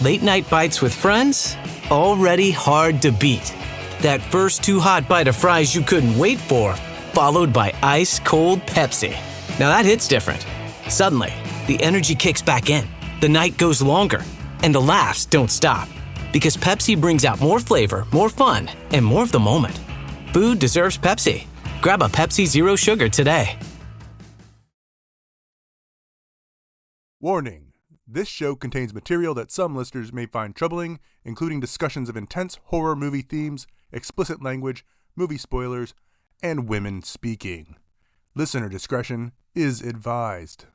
Late night bites with friends? Already hard to beat. That first too hot bite of fries you couldn't wait for, followed by ice cold Pepsi. Now that hits different. Suddenly, the energy kicks back in, the night goes longer, and the laughs don't stop. Because Pepsi brings out more flavor, more fun, and more of the moment. Food deserves Pepsi. Grab a Pepsi Zero Sugar today. Warning. This show contains material that some listeners may find troubling, including discussions of intense horror movie themes, explicit language, movie spoilers, and women speaking. Listener discretion is advised.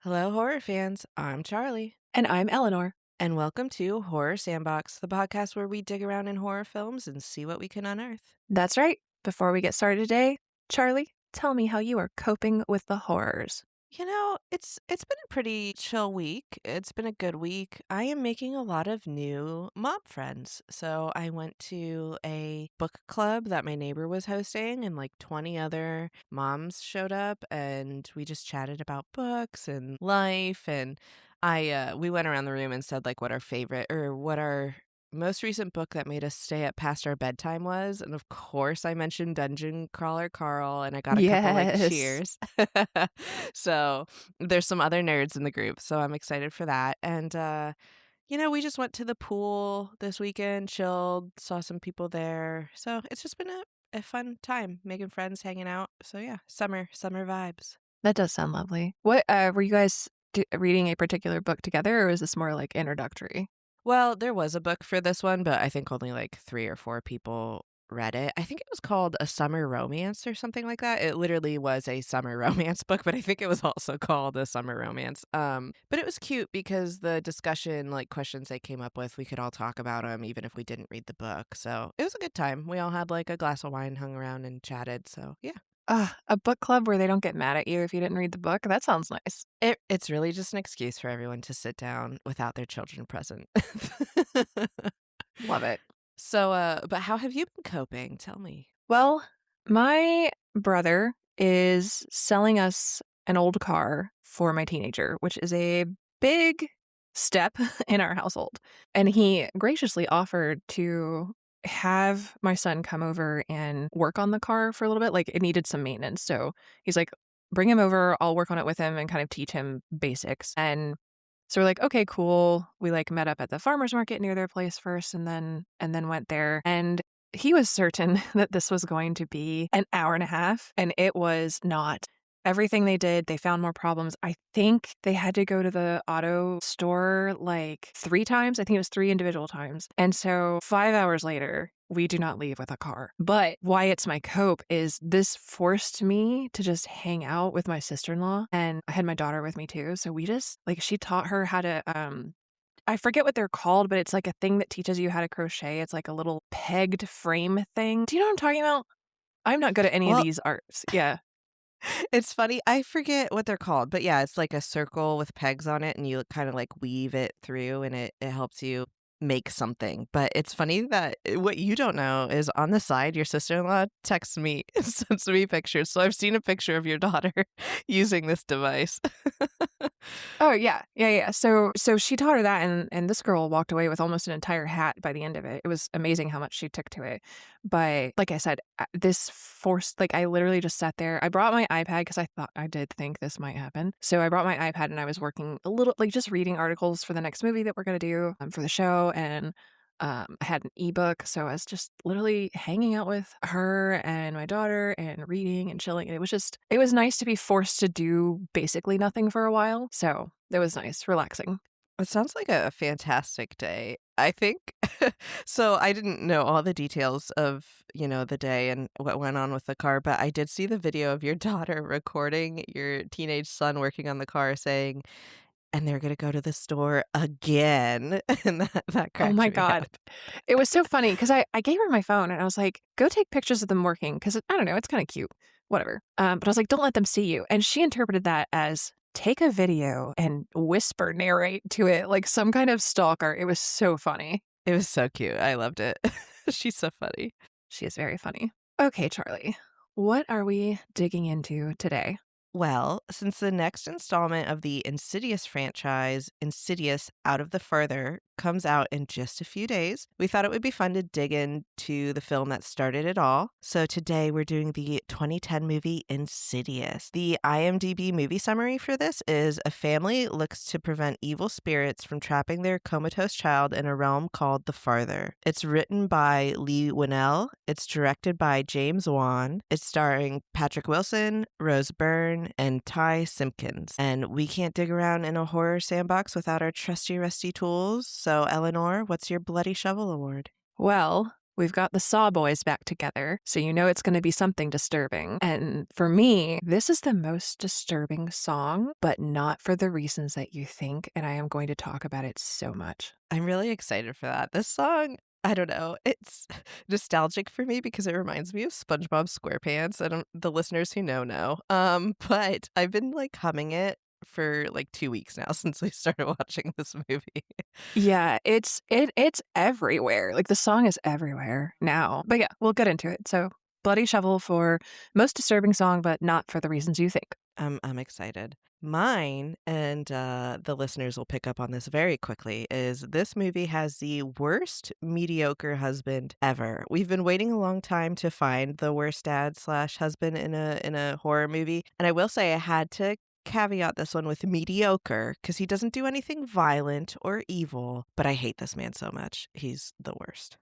Hello, horror fans. I'm Charlie. And I'm Eleanor. And welcome to Horror Sandbox, the podcast where we dig around in horror films and see what we can unearth. That's right. Before we get started today, Charlie, tell me how you are coping with the horrors. You know, it's been a pretty chill week. It's been a good week. I am making a lot of new mom friends. So I went to a book club that my neighbor was hosting, and like 20 other moms showed up, and we just chatted about books and life. And we went around the room and said like what our favorite or what our most recent book that made us stay up past our bedtime was. And of course I mentioned Dungeon Crawler Carl, and I got a couple like cheers. So there's some other nerds in the group, so I'm excited for that. And we just went to the pool this weekend, chilled, saw some people there. So it's just been a fun time making friends, hanging out. So yeah, summer vibes. That does sound lovely. What were you guys reading a particular book together, or was this more like introductory? Well, there was a book for this one, but I think only like 3 or 4 people read it. I think it was called A Summer Romance or something like that. It literally was a summer romance book, but I think it was also called A Summer Romance. But it was cute because the discussion, like questions they came up with, we could all talk about them even if we didn't read the book. So it was a good time. We all had like a glass of wine, hung around and chatted. So yeah. A book club where they don't get mad at you if you didn't read the book? That sounds nice. It's really just an excuse for everyone to sit down without their children present. Love it. So, but how have you been coping? Tell me. Well, my brother is selling us an old car for my teenager, which is a big step in our household. And he graciously offered to have my son come over and work on the car for a little bit. Like, it needed some maintenance. So he's like, bring him over. I'll work on it with him and kind of teach him basics. And so we're like, okay, cool. We like met up at the farmer's market near their place first and then went there. And he was certain that this was going to be an hour and a half, and it was not. Everything they did, they found more problems. I think they had to go to the auto store like 3 times. I think it was 3 individual times. And so 5 hours later, we do not leave with a car. But why it's my cope is this forced me to just hang out with my sister-in-law. And I had my daughter with me too. So we just, like, she taught her how to, I forget what they're called, but it's like a thing that teaches you how to crochet. It's like a little pegged frame thing. Do you know what I'm talking about? I'm not good at any of these arts. Yeah. It's funny. I forget what they're called, but yeah, it's like a circle with pegs on it, and you kind of like weave it through, and it helps you make something. But it's funny that what you don't know is on the side, your sister-in-law texts me, sends me pictures. So I've seen a picture of your daughter using this device. Oh, yeah. So she taught her that, and this girl walked away with almost an entire hat by the end of it. It was amazing how much she took to it. But like I said, this forced, like, I literally just sat there. I brought my iPad because I did think this might happen. So I brought my iPad and I was working a little, like, just reading articles for the next movie that we're going to do for the show. And I had an ebook, so I was just literally hanging out with her and my daughter and reading and chilling. And it was nice to be forced to do basically nothing for a while. So it was nice, relaxing. It sounds like a fantastic day. I think so I didn't know all the details of, the day and what went on with the car, but I did see the video of your daughter recording your teenage son working on the car saying, "And they're gonna go to the store again." And that Oh cracked my me God. up. It was so funny because I gave her my phone and I was like, go take pictures of them working because I don't know, it's kind of cute, whatever. But I was like, don't let them see you. And she interpreted that as take a video and whisper narrate to it like some kind of stalker. It was so funny. It was so cute. I loved it. She's so funny. She is very funny. Okay, Charlie, what are we digging into today? Well, since the next installment of the Insidious franchise, Insidious Out of the Further, comes out in just a few days, we thought it would be fun to dig into the film that started it all. So today we're doing the 2010 movie Insidious. The IMDb movie summary for this is a family looks to prevent evil spirits from trapping their comatose child in a realm called the Farther. It's written by Lee Winnell. It's directed by James Wan. It's starring Patrick Wilson, Rose Byrne, and Ty Simpkins. And we can't dig around in a horror sandbox without our trusty rusty tools. So, Eleanor, what's your Bloody Shovel Award? Well, we've got the Saw boys back together, so you know it's going to be something disturbing. And for me, this is the most disturbing song, but not for the reasons that you think, and I am going to talk about it so much. I'm really excited for that. This song, I don't know, it's nostalgic for me because it reminds me of SpongeBob SquarePants. The listeners who know. But I've been like humming it for like 2 weeks now since we started watching this movie. Yeah, it's everywhere. Like the song is everywhere now. But yeah, we'll get into it. So, Bloody Shovel for most disturbing song, but not for the reasons you think. I'm excited. Mine, and the listeners will pick up on this very quickly, is this movie has the worst mediocre husband ever. We've been waiting a long time to find the worst dad / husband in a horror movie, and I will say I had to caveat this one with mediocre because he doesn't do anything violent or evil, but I hate this man so much. He's the worst.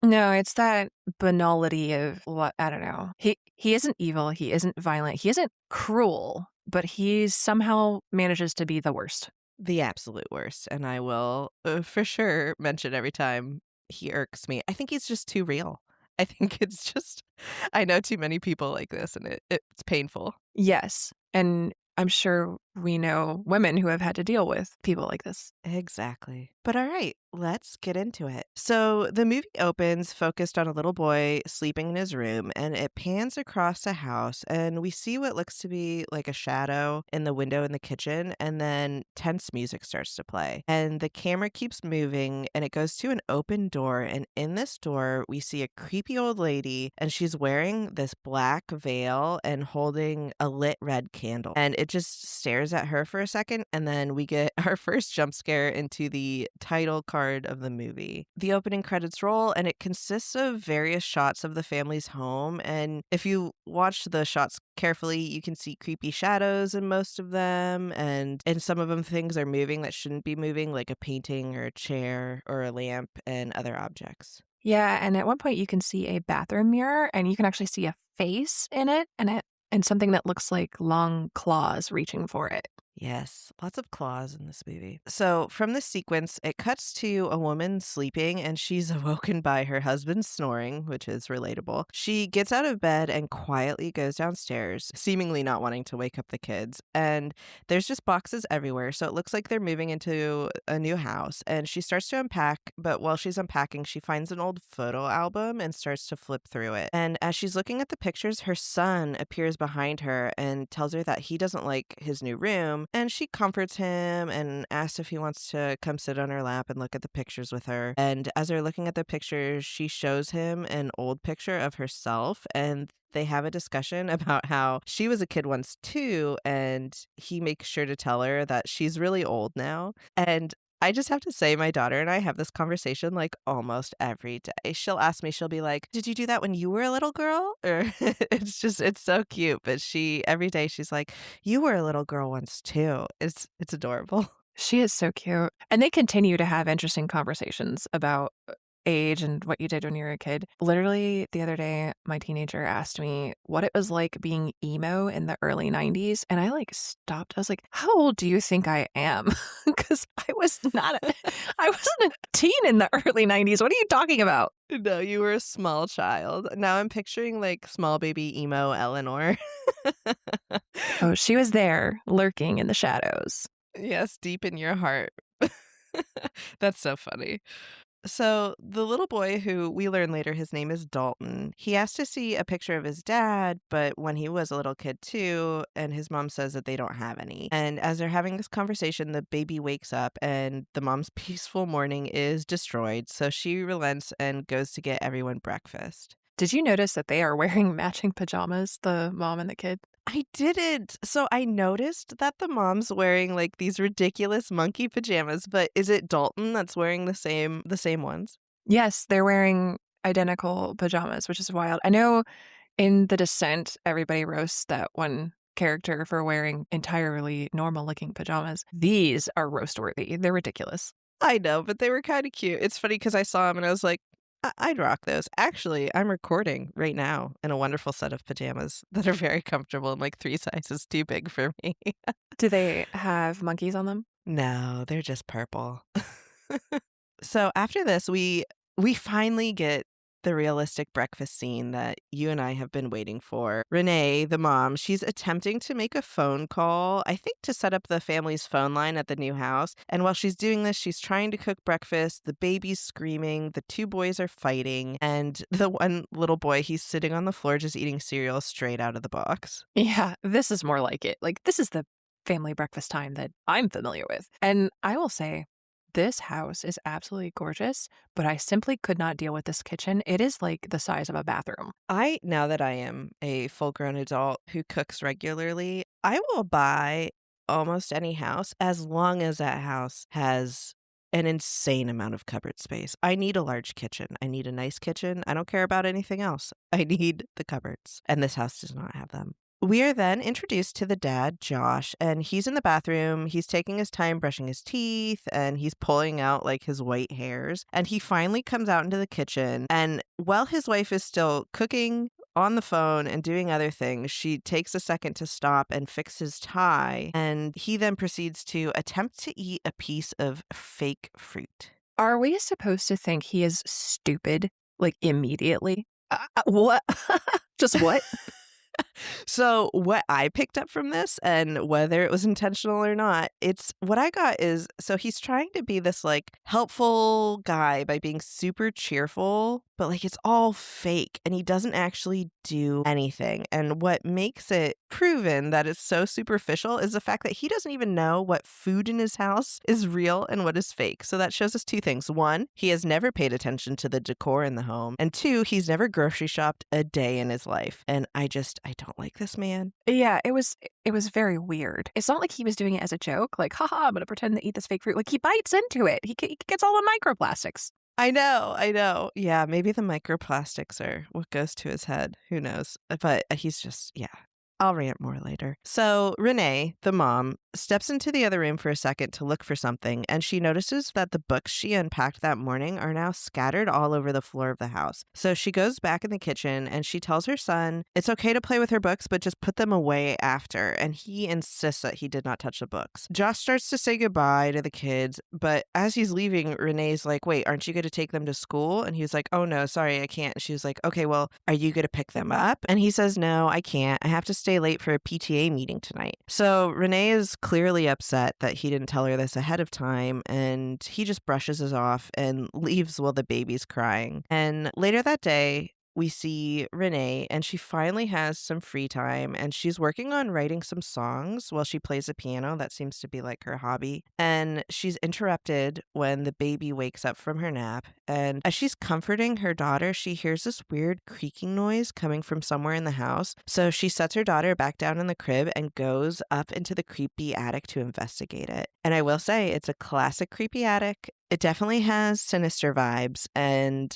No, it's that banality of what I don't know. He isn't evil, he isn't violent, he isn't cruel, but he somehow manages to be the worst. The absolute worst, and I will for sure mention every time he irks me. I think he's just too real. I think it's just, I know too many people like this, and it's painful. Yes, and I'm sure we know women who have had to deal with people like this. Exactly. But all right, let's get into it. So the movie opens focused on a little boy sleeping in his room, and it pans across a house, and we see what looks to be like a shadow in the window in the kitchen, and then tense music starts to play. And the camera keeps moving, and it goes to an open door, and in this door, we see a creepy old lady, and she's wearing this black veil and holding a lit red candle. And it just stares at her for a second, and then we get our first jump scare into the title card of the movie. The opening credits roll, and it consists of various shots of the family's home, and if you watch the shots carefully, you can see creepy shadows in most of them, and in some of them things are moving that shouldn't be moving, like a painting or a chair or a lamp and other objects. Yeah, and at one point you can see a bathroom mirror and you can actually see a face in it and something that looks like long claws reaching for it. Yes, lots of claws in this movie. So, from this sequence, it cuts to a woman sleeping and she's awoken by her husband snoring, which is relatable. She gets out of bed and quietly goes downstairs, seemingly not wanting to wake up the kids. And there's just boxes everywhere, so it looks like they're moving into a new house. And she starts to unpack, but while she's unpacking, she finds an old photo album and starts to flip through it. And as she's looking at the pictures, her son appears behind her and tells her that he doesn't like his new room. And she comforts him and asks if he wants to come sit on her lap and look at the pictures with her. And as they're looking at the pictures, she shows him an old picture of herself, and they have a discussion about how she was a kid once too, and he makes sure to tell her that she's really old now. And I just have to say, my daughter and I have this conversation like almost every day. She'll ask me, she'll be like, "Did you do that when you were a little girl?" Or it's so cute. But every day she's like, "You were a little girl once too." It's adorable. She is so cute. And they continue to have interesting conversations about age and what you did when you were a kid. Literally the other day, my teenager asked me what it was like being emo in the early 90s. And I like stopped. I was like, how old do you think I am? Because I wasn't a teen in the early 90s. What are you talking about? No, you were a small child. Now I'm picturing like small baby emo Eleanor. Oh, she was there lurking in the shadows. Yes, deep in your heart. That's so funny. So, the little boy who we learn later his name is Dalton, he asked to see a picture of his dad, but when he was a little kid too, and his mom says that they don't have any. And as they're having this conversation, the baby wakes up and the mom's peaceful morning is destroyed. So she relents and goes to get everyone breakfast. Did you notice that they are wearing matching pajamas, the mom and the kid? I didn't. So I noticed that the mom's wearing like these ridiculous monkey pajamas, but is it Dalton that's wearing the same ones? Yes, they're wearing identical pajamas, which is wild. I know in The Descent, everybody roasts that one character for wearing entirely normal-looking pajamas. These are roast-worthy. They're ridiculous. I know, but they were kind of cute. It's funny because I saw them and I was like, I'd rock those. Actually, I'm recording right now in a wonderful set of pajamas that are very comfortable and like 3 sizes too big for me. Do they have monkeys on them? No, they're just purple. So after this, we finally get the realistic breakfast scene that you and I have been waiting for. Renee, the mom, she's attempting to make a phone call, I think to set up the family's phone line at the new house. And while she's doing this, she's trying to cook breakfast. The baby's screaming. The 2 boys are fighting. And the one little boy, he's sitting on the floor just eating cereal straight out of the box. Yeah, this is more like it. Like, this is the family breakfast time that I'm familiar with. And I will say, this house is absolutely gorgeous, but I simply could not deal with this kitchen. It is like the size of a bathroom. Now that I am a full-grown adult who cooks regularly, I will buy almost any house as long as that house has an insane amount of cupboard space. I need a large kitchen. I need a nice kitchen. I don't care about anything else. I need the cupboards, and this house does not have them. We are then introduced to the dad, Josh, and he's in the bathroom. He's taking his time brushing his teeth and he's pulling out like his white hairs. And he finally comes out into the kitchen. And while his wife is still cooking on the phone and doing other things, she takes a second to stop and fix his tie. And he then proceeds to attempt to eat a piece of fake fruit. Are we supposed to think he is stupid, like immediately? What? Just what? So what I picked up from this, and whether it was intentional or not, it's what I got is, so he's trying to be this like helpful guy by being super cheerful, but like it's all fake and he doesn't actually do anything. And what makes it proven that it's so superficial is the fact that he doesn't even know what food in his house is real and what is fake. So that shows us 2 things. 1, he has never paid attention to the decor in the home. And 2, he's never grocery shopped a day in his life. And I don't like this man. Yeah, it was very weird. It's not like he was doing it as a joke, like, haha, I'm going to pretend to eat this fake fruit. Like, he bites into it. He gets all the microplastics. I know. Yeah, maybe the microplastics are what goes to his head. Who knows? But he's just, yeah. I'll rant more later. So Renee, the mom, steps into the other room for a second to look for something, and she notices that the books she unpacked that morning are now scattered all over the floor of the house. So she goes back in the kitchen and she tells her son it's okay to play with her books, but just put them away after. And he insists that he did not touch the books. Josh starts to say goodbye to the kids, but as he's leaving, Renee's like, wait, aren't you going to take them to school? And he's like, oh no, sorry, I can't. She was like, okay, well, are you going to pick them up? And he says, no, I can't. I have to stay late for a PTA meeting tonight. So Renee is clearly upset that he didn't tell her this ahead of time, and he just brushes us off and leaves while the baby's crying. And later that day, we see Renee, and she finally has some free time, and she's working on writing some songs while she plays the piano. That seems to be like her hobby. And she's interrupted when the baby wakes up from her nap. And as she's comforting her daughter, she hears this weird creaking noise coming from somewhere in the house. So she sets her daughter back down in the crib and goes up into the creepy attic to investigate it. And I will say, it's a classic creepy attic. It definitely has sinister vibes,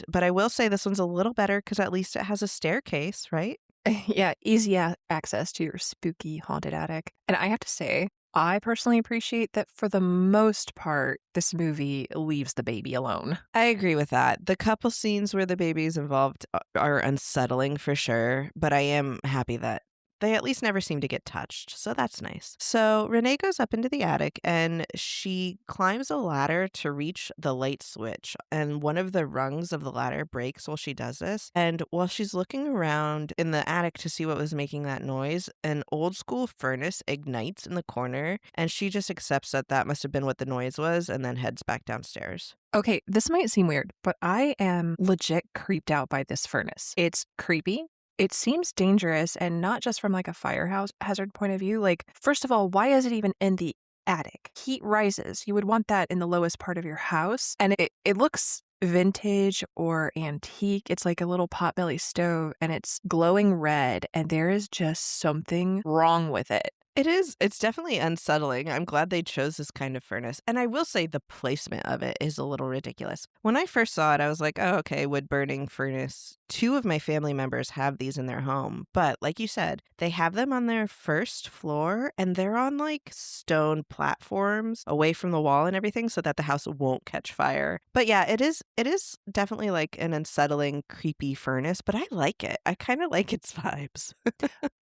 but I will say this one's a little better because at least it has a staircase, right? Yeah, easy access to your spooky haunted attic. And I have to say, I personally appreciate that for the most part, this movie leaves the baby alone. I agree with that. The couple scenes where the baby's involved are unsettling for sure, but I am happy that they at least never seem to get touched, so that's nice. So Renee goes up into the attic and she climbs a ladder to reach the light switch, and one of the rungs of the ladder breaks while she does this. And while she's looking around in the attic to see what was making that noise, an old school furnace ignites in the corner, and she just accepts that that must have been what the noise was and then heads back downstairs. Okay, this might seem weird, but I am legit creeped out by this furnace. It's creepy. It seems dangerous, and not just from like a fire hazard point of view. Like, first of all, why is it even in the attic? Heat rises. You would want that in the lowest part of your house. And it looks vintage or antique. It's like a little potbelly stove, and it's glowing red, and there is just something wrong with it. It is. It's definitely unsettling. I'm glad they chose this kind of furnace. And I will say the placement of it is a little ridiculous. When I first saw it, I was like, oh, okay, wood burning furnace. 2 of my family members have these in their home. But like you said, they have them on their first floor and they're on like stone platforms away from the wall and everything so that the house won't catch fire. But yeah, it is definitely like an unsettling, creepy furnace, but I like it. I kind of like its vibes.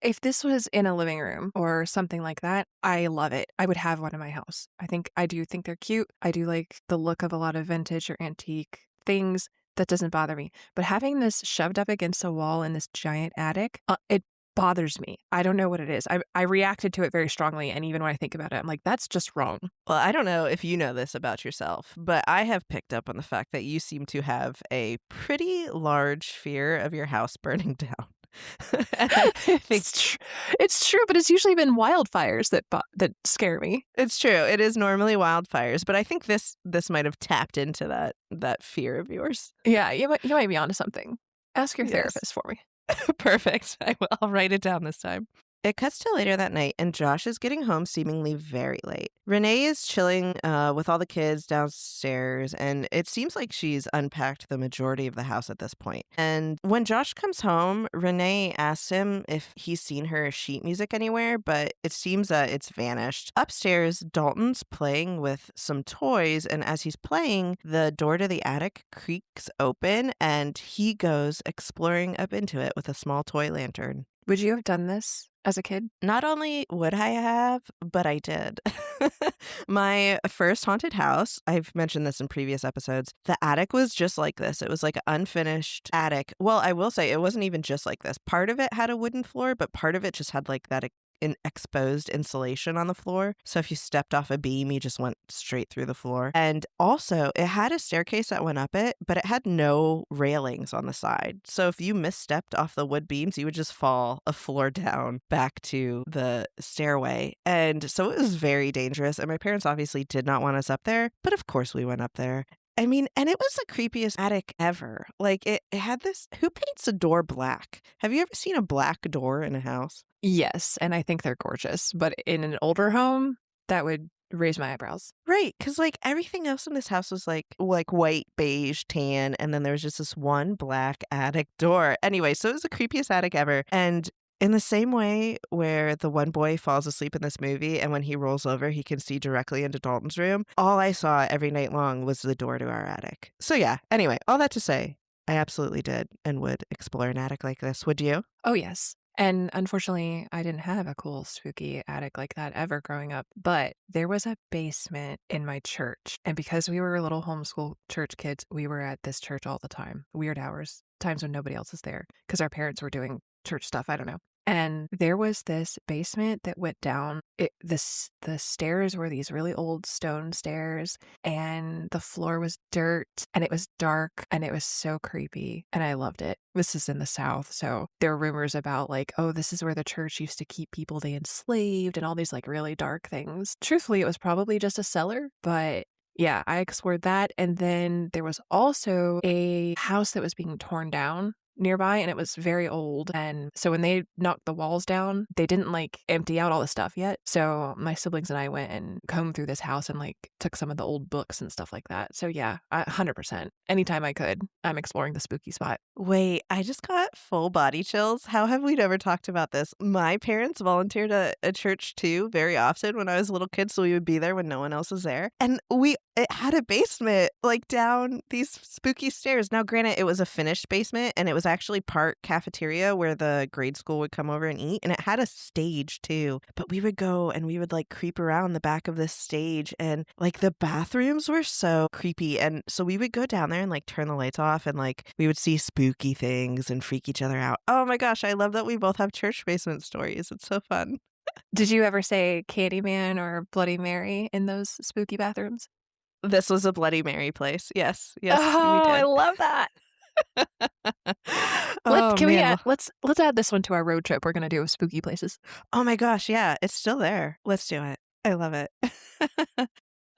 If this was in a living room or something like that, I love it. I would have one in my house. I do think they're cute. I do like the look of a lot of vintage or antique things. That doesn't bother me. But having this shoved up against a wall in this giant attic, it bothers me. I don't know what it is. I reacted to it very strongly. And even when I think about it, I'm like, that's just wrong. Well, I don't know if you know this about yourself, but I have picked up on the fact that you seem to have a pretty large fear of your house burning down. It's true, but it's usually been wildfires that scare me. It's true. It is normally wildfires, but I think this might have tapped into that fear of yours. Yeah, you might be onto something. Ask your Yes. therapist for me. Perfect. I'll write it down this time. It cuts to later that night, and Josh is getting home seemingly very late. Renee is chilling with all the kids downstairs, and it seems like she's unpacked the majority of the house at this point. And when Josh comes home, Renee asks him if he's seen her sheet music anywhere, but it seems that it's vanished. Upstairs, Dalton's playing with some toys, and as he's playing, the door to the attic creaks open, and he goes exploring up into it with a small toy lantern. Would you have done this as a kid? Not only would I have, but I did. My first haunted house, I've mentioned this in previous episodes, the attic was just like this. It was like an unfinished attic. Well, I will say it wasn't even just like this. Part of it had a wooden floor, but part of it just had like that an exposed insulation on the floor. So if you stepped off a beam, you just went straight through the floor. And also, it had a staircase that went up it, but it had no railings on the side. So if you misstepped off the wood beams, you would just fall a floor down back to the stairway. And so it was very dangerous. And my parents obviously did not want us up there, but of course we went up there. I mean, and it was the creepiest attic ever. Like, it had this, who paints a door black? Have you ever seen a black door in a house? Yes, and I think they're gorgeous. But in an older home, that would raise my eyebrows. Right, because like everything else in this house was like white, beige, tan, and then there was just this one black attic door. Anyway, so it was the creepiest attic ever. And in the same way where the one boy falls asleep in this movie and when he rolls over, he can see directly into Dalton's room, all I saw every night long was the door to our attic. So yeah, anyway, all that to say, I absolutely did and would explore an attic like this. Would you? Oh, yes. And unfortunately, I didn't have a cool, spooky attic like that ever growing up. But there was a basement in my church. And because we were little homeschool church kids, we were at this church all the time. Weird hours, times when nobody else is there because our parents were doing church stuff. I don't know. And there was this basement that went down. The stairs were these really old stone stairs, and the floor was dirt, and it was dark, and it was so creepy, and I loved it. This is in the South, so there were rumors about like, oh, this is where the church used to keep people they enslaved, and all these like really dark things. Truthfully, it was probably just a cellar, but yeah, I explored that. And then there was also a house that was being torn down nearby and it was very old. And so when they knocked the walls down, they didn't like empty out all the stuff yet. So my siblings and I went and combed through this house and like took some of the old books and stuff like that. So yeah, 100%. Anytime I could, I'm exploring the spooky spot. Wait, I just got full body chills. How have we never talked about this? My parents volunteered at a church too very often when I was a little kid, so we would be there when no one else was there. And it had a basement like down these spooky stairs. Now, granted, it was a finished basement and it was actually part cafeteria where the grade school would come over and eat. And it had a stage too. But we would go and we would like creep around the back of this stage and like the bathrooms were so creepy. And so we would go down there and like turn the lights off and like we would see spooky things and freak each other out. Oh my gosh, I love that we both have church basement stories. It's so fun. Did you ever say Candyman or Bloody Mary in those spooky bathrooms? This was a Bloody Mary place. Yes, Oh, we I did. love that. Oh man. Let's add this one to our road trip we're gonna do with spooky places. Oh my gosh, yeah, it's still there. Let's do it. I love it.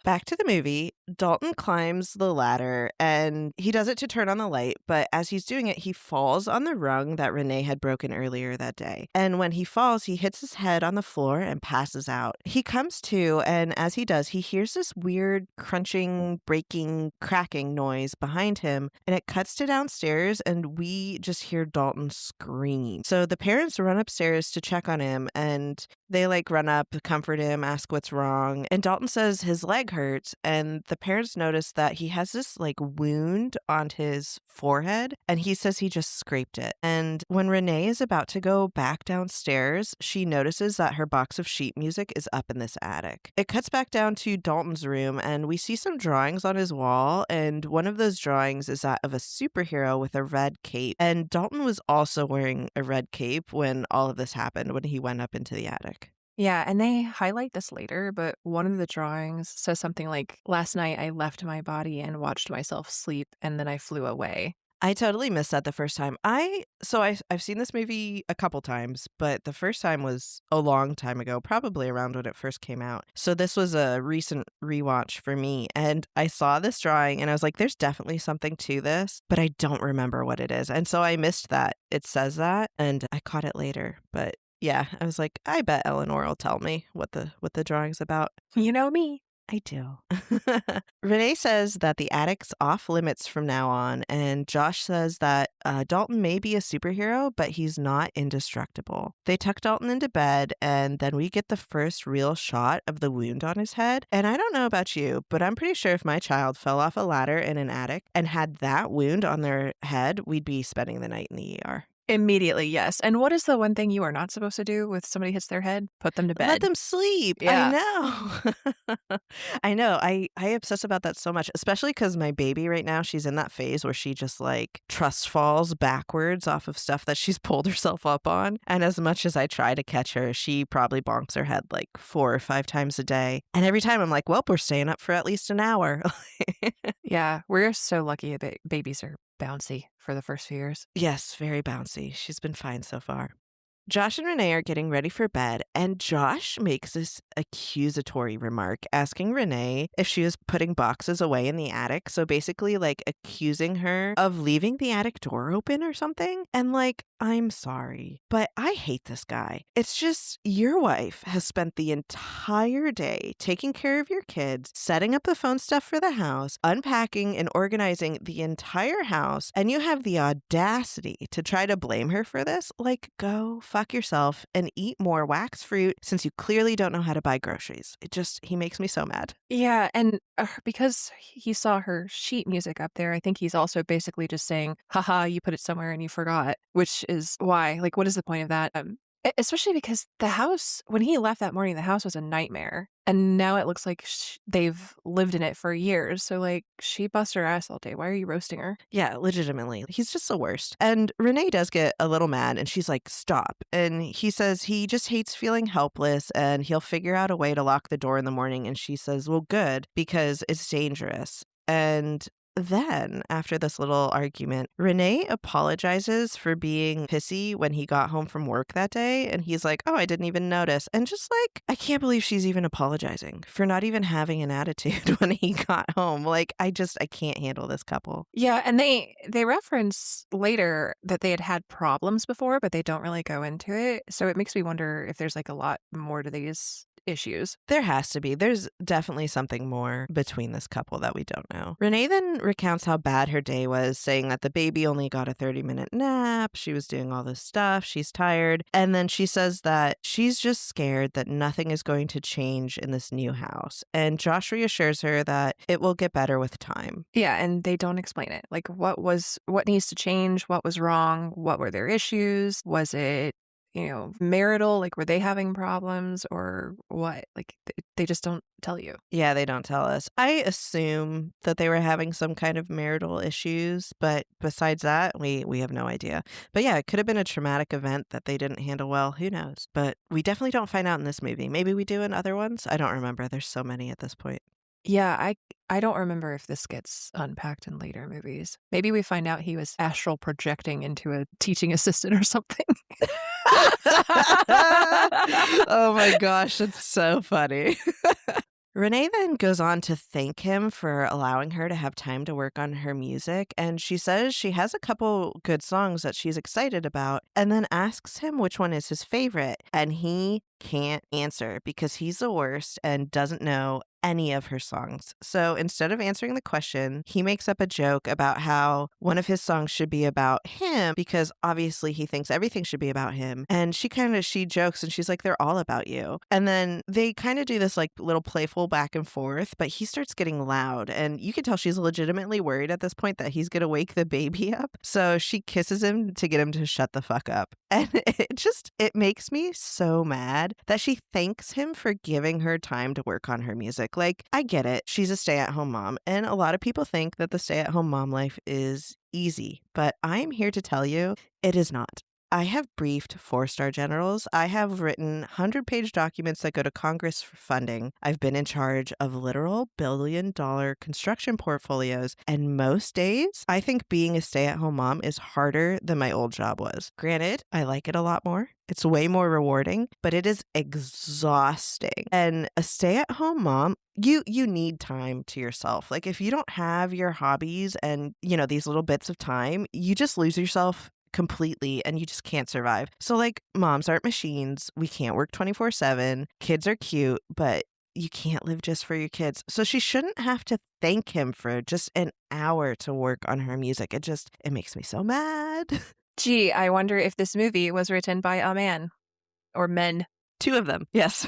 Back to the movie, Dalton climbs the ladder and he does it to turn on the light, but as he's doing it, he falls on the rung that Renee had broken earlier that day. And when he falls, he hits his head on the floor and passes out. He comes to, and as he does, he hears this weird crunching, breaking, cracking noise behind him, and it cuts to downstairs, and we just hear Dalton scream. So the parents run upstairs to check on him, and they like run up, comfort him, ask what's wrong. And Dalton says his leg hurts. And the parents notice that he has this like wound on his forehead. And he says he just scraped it. And when Renee is about to go back downstairs, she notices that her box of sheet music is up in this attic. It cuts back down to Dalton's room and we see some drawings on his wall. And one of those drawings is that of a superhero with a red cape. And Dalton was also wearing a red cape when all of this happened, when he went up into the attic. Yeah, and they highlight this later, but one of the drawings says something like, "Last night I left my body and watched myself sleep, and then I flew away." I totally missed that the first time. I've seen this movie a couple times, but the first time was a long time ago, probably around when it first came out. So this was a recent rewatch for me, and I saw this drawing and I was like, there's definitely something to this, but I don't remember what it is. And so I missed that. It says that, and I caught it later, but yeah, I was like, I bet Eleanor will tell me what the drawing's about. You know me. I do. Renee says that the attic's off limits from now on, and Josh says that Dalton may be a superhero, but he's not indestructible. They tuck Dalton into bed, and then we get the first real shot of the wound on his head. And I don't know about you, but I'm pretty sure if my child fell off a ladder in an attic and had that wound on their head, we'd be spending the night in the ER. Immediately, yes. And what is the one thing you are not supposed to do with somebody hits their head? Put them to bed. Let them sleep. Yeah. I know. I know. I obsess about that so much, especially because my baby right now, she's in that phase where she just like trust falls backwards off of stuff that she's pulled herself up on. And as much as I try to catch her, she probably bonks her head like 4 or 5 times a day. And every time I'm like, well, we're staying up for at least an hour. Yeah, we're so lucky that babies are bouncy for the first few years. Yes, very bouncy. She's been fine so far. Josh and Renee are getting ready for bed, and Josh makes this accusatory remark asking Renee if she was putting boxes away in the attic. So basically, like, accusing her of leaving the attic door open or something. And, like, I'm sorry, but I hate this guy. It's just your wife has spent the entire day taking care of your kids, setting up the phone stuff for the house, unpacking and organizing the entire house, and you have the audacity to try to blame her for this? Like, go fuck yourself and eat more wax fruit since you clearly don't know how to buy groceries. He makes me so mad. Yeah, and because he saw her sheet music up there, I think he's also basically just saying, haha, you put it somewhere and you forgot, which is why, like, what is the point of that? Especially because the house, when he left that morning, the house was a nightmare. And now it looks like they've lived in it for years. So, like, she busts her ass all day. Why are you roasting her? Yeah, legitimately. He's just the worst. And Renee does get a little mad and she's like, stop. And he says he just hates feeling helpless and he'll figure out a way to lock the door in the morning. And she says, well, good, because it's dangerous. And Then, after this little argument, Renee apologizes for being pissy when he got home from work that day. And he's like, oh, I didn't even notice. And just like, I can't believe she's even apologizing for not even having an attitude when he got home. Like, I can't handle this couple. Yeah, and they reference later that they had problems before, but they don't really go into it. So it makes me wonder if there's like a lot more to these issues. There has to be. There's definitely something more between this couple that we don't know. Renee then recounts how bad her day was, saying that the baby only got a 30-minute nap. She was doing all this stuff. She's tired. And then she says that she's just scared that nothing is going to change in this new house. And Josh reassures her that it will get better with time. Yeah, and they don't explain it. Like what needs to change? What was wrong? What were their issues? Was it marital, like were they having problems or what? Like they just don't tell you. Yeah, they don't tell us. I assume that they were having some kind of marital issues, but besides that, we have no idea. But yeah, it could have been a traumatic event that they didn't handle well. Who knows? But we definitely don't find out in this movie. Maybe we do in other ones. I don't remember. There's so many at this point. Yeah, I don't remember if this gets unpacked in later movies. Maybe we find out he was astral projecting into a teaching assistant or something. Oh my gosh, that's so funny. Renee then goes on to thank him for allowing her to have time to work on her music, and she says she has a couple good songs that she's excited about, and then asks him which one is his favorite, and he can't answer because he's the worst and doesn't know any of her songs. So instead of answering the question, he makes up a joke about how one of his songs should be about him because obviously he thinks everything should be about him. And she jokes and she's like, they're all about you. And then they kind of do this like little playful back and forth, but he starts getting loud and you can tell she's legitimately worried at this point that he's going to wake the baby up. So she kisses him to get him to shut the fuck up. And it makes me so mad that she thanks him for giving her time to work on her music. Like, I get it. She's a stay-at-home mom, and a lot of people think that the stay-at-home mom life is easy, but I'm here to tell you it is not. I have briefed 4-star generals. I have written 100-page documents that go to Congress for funding. I've been in charge of literal billion-dollar construction portfolios. And most days, I think being a stay-at-home mom is harder than my old job was. Granted, I like it a lot more. It's way more rewarding, but it is exhausting. And a stay-at-home mom, you need time to yourself. Like if you don't have your hobbies and, these little bits of time, you just lose yourself completely and you just can't survive. So like moms aren't machines. We can't work 24/7. Kids are cute, but you can't live just for your kids. So she shouldn't have to thank him for just an hour to work on her music. It makes me so mad. Gee, I wonder if this movie was written by a man or men. 2 of them. Yes.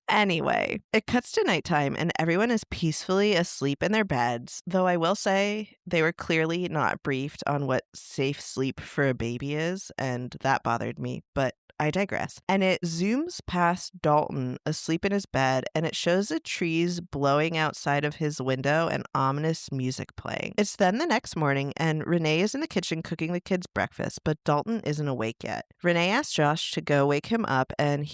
Anyway, it cuts to nighttime and everyone is peacefully asleep in their beds, though I will say they were clearly not briefed on what safe sleep for a baby is, and that bothered me, but I digress. And it zooms past Dalton asleep in his bed, and it shows the trees blowing outside of his window and ominous music playing. It's then the next morning, and Renee is in the kitchen cooking the kids breakfast, but Dalton isn't awake yet. Renee asks Josh to go wake him up, and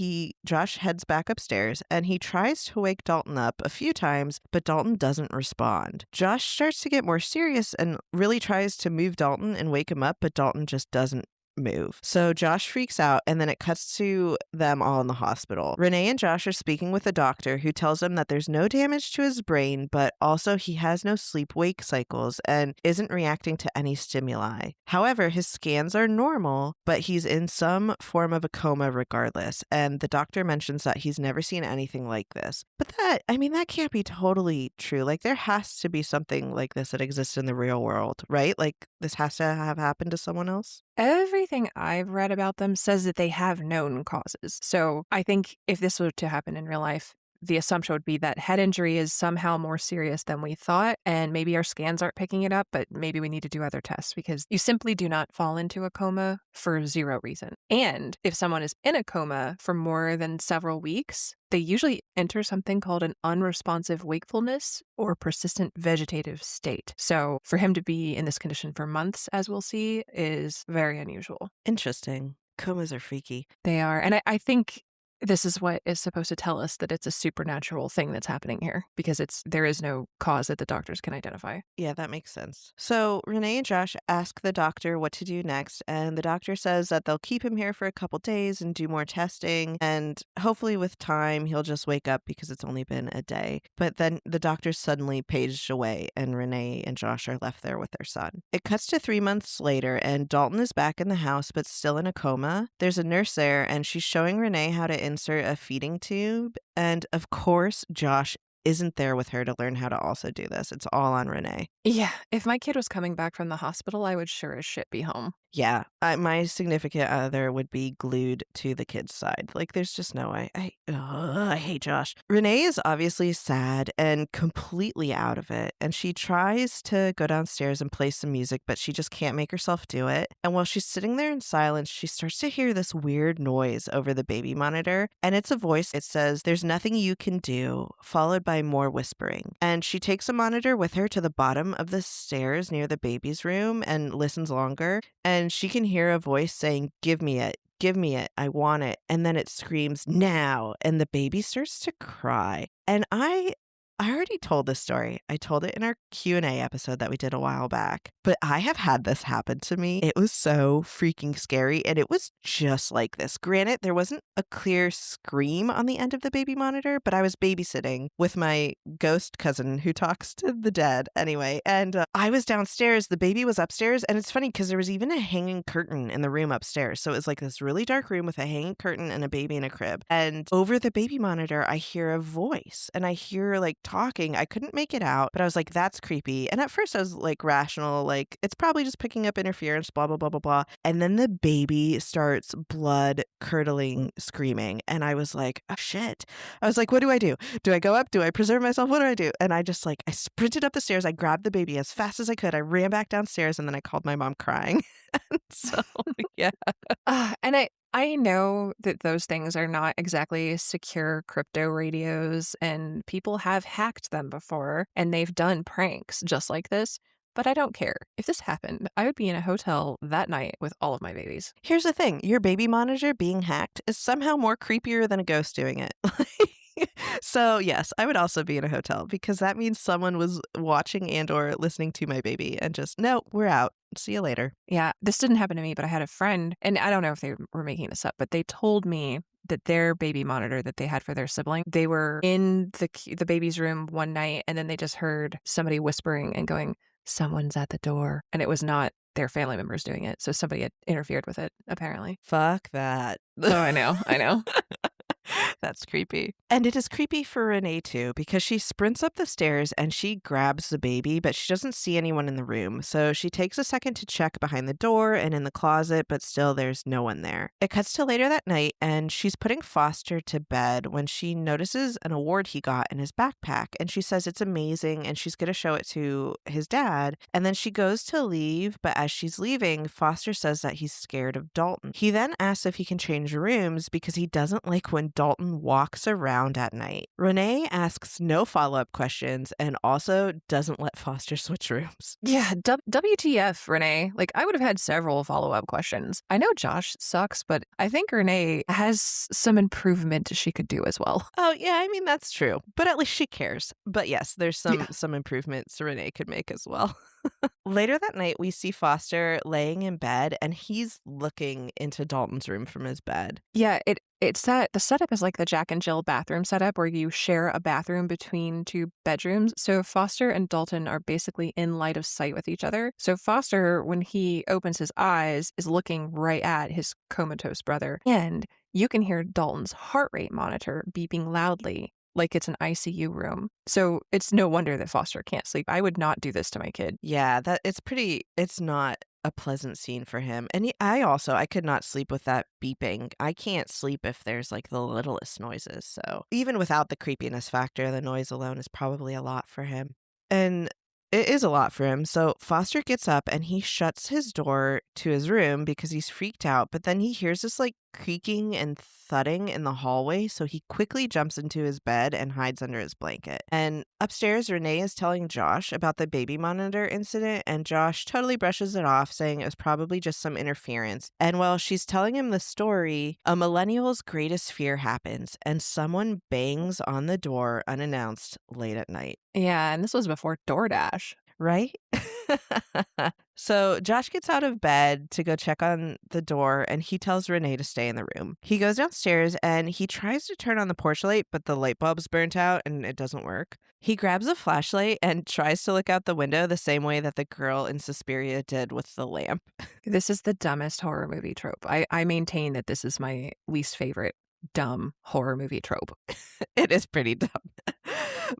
Josh heads back upstairs, and he tries to wake Dalton up a few times, but Dalton doesn't respond. Josh starts to get more serious and really tries to move Dalton and wake him up, but Dalton just doesn't move. So Josh freaks out, and then it cuts to them all in the hospital. Renee and Josh are speaking with a doctor who tells them that there's no damage to his brain, but also he has no sleep-wake cycles and isn't reacting to any stimuli. However, his scans are normal, but he's in some form of a coma regardless, and the doctor mentions that he's never seen anything like this. But that can't be totally true. Like, there has to be something like this that exists in the real world, right? Like, this has to have happened to someone else? Everything I've read about them says that they have known causes. So I think if this were to happen in real life, the assumption would be that head injury is somehow more serious than we thought, and maybe our scans aren't picking it up, but maybe we need to do other tests because you simply do not fall into a coma for zero reason. And if someone is in a coma for more than several weeks, they usually enter something called an unresponsive wakefulness or persistent vegetative state. So for him to be in this condition for months, as we'll see, is very unusual. Interesting. Comas are freaky. They are. And I think this is what is supposed to tell us that it's a supernatural thing that's happening here, because there is no cause that the doctors can identify. Yeah, that makes sense. So Renee and Josh ask the doctor what to do next, and the doctor says that they'll keep him here for a couple days and do more testing, and hopefully with time he'll just wake up because it's only been a day. But then the doctor suddenly paged away, and Renee and Josh are left there with their son. It cuts to 3 months later, and Dalton is back in the house but still in a coma. There's a nurse there, and she's showing Renee how to insert a feeding tube, and of course Josh isn't there with her to learn how to also do this. It's all on Renee. Yeah, if my kid was coming back from the hospital, I would sure as shit be home. Yeah, my significant other would be glued to the kid's side. Like, there's just no way. I hate Josh. Renee is obviously sad and completely out of it, and she tries to go downstairs and play some music, but she just can't make herself do it. And while she's sitting there in silence, she starts to hear this weird noise over the baby monitor, and it's a voice. It says, "There's nothing you can do," followed by more whispering. And she takes a monitor with her to the bottom of the stairs near the baby's room and listens longer. And she can hear a voice saying, "Give me it. Give me it. I want it." And then it screams, "Now." And the baby starts to cry. And I already told this story. I told it in our Q&A episode that we did a while back. But I have had this happen to me. It was so freaking scary. And it was just like this. Granted, there wasn't a clear scream on the end of the baby monitor, but I was babysitting with my ghost cousin who talks to the dead anyway. And I was downstairs. The baby was upstairs. And it's funny because there was even a hanging curtain in the room upstairs. So it was like this really dark room with a hanging curtain and a baby in a crib. And over the baby monitor, I hear a voice and I hear like talking. I couldn't make it out, but I was like, that's creepy. And at first I was like rational, like it's probably just picking up interference, blah, blah, blah, blah, blah. And then the baby starts blood curdling screaming. And I was like, oh shit. I was like, what do I do? Do I go up? Do I preserve myself? What do I do? And I just like, I sprinted up the stairs. I grabbed the baby as fast as I could. I ran back downstairs and then I called my mom crying. And so, yeah. And I know that those things are not exactly secure crypto radios, and people have hacked them before, and they've done pranks just like this, but I don't care. If this happened, I would be in a hotel that night with all of my babies. Here's the thing. Your baby monitor being hacked is somehow more creepier than a ghost doing it. So, yes, I would also be in a hotel because that means someone was watching and or listening to my baby and just, no, we're out. See you later. Yeah, this didn't happen to me, but I had a friend, and I don't know if they were making this up, but they told me that their baby monitor that they had for their sibling, they were in the baby's room one night, and then they just heard somebody whispering and going, "Someone's at the door." And it was not their family members doing it. So somebody had interfered with it, apparently. Fuck that. Oh, I know. That's creepy. And it is creepy for Renee, too, because she sprints up the stairs and she grabs the baby, but she doesn't see anyone in the room. So she takes a second to check behind the door and in the closet, but still there's no one there. It cuts to later that night, and she's putting Foster to bed when she notices an award he got in his backpack. And she says it's amazing, and she's going to show it to his dad. And then she goes to leave, but as she's leaving, Foster says that he's scared of Dalton. He then asks if he can change rooms because he doesn't like when Dalton walks around at night. Renee asks no follow-up questions and also doesn't let Foster switch rooms. Yeah, WTF, Renee. Like, I would have had several follow-up questions. I know Josh sucks, but I think Renee has some improvement she could do as well. Oh, yeah, I mean, that's true. But at least she cares. But yes, there's some improvements Renee could make as well. Later that night, we see Foster laying in bed, and he's looking into Dalton's room from his bed. Yeah, the setup is like the Jack and Jill bathroom setup where you share a bathroom between two bedrooms. So Foster and Dalton are basically in light of sight with each other. So Foster, when he opens his eyes, is looking right at his comatose brother. And you can hear Dalton's heart rate monitor beeping loudly, like it's an ICU room. So it's no wonder that Foster can't sleep. I would not do this to my kid. Yeah, it's not a pleasant scene for him. And I could not sleep with that beeping. I can't sleep if there's like the littlest noises. So even without the creepiness factor, the noise alone is probably a lot for him. And It is a lot for him. So Foster gets up and he shuts his door to his room because he's freaked out. But then he hears this like creaking and thudding in the hallway. So he quickly jumps into his bed and hides under his blanket. And upstairs, Renee is telling Josh about the baby monitor incident. And Josh totally brushes it off, saying it was probably just some interference. And while she's telling him the story, a millennial's greatest fear happens and someone bangs on the door unannounced late at night. Yeah, and this was before DoorDash. Right? So Josh gets out of bed to go check on the door and he tells Renee to stay in the room. He goes downstairs and he tries to turn on the porch light, but the light bulb's burnt out and it doesn't work. He grabs a flashlight and tries to look out the window the same way that the girl in Suspiria did with the lamp. This is the dumbest horror movie trope. I maintain that this is my least favorite dumb horror movie trope. It is pretty dumb.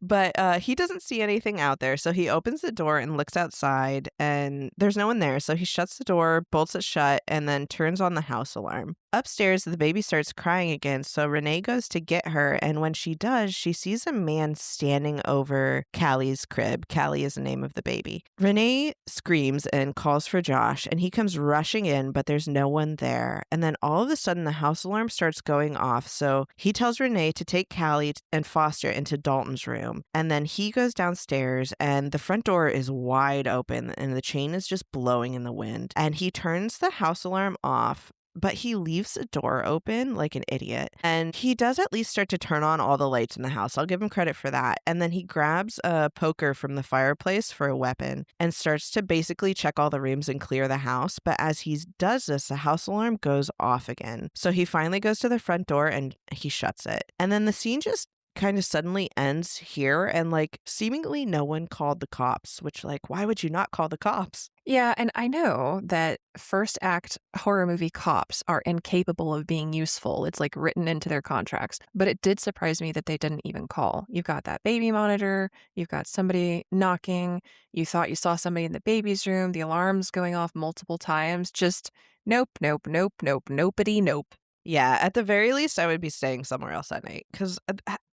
But he doesn't see anything out there, so he opens the door and looks outside, and there's no one there, so he shuts the door, bolts it shut, and then turns on the house alarm. Upstairs, the baby starts crying again, so Renee goes to get her, and when she does, she sees a man standing over Callie's crib. Callie is the name of the baby. Renee screams and calls for Josh, and he comes rushing in, but there's no one there. And then all of a sudden, the house alarm starts going off, so he tells Renee to take Callie and Foster into Dalton's room, and then he goes downstairs, and the front door is wide open, and the chain is just blowing in the wind, and he turns the house alarm off, but he leaves the door open like an idiot. And he does at least start to turn on all the lights in the house. I'll give him credit for that. And then he grabs a poker from the fireplace for a weapon and starts to basically check all the rooms and clear the house. But as he does this, the house alarm goes off again. So he finally goes to the front door and he shuts it. And then the scene just kind of suddenly ends here, and like seemingly no one called the cops, which like why would you not call the cops? Yeah, and I know that first act horror movie cops are incapable of being useful. It's like written into their contracts. But it did surprise me that they didn't even call. You've got that baby monitor, you've got somebody knocking, you thought you saw somebody in the baby's room, the alarm's going off multiple times. Just nope, nope, nope, nope, nopity, nope. Yeah, at the very least I would be staying somewhere else at night, because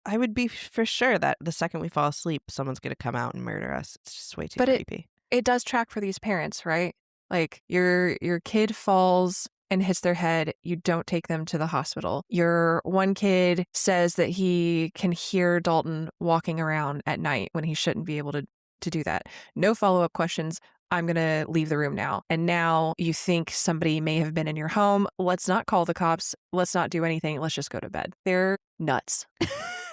I would be for sure that the second we fall asleep, someone's going to come out and murder us. It's just way too creepy. It does track for these parents, right? Like your kid falls and hits their head. You don't take them to the hospital. Your one kid says that he can hear Dalton walking around at night when he shouldn't be able to do that. No follow-up questions. I'm going to leave the room now. And now you think somebody may have been in your home. Let's not call the cops. Let's not do anything. Let's just go to bed. They're nuts.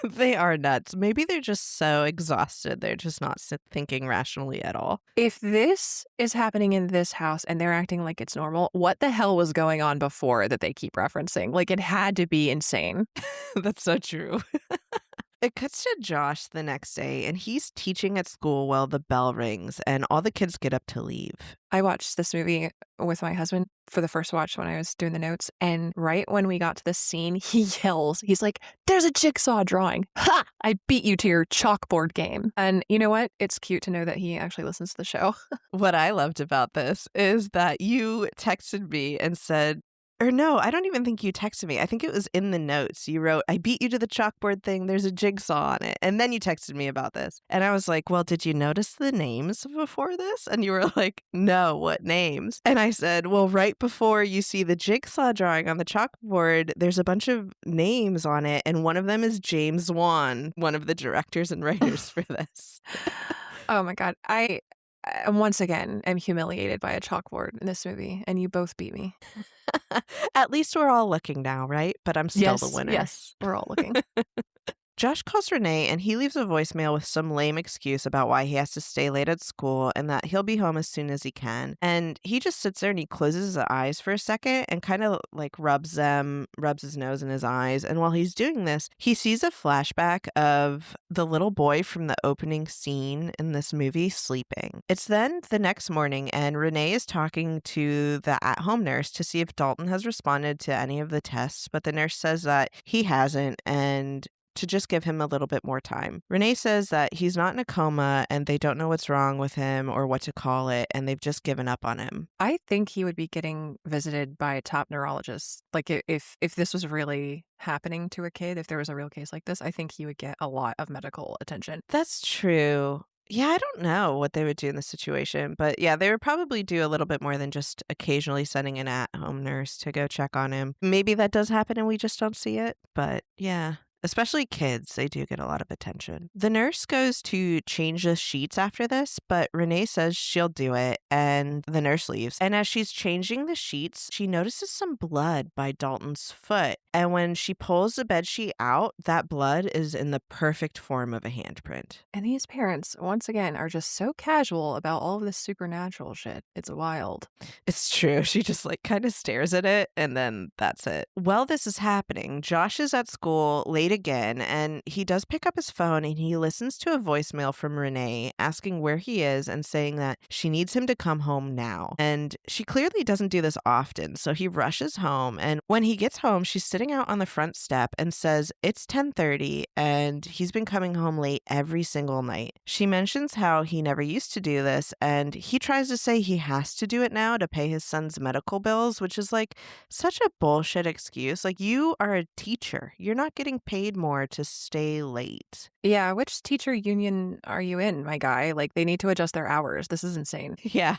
They are nuts. Maybe they're just so exhausted. They're just not thinking rationally at all. If this is happening in this house and they're acting like it's normal, what the hell was going on before that they keep referencing? Like, it had to be insane. That's so true. It cuts to Josh the next day, and he's teaching at school while the bell rings, and all the kids get up to leave. I watched this movie with my husband for the first watch when I was doing the notes, and right when we got to this scene, he yells, he's like, "There's a jigsaw drawing. Ha! I beat you to your chalkboard game." And you know what? It's cute to know that he actually listens to the show. What I loved about this is that you texted me and said, or no, I don't even think you texted me. I think it was in the notes. You wrote, "I beat you to the chalkboard thing. There's a jigsaw on it." And then you texted me about this. And I was like, "Well, did you notice the names before this?" And you were like, "No, what names?" And I said, "Well, right before you see the jigsaw drawing on the chalkboard, there's a bunch of names on it. And one of them is James Wan, one of the directors and writers for this." Oh my God. I once again am humiliated by a chalkboard in this movie, and you both beat me. At least we're all looking now, right? But I'm still the winner. Yes, we're all looking. Josh calls Renee and he leaves a voicemail with some lame excuse about why he has to stay late at school and that he'll be home as soon as he can. And he just sits there and he closes his eyes for a second and kind of like rubs his nose in his eyes. And while he's doing this, he sees a flashback of the little boy from the opening scene in this movie sleeping. It's then the next morning and Renee is talking to the at-home nurse to see if Dalton has responded to any of the tests, but the nurse says that he hasn't and to just give him a little bit more time. Renee says that he's not in a coma and they don't know what's wrong with him or what to call it, and they've just given up on him. I think he would be getting visited by a top neurologist. Like if this was really happening to a kid, if there was a real case like this, I think he would get a lot of medical attention. That's true. Yeah, I don't know what they would do in this situation, but yeah, they would probably do a little bit more than just occasionally sending an at-home nurse to go check on him. Maybe that does happen and we just don't see it, but yeah. Especially kids, they do get a lot of attention. The nurse goes to change the sheets after this, but Renee says she'll do it, and the nurse leaves. And as she's changing the sheets, she notices some blood by Dalton's foot. And when she pulls the bedsheet out, that blood is in the perfect form of a handprint. And these parents, once again, are just so casual about all of this supernatural shit. It's wild. It's true. She just like kind of stares at it and then that's it. While this is happening, Josh is at school late again and he does pick up his phone and he listens to a voicemail from Renee asking where he is and saying that she needs him to come home now. And she clearly doesn't do this often, so he rushes home, and when he gets home, she's sitting out on the front step and says it's 10:30 and he's been coming home late every single night. She mentions how he never used to do this and he tries to say he has to do it now to pay his son's medical bills, which is like such a bullshit excuse. Like, you are a teacher. You're not getting paid more to stay late. Yeah, which teacher union are you in, my guy? Like, they need to adjust their hours. This is insane. Yeah,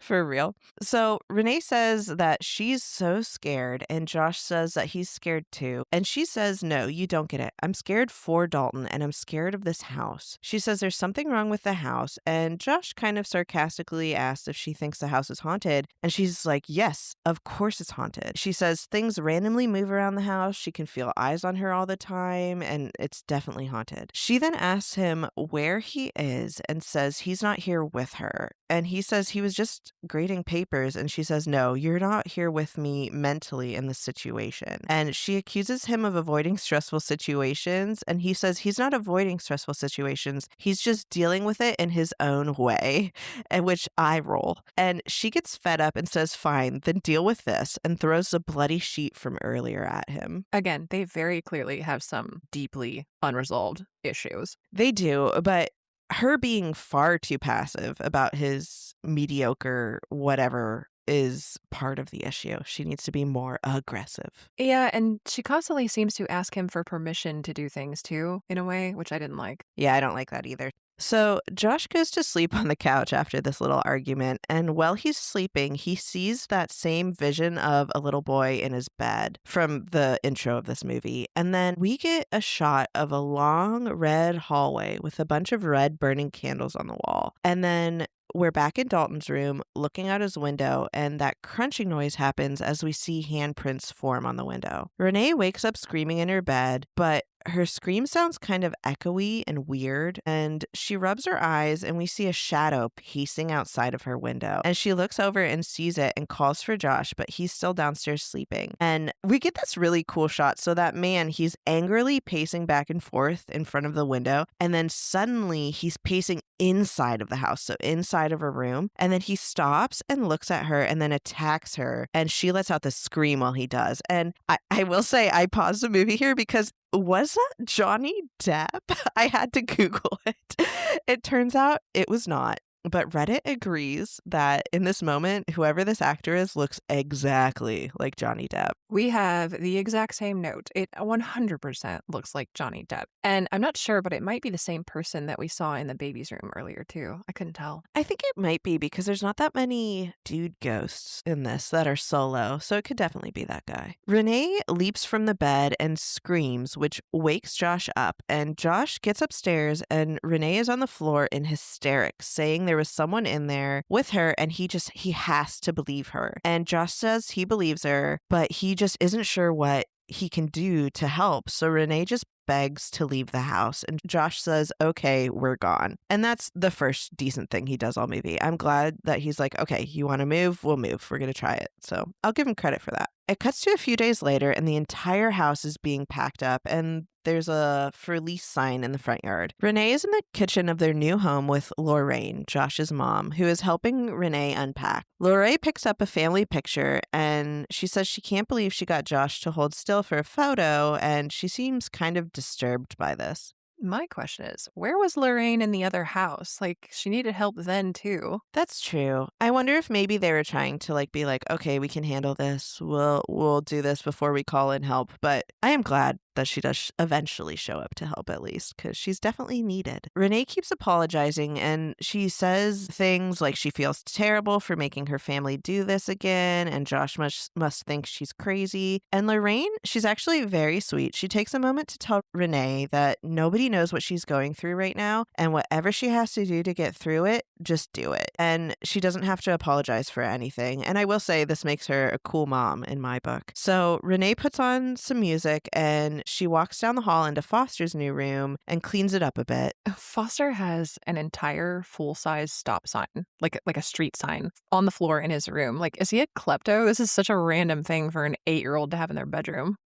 for real. So Renee says that she's so scared, and Josh says that he's scared too. And she says, no, you don't get it. I'm scared for Dalton, and I'm scared of this house. She says there's something wrong with the house, and Josh kind of sarcastically asks if she thinks the house is haunted. And she's like, yes, of course it's haunted. She says things randomly move around the house. She can feel eyes on her all the time, and it's definitely haunted. She then asks him where he is and says he's not here with her. And he says he was just grading papers. And she says, no, you're not here with me mentally in this situation. And she accuses him of avoiding stressful situations. And he says he's not avoiding stressful situations. He's just dealing with it in his own way, at which I roll. And she gets fed up and says, fine, then deal with this, and throws the bloody sheet from earlier at him. Again, they very clearly have some deeply unresolved issues. They do, but her being far too passive about his mediocre whatever is part of the issue. She needs to be more aggressive. Yeah, and she constantly seems to ask him for permission to do things too, in a way, which I didn't like. Yeah, I don't like that either. So Josh goes to sleep on the couch after this little argument, and while he's sleeping, he sees that same vision of a little boy in his bed from the intro of this movie. And then we get a shot of a long red hallway with a bunch of red burning candles on the wall. And then we're back in Dalton's room looking out his window, and that crunching noise happens as we see handprints form on the window. Renee wakes up screaming in her bed, but her scream sounds kind of echoey and weird, and she rubs her eyes and we see a shadow pacing outside of her window. And she looks over and sees it and calls for Josh, but he's still downstairs sleeping. And we get this really cool shot. So that man, he's angrily pacing back and forth in front of the window, and then suddenly he's pacing inside of the house, so inside of her room. And then he stops and looks at her and then attacks her, and she lets out this scream while he does. And I will say, I paused the movie here because was that Johnny Depp? I had to Google it. It turns out it was not. But Reddit agrees that in this moment, whoever this actor is looks exactly like Johnny Depp. We have the exact same note. It 100% looks like Johnny Depp. And I'm not sure, but it might be the same person that we saw in the baby's room earlier, too. I couldn't tell. I think it might be because there's not that many dude ghosts in this that are solo, so it could definitely be that guy. Renee leaps from the bed and screams, which wakes Josh up. And Josh gets upstairs, and Renee is on the floor in hysterics, saying there was someone in there with her, and he has to believe her. And Josh says he believes her, but he just isn't sure what he can do to help. So Renee just begs to leave the house, and Josh says, okay, we're gone. And that's the first decent thing he does all movie. I'm glad that he's like, okay, you want to move? We'll move. We're going to try it. So I'll give him credit for that. It cuts to a few days later, and the entire house is being packed up, and there's a for lease sign in the front yard. Renee is in the kitchen of their new home with Lorraine, Josh's mom, who is helping Renee unpack. Lorraine picks up a family picture, and she says she can't believe she got Josh to hold still for a photo, and she seems kind of disturbed by this. My question is, where was Lorraine in the other house? Like, she needed help then, too. That's true. I wonder if maybe they were trying to be like, okay, we can handle this. We'll do this before we call in help. But I am glad that she does eventually show up to help, at least, because she's definitely needed. Renee keeps apologizing, and she says things like she feels terrible for making her family do this again, and Josh must think she's crazy. And Lorraine, she's actually very sweet. She takes a moment to tell Renee that nobody knows what she's going through right now, and whatever she has to do to get through it, just do it. And she doesn't have to apologize for anything. And I will say this makes her a cool mom in my book. So Renee puts on some music and she walks down the hall into Foster's new room and cleans it up a bit. Foster has an entire full-size stop sign, like a street sign, on the floor in his room. Like, is he a klepto? This is such a random thing for an 8-year-old to have in their bedroom.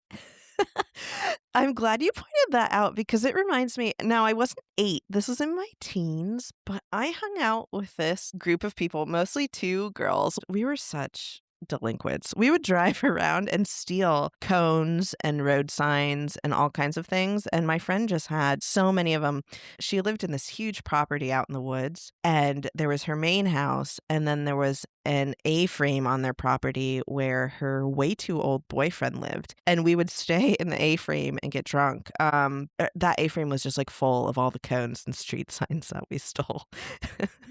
I'm glad you pointed that out because it reminds me. Now, I wasn't 8. This was in my teens, but I hung out with this group of people, mostly 2 girls. We were such delinquents. We would drive around and steal cones and road signs and all kinds of things. And my friend just had so many of them. She lived in this huge property out in the woods, and there was her main house, and then there was an A-frame on their property where her way too old boyfriend lived. And we would stay in the A-frame and get drunk. That A-frame was just like full of all the cones and street signs that we stole.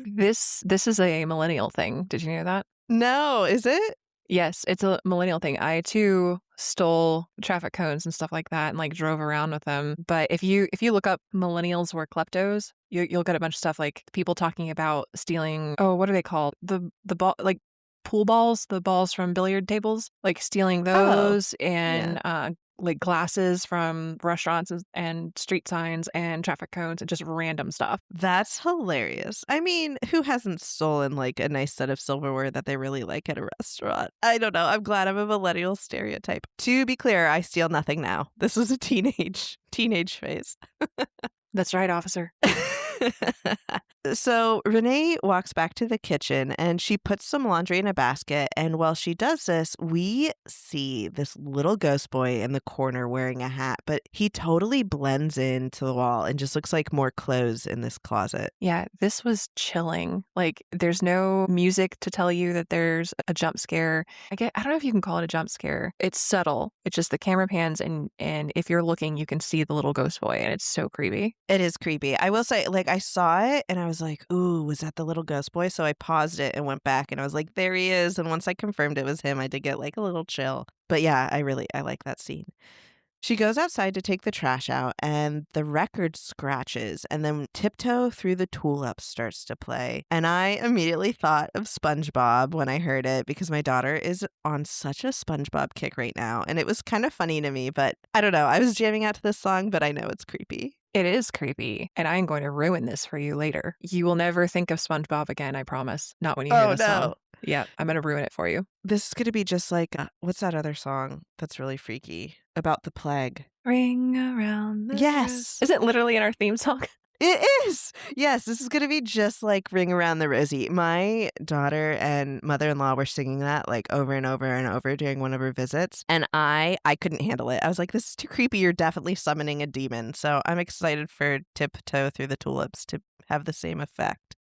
This is a millennial thing. Did you know that? No, is it? Yes, it's a millennial thing. I too stole traffic cones and stuff like that and like drove around with them. But if you look up millennials were kleptos, you'll get a bunch of stuff like people talking about stealing. Oh, what are they called? The ball, like pool balls, the balls from billiard tables, like stealing those and like glasses from restaurants and street signs and traffic cones and just random stuff. That's hilarious. I mean, who hasn't stolen like a nice set of silverware that they really like at a restaurant? I don't know. I'm glad I'm a millennial stereotype. To be clear, I steal nothing now. This was a teenage phase. That's right, officer. So Renee walks back to the kitchen and she puts some laundry in a basket. And while she does this, we see this little ghost boy in the corner wearing a hat, but he totally blends into the wall and just looks like more clothes in this closet. Yeah, this was chilling. Like, there's no music to tell you that there's a jump scare. I don't know if you can call it a jump scare. It's subtle. It's just the camera pans and if you're looking, you can see the little ghost boy, and it's so creepy. It is creepy. I will say, like, I saw it and I was like, ooh, was that the little ghost boy? So I paused it and went back and I was like, there he is. And once I confirmed it was him, I did get like a little chill. But yeah, I like that scene. She goes outside to take the trash out and the record scratches and then Tiptoe Through the Tulips starts to play. And I immediately thought of SpongeBob when I heard it because my daughter is on such a SpongeBob kick right now. And it was kind of funny to me, but I don't know. I was jamming out to this song, but I know it's creepy. It is creepy, and I'm going to ruin this for you later. You will never think of SpongeBob again, I promise. Not when you hear this song. Yeah, I'm going to ruin it for you. This is going to be just like, what's that other song that's really freaky? About the plague. Ring around the Yes. rosy. Is it literally in our theme song? It is. Yes, this is going to be just like Ring Around the Rosie. My daughter and mother-in-law were singing that like over and over and over during one of her visits. And I couldn't handle it. I was like, this is too creepy. You're definitely summoning a demon. So I'm excited for Tiptoe Through the Tulips to have the same effect.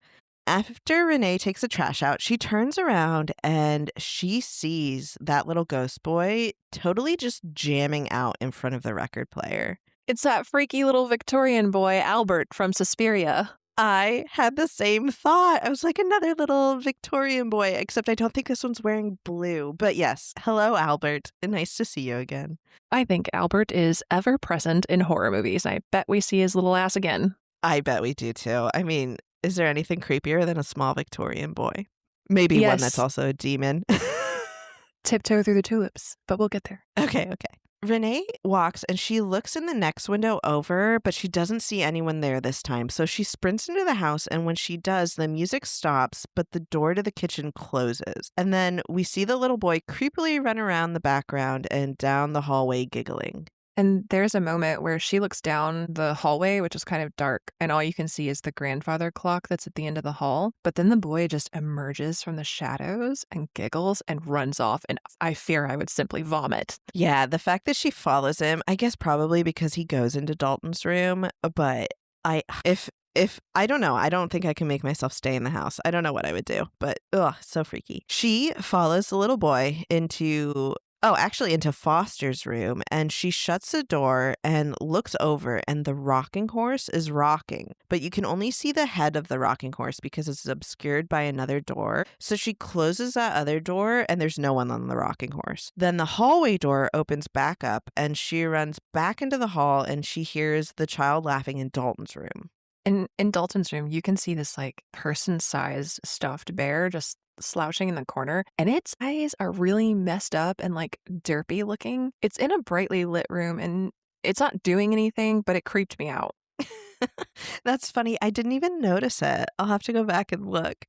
After Renee takes the trash out, she turns around and she sees that little ghost boy totally just jamming out in front of the record player. It's that freaky little Victorian boy, Albert, from Suspiria. I had the same thought. I was like, another little Victorian boy, except I don't think this one's wearing blue. But yes, hello, Albert. Nice to see you again. I think Albert is ever present in horror movies. I bet we see his little ass again. I bet we do too. I mean, is there anything creepier than a small Victorian boy? Maybe one that's also a demon. Tiptoe Through the Tulips, but we'll get there. Okay. Renee walks and she looks in the next window over, but she doesn't see anyone there this time. So she sprints into the house, and when she does, the music stops, but the door to the kitchen closes. And then we see the little boy creepily run around the background and down the hallway giggling. And there's a moment where she looks down the hallway, which is kind of dark, and all you can see is the grandfather clock that's at the end of the hall. But then the boy just emerges from the shadows and giggles and runs off, and I fear I would simply vomit. Yeah, the fact that she follows him, I guess probably because he goes into Dalton's room, but if I don't know, I don't think I can make myself stay in the house. I don't know what I would do, but so freaky. She follows the little boy into actually into Foster's room, and she shuts the door and looks over, and the rocking horse is rocking, but you can only see the head of the rocking horse because it's obscured by another door. So she closes that other door, and there's no one on the rocking horse. Then the hallway door opens back up, and she runs back into the hall, and she hears the child laughing in Dalton's room. In Dalton's room, you can see this like person-sized stuffed bear just slouching in the corner, and its eyes are really messed up and like derpy looking. It's in a brightly lit room and it's not doing anything, but it creeped me out. That's funny. I didn't even notice it. I'll have to go back and look.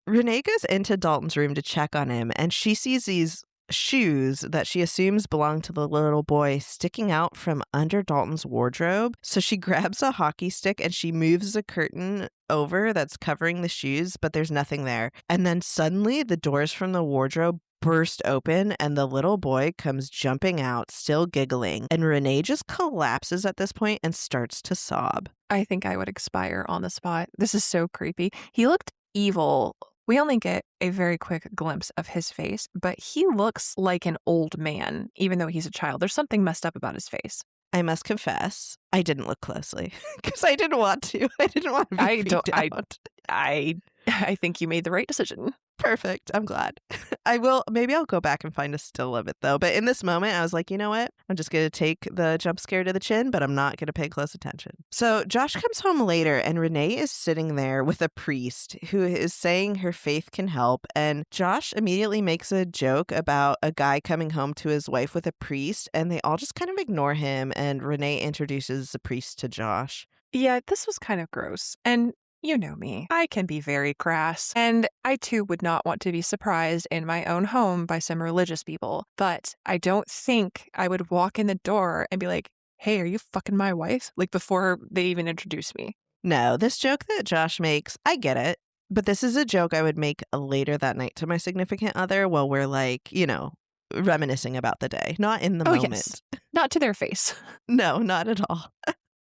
Renee goes into Dalton's room to check on him, and she sees these shoes that she assumes belong to the little boy sticking out from under Dalton's wardrobe. So she grabs a hockey stick and she moves the curtain over that's covering the shoes, but there's nothing there. And then suddenly the doors from the wardrobe burst open and the little boy comes jumping out, still giggling. And Renee just collapses at this point and starts to sob. I think I would expire on the spot. This is so creepy. He looked evil. We only get a very quick glimpse of his face, but he looks like an old man, even though he's a child. There's something messed up about his face. I must confess, I didn't look closely because I didn't want to. I didn't want to be freaked out. I think you made the right decision. Perfect. I'm glad. Maybe I'll go back and find a still of it though. But in this moment, I was like, you know what? I'm just going to take the jump scare to the chin, but I'm not going to pay close attention. So Josh comes home later and Renee is sitting there with a priest who is saying her faith can help. And Josh immediately makes a joke about a guy coming home to his wife with a priest, and they all just kind of ignore him. And Renee introduces the priest to Josh. Yeah, this was kind of gross. And you know me, I can be very crass, and I too would not want to be surprised in my own home by some religious people, but I don't think I would walk in the door and be like, hey, are you fucking my wife? Like before they even introduce me. No, this joke that Josh makes, I get it, but this is a joke I would make later that night to my significant other while we're like, reminiscing about the day, not in the moment. Yes. Not to their face. No, not at all.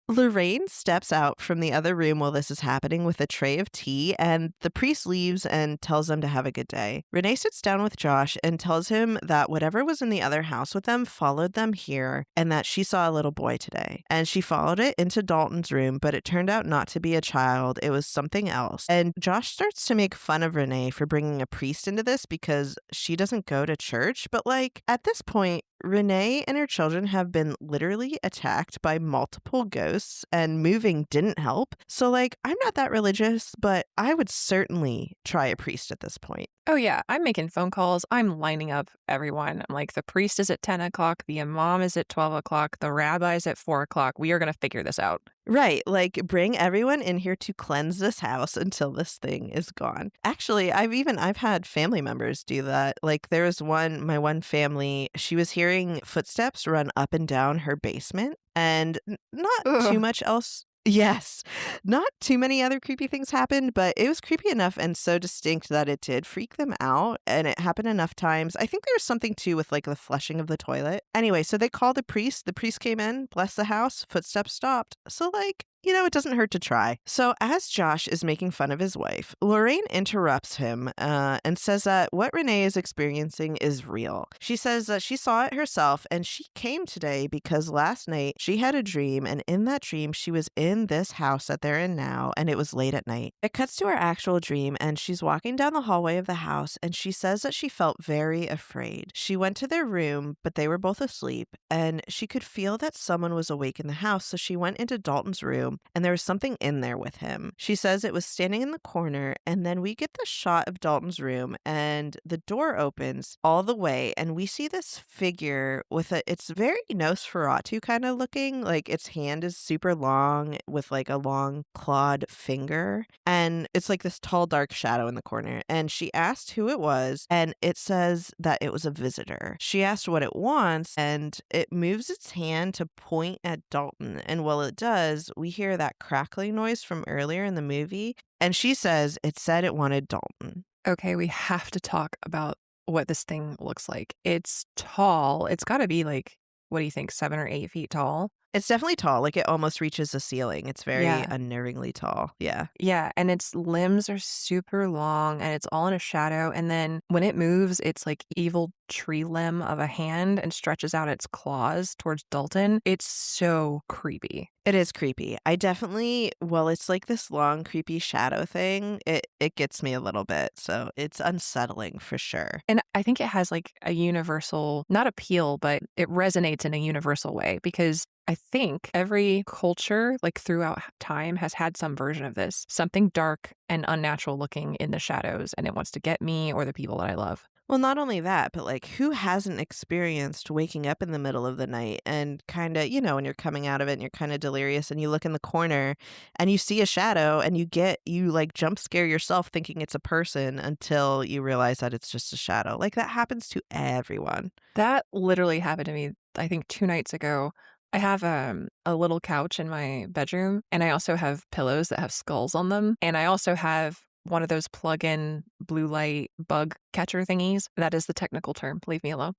Lorraine steps out from the other room while this is happening with a tray of tea, and the priest leaves and tells them to have a good day. Renee sits down with Josh and tells him that whatever was in the other house with them followed them here, and that she saw a little boy today. And she followed it into Dalton's room, but it turned out not to be a child. It was something else. And Josh starts to make fun of Renee for bringing a priest into this because she doesn't go to church. But at this point, Renee and her children have been literally attacked by multiple ghosts, and moving didn't help. So, I'm not that religious, but I would certainly try a priest at this point. Oh, yeah. I'm making phone calls. I'm lining up everyone. I'm like, the priest is at 10 o'clock. The imam is at 12 o'clock. The rabbi is at 4 o'clock. We are going to figure this out. Right. Bring everyone in here to cleanse this house until this thing is gone. Actually, I've had family members do that. There was my one family, she was hearing footsteps run up and down her basement, and not too much else. Yes. Not too many other creepy things happened, but it was creepy enough and so distinct that it did freak them out, and it happened enough times. I think there was something too with the flushing of the toilet. Anyway, so they called a priest. The priest came in, blessed the house, footsteps stopped. So it doesn't hurt to try. So as Josh is making fun of his wife, Lorraine interrupts him and says that what Renee is experiencing is real. She says that she saw it herself, and she came today because last night she had a dream, and in that dream she was in this house that they're in now, and it was late at night. It cuts to her actual dream, and she's walking down the hallway of the house, and she says that she felt very afraid. She went to their room, but they were both asleep, and she could feel that someone was awake in the house, so she went into Dalton's room, and there was something in there with him. She says it was standing in the corner, and then we get the shot of Dalton's room, and the door opens all the way, and we see this figure with it's very Nosferatu kind of looking, its hand is super long with a long clawed finger, and it's this tall dark shadow in the corner. And she asked who it was, and it says that it was a visitor. She asked what it wants, and it moves its hand to point at Dalton, and while it does, we hear that crackling noise from earlier in the movie, and she says it said it wanted Dalton. Okay, we have to talk about what this thing looks like. It's tall. It's got to be what do you think, 7 or 8 feet tall? It's definitely tall. Like, it almost reaches the ceiling. It's very Yeah. unnervingly tall. Yeah. Yeah, and its limbs are super long and it's all in a shadow. And then when it moves, it's like evil tree limb of a hand and stretches out its claws towards Dalton. It's so creepy. It is creepy. I definitely, well, it's like this long, creepy shadow thing. It gets me a little bit. So it's unsettling for sure. And I think it has like a universal, not appeal, but it resonates in a universal way because I think every culture, like throughout time, has had some version of this. Something dark and unnatural looking in the shadows, and it wants to get me or the people that I love. Well, not only that, but like who hasn't experienced waking up in the middle of the night and kind of, when you're coming out of it and you're kind of delirious and you look in the corner and you see a shadow and you like jump scare yourself thinking it's a person until you realize that it's just a shadow. Like that happens to everyone. That literally happened to me, I think, 2 nights ago. I have a little couch in my bedroom, and I also have pillows that have skulls on them. And I also have one of those plug-in blue light bug catcher thingies. That is the technical term. Leave me alone.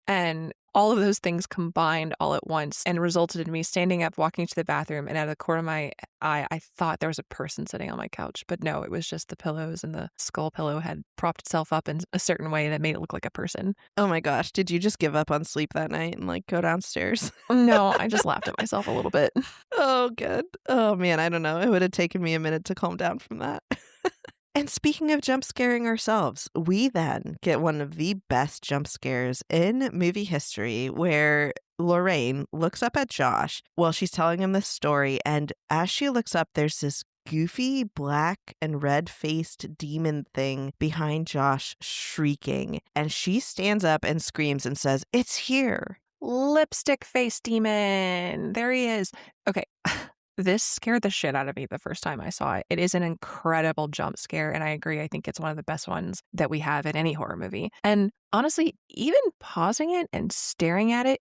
And all of those things combined all at once and resulted in me standing up, walking to the bathroom, and out of the corner of my eye, I thought there was a person sitting on my couch. But no, it was just the pillows, and the skull pillow had propped itself up in a certain way that made it look like a person. Oh my gosh. Did you just give up on sleep that night and like go downstairs? No, I just laughed at myself a little bit. Oh, good. Oh man, I don't know. It would have taken me a minute to calm down from that. And speaking of jump scaring ourselves, we then get one of the best jump scares in movie history where Lorraine looks up at Josh while she's telling him this story. And as she looks up, there's this goofy black and red faced demon thing behind Josh shrieking. And she stands up and screams and says, "It's here." Lipstick face demon. There he is. Okay. This scared the shit out of me the first time I saw it. It is an incredible jump scare, and I agree. I think it's one of the best ones that we have in any horror movie. And honestly, even pausing it and staring at it,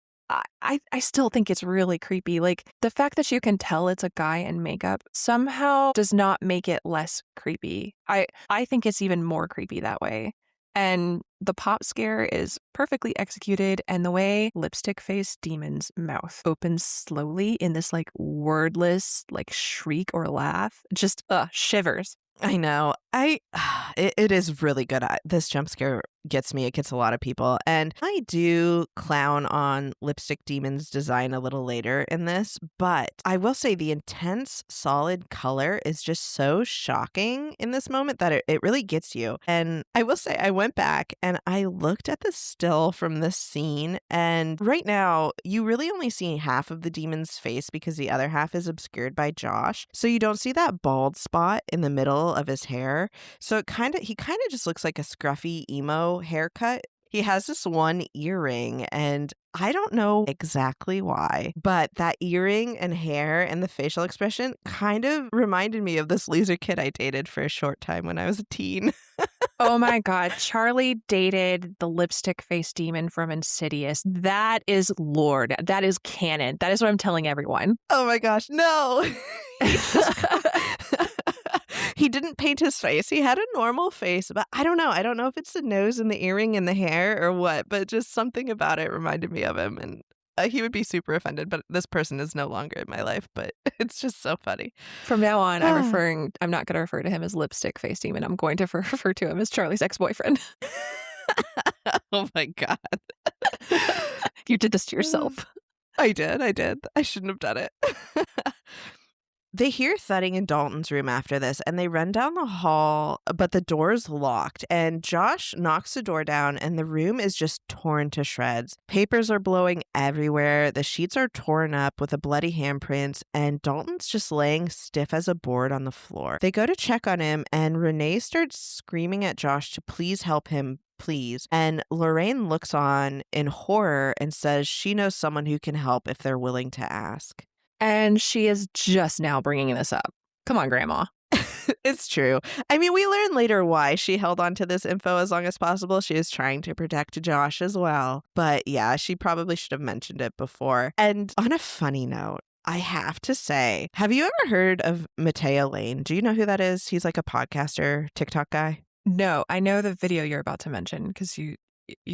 I still think it's really creepy. Like, the fact that you can tell it's a guy in makeup somehow does not make it less creepy. I think it's even more creepy that way. And the pop scare is perfectly executed, and the way Lipstick Face Demon's mouth opens slowly in this like wordless like shriek or laugh, just shivers. I know. It is really good. This jump scare gets me. It gets a lot of people. And I do clown on Lipstick Demon's design a little later in this, but I will say the intense solid color is just so shocking in this moment that it really gets you. And I will say I went back and I looked at the still from this scene, and right now you really only see half of the demon's face because the other half is obscured by Josh. So you don't see that bald spot in the middle of his hair. So he kind of just looks like a scruffy emo haircut. He has this one earring, and I don't know exactly why, but that earring and hair and the facial expression kind of reminded me of this loser kid I dated for a short time when I was a teen. Oh my God. Charlie dated the lipstick face demon from Insidious. That is Lord. That is canon. That is what I'm telling everyone. Oh my gosh, no. He didn't paint his face. He had a normal face, but I don't know. I don't know if it's the nose and the earring and the hair or what, but just something about it reminded me of him. And he would be super offended, but this person is no longer in my life, but it's just so funny. From now on, I'm not going to refer to him as lipstick face demon. I'm going to refer to him as Charlie's ex-boyfriend. Oh my God. You did this to yourself. I did. I shouldn't have done it. They hear thudding in Dalton's room after this, and they run down the hall, but the door's locked, and Josh knocks the door down, and the room is just torn to shreds. Papers are blowing everywhere, the sheets are torn up with a bloody handprint, and Dalton's just laying stiff as a board on the floor. They go to check on him, and Renee starts screaming at Josh to please help him, please. And Lorraine looks on in horror and says she knows someone who can help if they're willing to ask. And she is just now bringing this up. Come on, Grandma. It's true. I mean, we learn later why she held on to this info as long as possible. She is trying to protect Josh as well. But yeah, she probably should have mentioned it before. And on a funny note, I have to say, have you ever heard of Mateo Lane? Do you know who that is? He's like a podcaster, TikTok guy. No, I know the video you're about to mention because you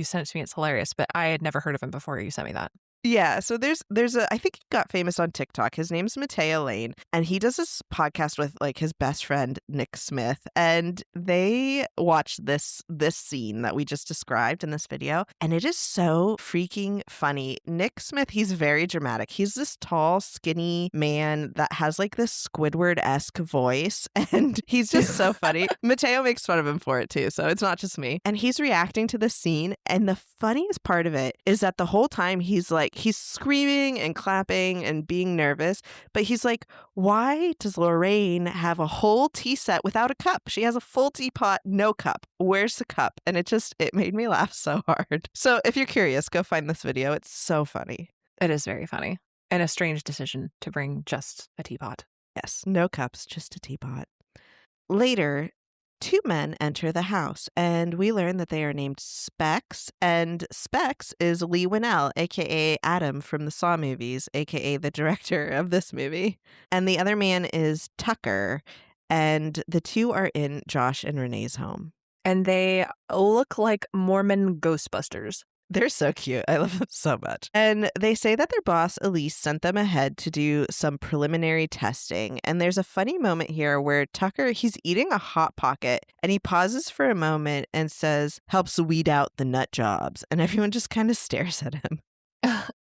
sent it to me. It's hilarious, but I had never heard of him before you sent me that. Yeah, so there's a I think he got famous on TikTok. His name's Mateo Lane, and he does this podcast with like his best friend Nick Smith, and they watch this scene that we just described in this video, and it is so freaking funny. Nick Smith, he's very dramatic. He's this tall, skinny man that has like this Squidward-esque voice, and he's just so funny. Mateo makes fun of him for it too, so it's not just me. And he's reacting to the scene, and the funniest part of it is that the whole time he's screaming and clapping and being nervous, but he's like, why does Lorraine have a whole tea set without a cup? She has a full teapot, no cup. Where's the cup? And it made me laugh so hard. So if you're curious, go find this video. It's so funny. It is very funny. And a strange decision to bring just a teapot. Yes, no cups, just a teapot. Later, two men enter the house, and we learn that they are named Specs, and Specs is Lee Winnell, aka Adam from the Saw movies, aka the director of this movie. And the other man is Tucker, and the two are in Josh and Renee's home. And they look like Mormon Ghostbusters. They're so cute. I love them so much. And they say that their boss, Elise, sent them ahead to do some preliminary testing. And there's a funny moment here where Tucker, he's eating a Hot Pocket and he pauses for a moment and says, helps weed out the nut jobs. And everyone just kind of stares at him.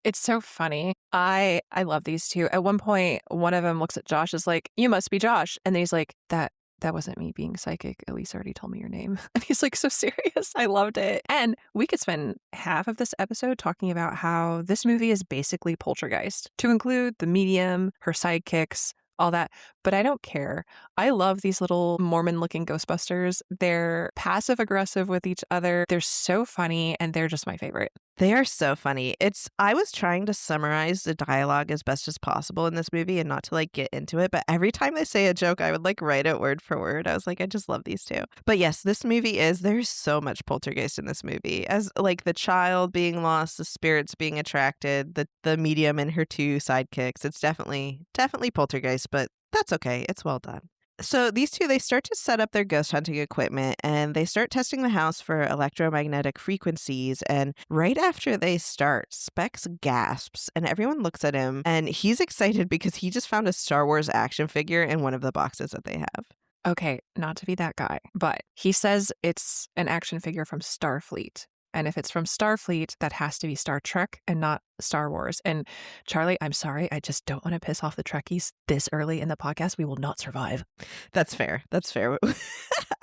It's so funny. I love these two. At one point, one of them looks at Josh is like, you must be Josh. And then he's like, that wasn't me being psychic. Elise already told me your name. And he's like so serious. I loved it. And we could spend half of this episode talking about how this movie is basically Poltergeist, to include the medium, her sidekicks, all that. But I don't care. I love these little Mormon-looking Ghostbusters. They're passive-aggressive with each other. They're so funny, and they're just my favorite. They are so funny. I was trying to summarize the dialogue as best as possible in this movie and not to like get into it, but every time they say a joke, I would like write it word for word. I was like, I just love these two. But yes, this movie there's so much poltergeist in this movie. As like the child being lost, the spirits being attracted, the medium and her two sidekicks. It's definitely poltergeist, but that's okay. It's well done. So these two, they start to set up their ghost hunting equipment and they start testing the house for electromagnetic frequencies. And right after they start, Specs gasps and everyone looks at him and he's excited because he just found a Star Wars action figure in one of the boxes that they have. Okay, not to be that guy, but he says it's an action figure from Starfleet. And if it's from Starfleet, that has to be Star Trek and not Star Wars. And Charlie, I'm sorry, I just don't want to piss off the Trekkies this early in the podcast. We will not survive. That's fair. That's fair.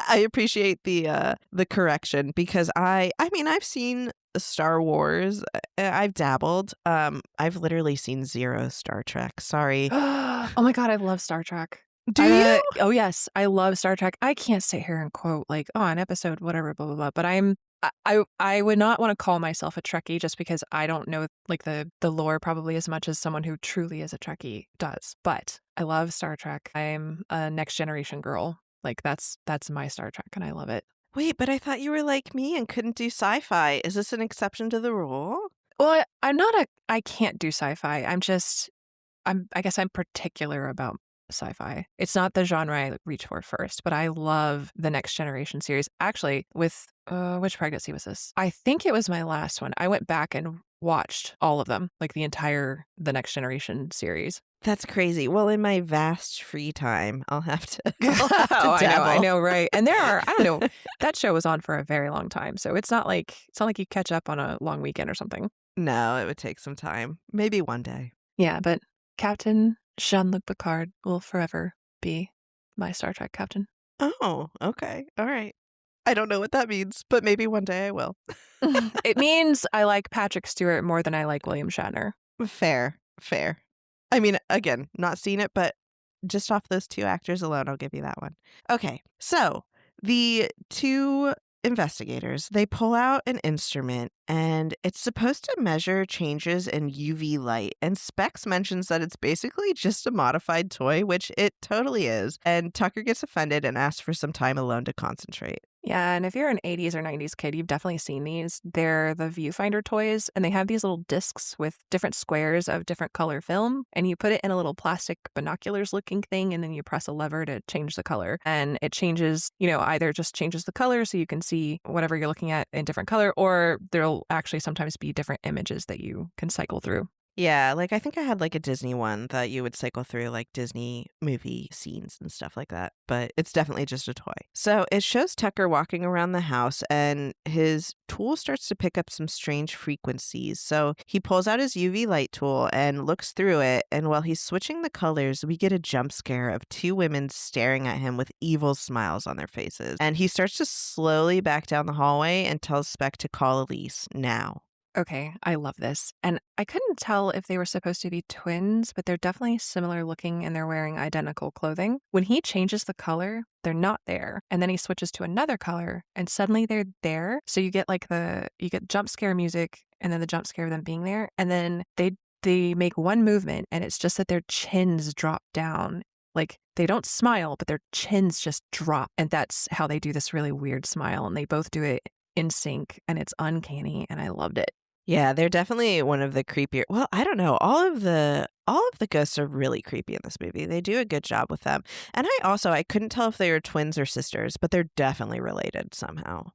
I appreciate the correction because I've seen Star Wars. I've dabbled. I've literally seen zero Star Trek. Sorry. Oh my God, I love Star Trek. Do you? Oh yes, I love Star Trek. I can't sit here and quote like, oh, an episode, whatever, blah, blah, blah. But I would not want to call myself a Trekkie just because I don't know like the lore probably as much as someone who truly is a Trekkie does. But I love Star Trek. I'm a Next Generation girl. Like that's my Star Trek and I love it. Wait, but I thought you were like me and couldn't do sci-fi. Is this an exception to the rule? Well, I can't do sci-fi. I guess I'm particular about sci-fi. It's not the genre I reach for first, but I love the Next Generation series. Actually, with which pregnancy was this? I think it was my last one. I went back and watched all of them, like the Next Generation series. That's crazy. Well, in my vast free time, I'll have to I know, right? And there are, I don't know, that show was on for a very long time, so it's not like you catch up on a long weekend or something. No, it would take some time. Maybe one day. Yeah, but Captain Jean-Luc Picard will forever be my Star Trek captain. Oh, okay. All right. I don't know what that means, but maybe one day I will. It means I like Patrick Stewart more than I like William Shatner. Fair. I mean, again, not seen it, but just off those two actors alone, I'll give you that one. Okay, so the two investigators, they pull out an instrument and it's supposed to measure changes in UV light. And Specs mentions that it's basically just a modified toy, which it totally is. And Tucker gets offended and asks for some time alone to concentrate. Yeah, and if you're an 80s or 90s kid, you've definitely seen these. They're the viewfinder toys, and they have these little discs with different squares of different color film, and you put it in a little plastic binoculars looking thing, and then you press a lever to change the color. And it changes, either just changes the color so you can see whatever you're looking at in different color, or there'll actually sometimes be different images that you can cycle through. Yeah, like I think I had like a Disney one that you would cycle through like Disney movie scenes and stuff like that, but it's definitely just a toy. So it shows Tucker walking around the house and his tool starts to pick up some strange frequencies. So he pulls out his UV light tool and looks through it, and while he's switching the colors, we get a jump scare of two women staring at him with evil smiles on their faces. And he starts to slowly back down the hallway and tells Speck to call Elise now. Okay, I love this. And I couldn't tell if they were supposed to be twins, but they're definitely similar looking and they're wearing identical clothing. When he changes the color, they're not there. And then he switches to another color and suddenly they're there. So you get you get jump scare music and then the jump scare of them being there. And then they make one movement and it's just that their chins drop down. Like they don't smile, but their chins just drop. And that's how they do this really weird smile. And they both do it in sync and it's uncanny and I loved it. Yeah, they're definitely one of the creepier. Well, I don't know. All of the ghosts are really creepy in this movie. They do a good job with them. And I couldn't tell if they were twins or sisters, but they're definitely related somehow.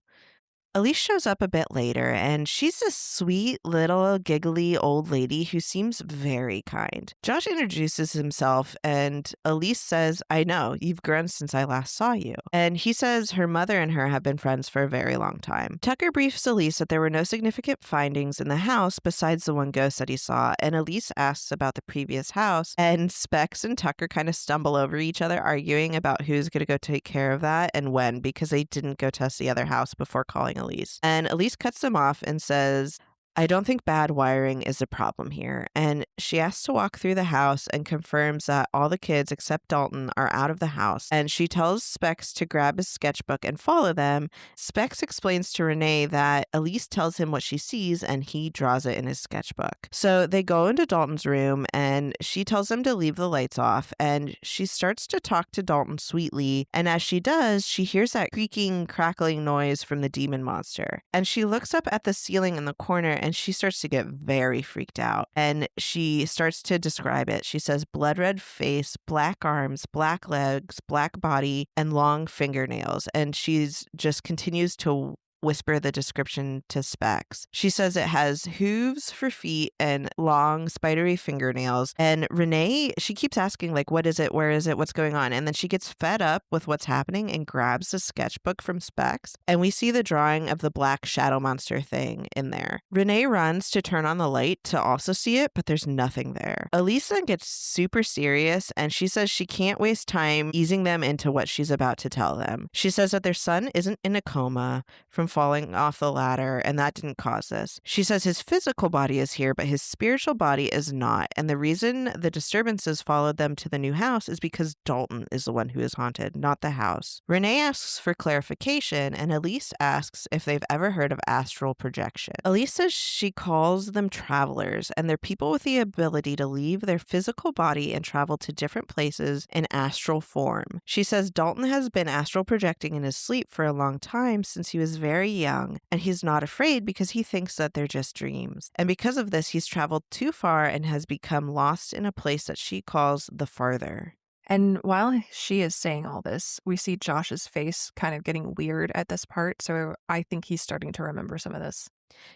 Elise shows up a bit later, and she's a sweet little giggly old lady who seems very kind. Josh introduces himself, and Elise says, "I know, you've grown since I last saw you." And he says her mother and her have been friends for a very long time. Tucker briefs Elise that there were no significant findings in the house besides the one ghost that he saw, and Elise asks about the previous house, and Specs and Tucker kind of stumble over each other, arguing about who's going to go take care of that and when, because they didn't go test the other house before calling Elise. And Elise cuts them off and says, "I don't think bad wiring is a problem here." And she asks to walk through the house and confirms that all the kids except Dalton are out of the house. And she tells Specs to grab his sketchbook and follow them. Specs explains to Renee that Elise tells him what she sees and he draws it in his sketchbook. So they go into Dalton's room and she tells them to leave the lights off. And she starts to talk to Dalton sweetly. And as she does, she hears that creaking, crackling noise from the demon monster. And she looks up at the ceiling in the corner and she starts to get very freaked out. And she starts to describe it. She says, blood red face, black arms, black legs, black body, and long fingernails. And she's just continues to whisper the description to Specs. She says it has hooves for feet and long spidery fingernails. And Renee, she keeps asking, like, what is it? Where is it? What's going on? And then she gets fed up with what's happening and grabs the sketchbook from Specs. And we see the drawing of the black shadow monster thing in there. Renee runs to turn on the light to also see it, but there's nothing there. Elisa gets super serious and she says she can't waste time easing them into what she's about to tell them. She says that their son isn't in a coma from falling off the ladder, and that didn't cause this. She says his physical body is here, but his spiritual body is not. And the reason the disturbances followed them to the new house is because Dalton is the one who is haunted, not the house. Renee asks for clarification, and Elise asks if they've ever heard of astral projection. Elise says she calls them travelers, and they're people with the ability to leave their physical body and travel to different places in astral form. She says Dalton has been astral projecting in his sleep for a long time since he was very young, and he's not afraid because he thinks that they're just dreams. And because of this, he's traveled too far and has become lost in a place that she calls the farther. And while she is saying all this, we see Josh's face kind of getting weird at this part, so I think he's starting to remember some of this.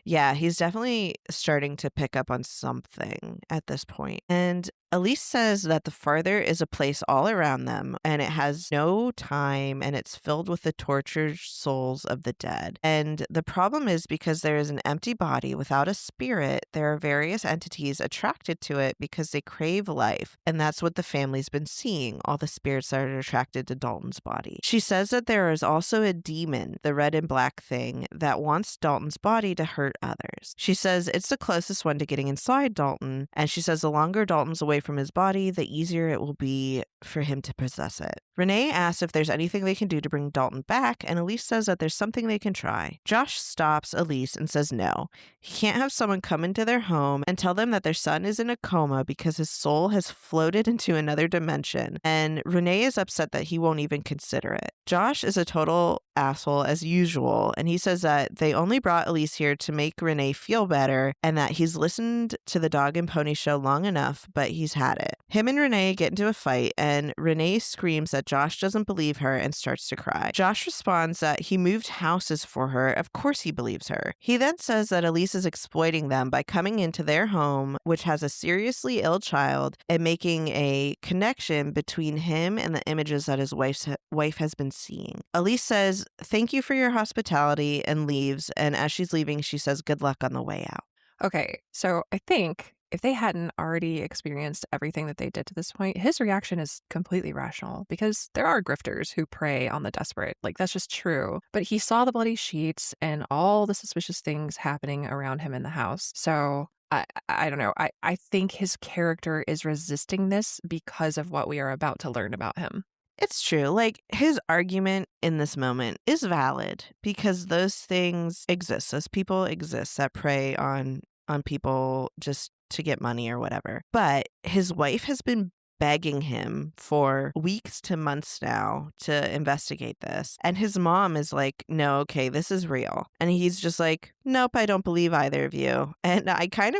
Yeah, he's definitely starting to pick up on something at this point. And Elise says that the farther is a place all around them, and it has no time, and it's filled with the tortured souls of the dead. And the problem is because there is an empty body without a spirit, there are various entities attracted to it because they crave life. And that's what the family's been seeing, all the spirits that are attracted to Dalton's body. She says that there is also a demon, the red and black thing, that wants Dalton's body to hurt others. She says it's the closest one to getting inside Dalton, and she says the longer Dalton's away from his body, the easier it will be for him to possess it. Renee asks if there's anything they can do to bring Dalton back, and Elise says that there's something they can try. Josh stops Elise and says no. He can't have someone come into their home and tell them that their son is in a coma because his soul has floated into another dimension, and Renee is upset that he won't even consider it. Josh is a total asshole as usual. And he says that they only brought Elise here to make Renee feel better and that he's listened to the Dog and Pony show long enough, but he's had it. Him and Renee get into a fight and Renee screams that Josh doesn't believe her and starts to cry. Josh responds that he moved houses for her. Of course he believes her. He then says that Elise is exploiting them by coming into their home, which has a seriously ill child, and making a connection between him and the images that his wife has been seeing. Elise says, "Thank you for your hospitality," and leaves. And as she's leaving, she says, "Good luck on the way out." Okay, so I think if they hadn't already experienced everything that they did to this point, his reaction is completely rational because there are grifters who prey on the desperate. Like, that's just true. But he saw the bloody sheets and all the suspicious things happening around him in the house. So I don't know. I think his character is resisting this because of what we are about to learn about him. It's true. Like, his argument in this moment is valid because those things exist. Those people exist that prey on people just to get money or whatever. But his wife has been begging him for weeks to months now to investigate this. And his mom is like, "No, okay, this is real." And he's just like, "Nope, I don't believe either of you." And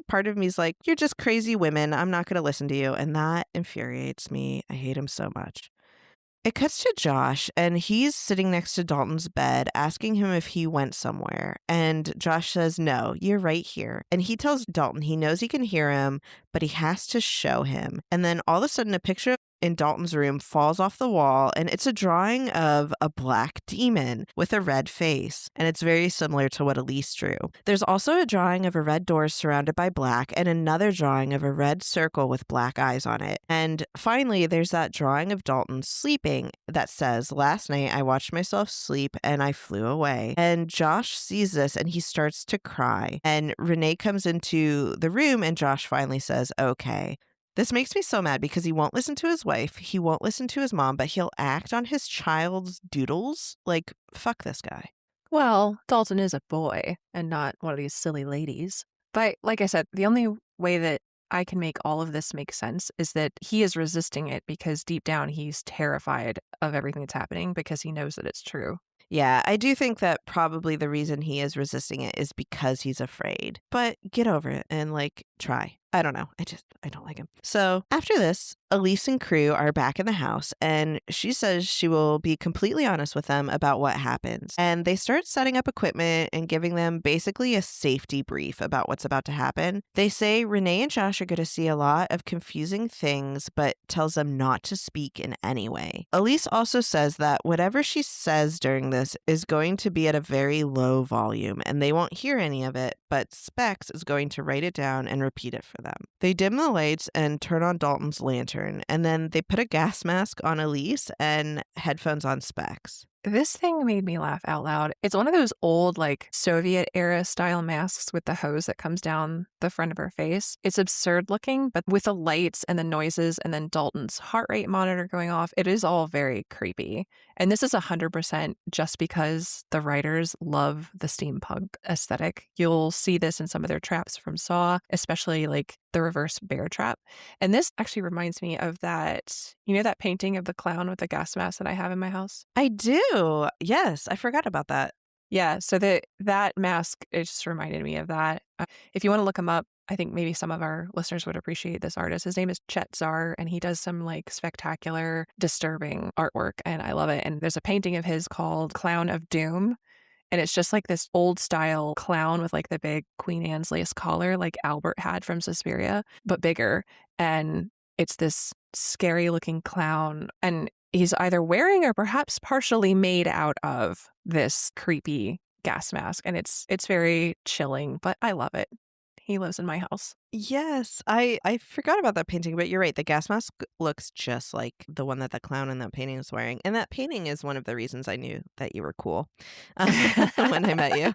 part of me is like, "You're just crazy women. I'm not going to listen to you." And that infuriates me. I hate him so much. It cuts to Josh, and he's sitting next to Dalton's bed, asking him if he went somewhere. And Josh says, "No, you're right here." And he tells Dalton he knows he can hear him, but he has to show him. And then all of a sudden, a picture in Dalton's room falls off the wall, and it's a drawing of a black demon with a red face. And it's very similar to what Elise drew. There's also a drawing of a red door surrounded by black, and another drawing of a red circle with black eyes on it. And finally, there's that drawing of Dalton sleeping that says, "Last night I watched myself sleep and I flew away." And Josh sees this and he starts to cry. And Renee comes into the room and Josh finally says, "Okay." This makes me so mad because he won't listen to his wife, he won't listen to his mom, but he'll act on his child's doodles. Like, fuck this guy. Well, Dalton is a boy and not one of these silly ladies. But like I said, the only way that I can make all of this make sense is that he is resisting it because deep down he's terrified of everything that's happening because he knows that it's true. Yeah, I do think that probably the reason he is resisting it is because he's afraid. But get over it and, like, try. I don't know. I don't like him. So after this, Elise and crew are back in the house and she says she will be completely honest with them about what happens. And they start setting up equipment and giving them basically a safety brief about what's about to happen. They say Renee and Josh are going to see a lot of confusing things, but tells them not to speak in any way. Elise also says that whatever she says during this is going to be at a very low volume and they won't hear any of it, but Specs is going to write it down and repeat it for them. They dim the lights and turn on Dalton's lantern, and then they put a gas mask on Elise and headphones on Specs. This thing made me laugh out loud. It's one of those old, like, Soviet era style masks with the hose that comes down the front of her face. It's absurd looking, but with the lights and the noises and then Dalton's heart rate monitor going off, it is all very creepy. And this is 100% just because the writers love the steampunk aesthetic. You'll see this in some of their traps from Saw, especially like the reverse bear trap. And this actually reminds me of that, you know, that painting of the clown with the gas mask that I have in my house? I do. Yes, I forgot about that. Yeah, so that mask, it just reminded me of that. If you want to look him up, I think maybe some of our listeners would appreciate this artist. His name is Chet Zar, and he does some like spectacular, disturbing artwork, and I love it. And there's a painting of his called Clown of Doom, and it's just like this old style clown with like the big Queen Anne's lace collar like Albert had from Suspiria, but bigger. And it's this scary looking clown, and he's either wearing or perhaps partially made out of this creepy gas mask. And it's very chilling, but I love it. He lives in my house. Yes, I forgot about that painting, but you're right. The gas mask looks just like the one that the clown in that painting is wearing. And that painting is one of the reasons I knew that you were cool when I met you.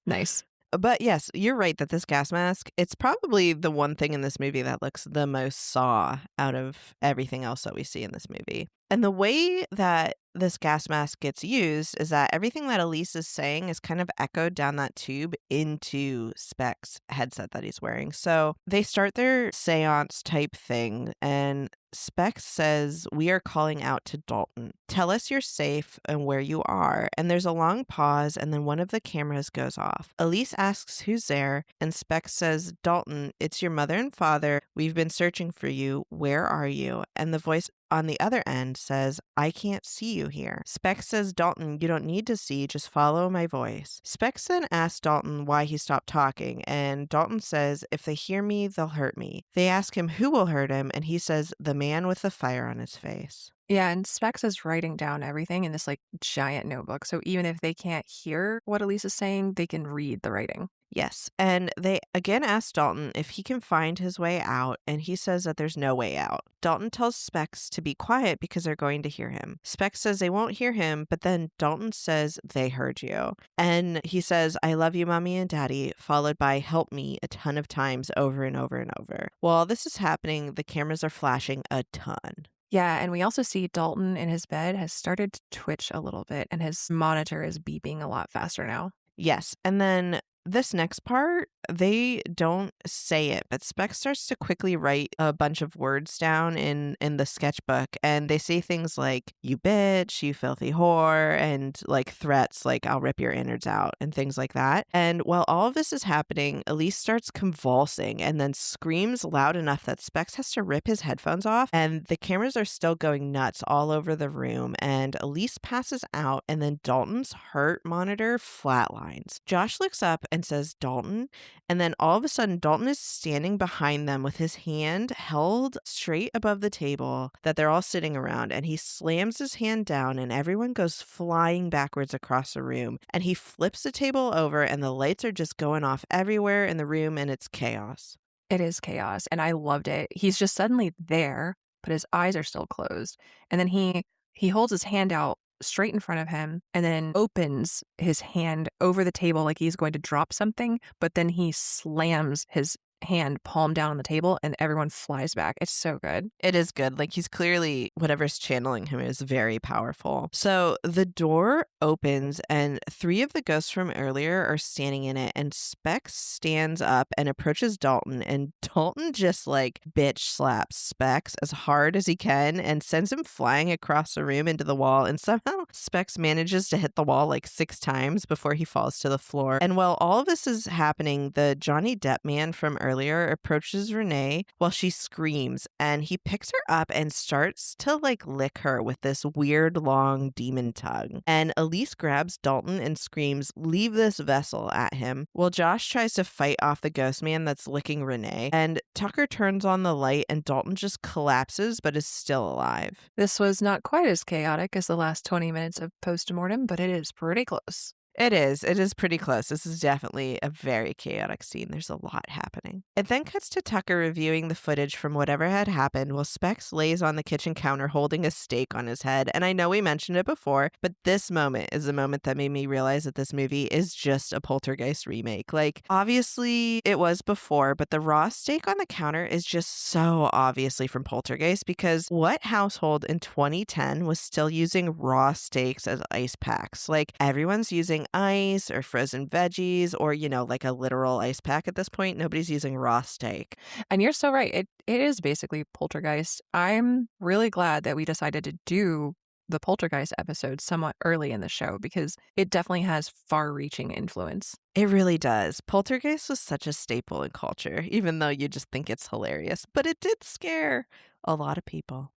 Nice. But yes, you're right that this gas mask, it's probably the one thing in this movie that looks the most Saw out of everything else that we see in this movie. And the way that this gas mask gets used is that everything that Elise is saying is kind of echoed down that tube into Speck's headset that he's wearing. So they start their seance type thing, and Speck says, "We are calling out to Dalton. Tell us you're safe and where you are." And there's a long pause, and then one of the cameras goes off. Elise asks who's there, and Speck says, "Dalton, it's your mother and father. We've been searching for you. Where are you?" And the voice on the other end says, "I can't see you here." Speck says, "Dalton, you don't need to see, just follow my voice." Speck then asks Dalton why he stopped talking, and Dalton says, "If they hear me, they'll hurt me." They ask him who will hurt him, and he says, "The man with the fire on his face." Yeah, and Specs is writing down everything in this like giant notebook. So even if they can't hear what Elise is saying, they can read the writing. Yes, and they again ask Dalton if he can find his way out, and he says that there's no way out. Dalton tells Specs to be quiet because they're going to hear him. Specs says they won't hear him, but then Dalton says they heard you. And he says, "I love you, Mommy and Daddy," followed by "help me" a ton of times over and over and over. While this is happening, the cameras are flashing a ton. Yeah, and we also see Dalton in his bed has started to twitch a little bit, and his monitor is beeping a lot faster now. Yes, and then this next part, they don't say it, but Speck starts to quickly write a bunch of words down in the sketchbook, and they say things like, "you bitch," "you filthy whore," and like threats like, "I'll rip your innards out," and things like that. And while all of this is happening, Elise starts convulsing and then screams loud enough that Specs has to rip his headphones off, and the cameras are still going nuts all over the room, and Elise passes out, and then Dalton's heart monitor flatlines. Josh looks up and says, "Dalton?" And then all of a sudden, Dalton is standing behind them with his hand held straight above the table that they're all sitting around. And he slams his hand down, and everyone goes flying backwards across the room. And he flips the table over, and the lights are just going off everywhere in the room, and it's chaos. It is chaos, and I loved it. He's just suddenly there, but his eyes are still closed. And then he holds his hand out straight in front of him and then opens his hand over the table like he's going to drop something, but then he slams his hand palm down on the table and everyone flies back. It's so good. It is good. Like, he's clearly, whatever's channeling him is very powerful. So the door opens and 3 of the ghosts from earlier are standing in it, and Specs stands up and approaches Dalton, and Dalton just like bitch slaps Specs as hard as he can and sends him flying across the room into the wall, and somehow Specs manages to hit the wall like 6 times before he falls to the floor. And while all of this is happening, the Johnny Depp man from earlier approaches Renee while she screams, and he picks her up and starts to like lick her with this weird long demon tongue. And Elise grabs Dalton and screams, "Leave this vessel," at him, while Josh tries to fight off the ghost man that's licking Renee. And Tucker turns on the light and Dalton just collapses but is still alive. This was not quite as chaotic as the last 20 minutes of postmortem, but it is pretty close. It is pretty close. This is definitely a very chaotic scene. There's a lot happening. It then cuts to Tucker reviewing the footage from whatever had happened while Specs lays on the kitchen counter holding a steak on his head. And I know we mentioned it before, but this moment is the moment that made me realize that this movie is just a Poltergeist remake. Like, obviously it was before, but the raw steak on the counter is just so obviously from Poltergeist, because what household in 2010 was still using raw steaks as ice packs? Like, everyone's using ice or frozen veggies or, you know, like a literal ice pack at this point. Nobody's using raw steak. And you're so right. It is basically Poltergeist. I'm really glad that we decided to do the Poltergeist episode somewhat early in the show because it definitely has far-reaching influence. It really does. Poltergeist was such a staple in culture, even though you just think it's hilarious. But it did scare a lot of people.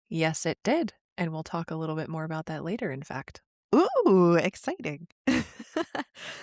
Yes, it did. And we'll talk a little bit more about that later, in fact. Ooh, exciting.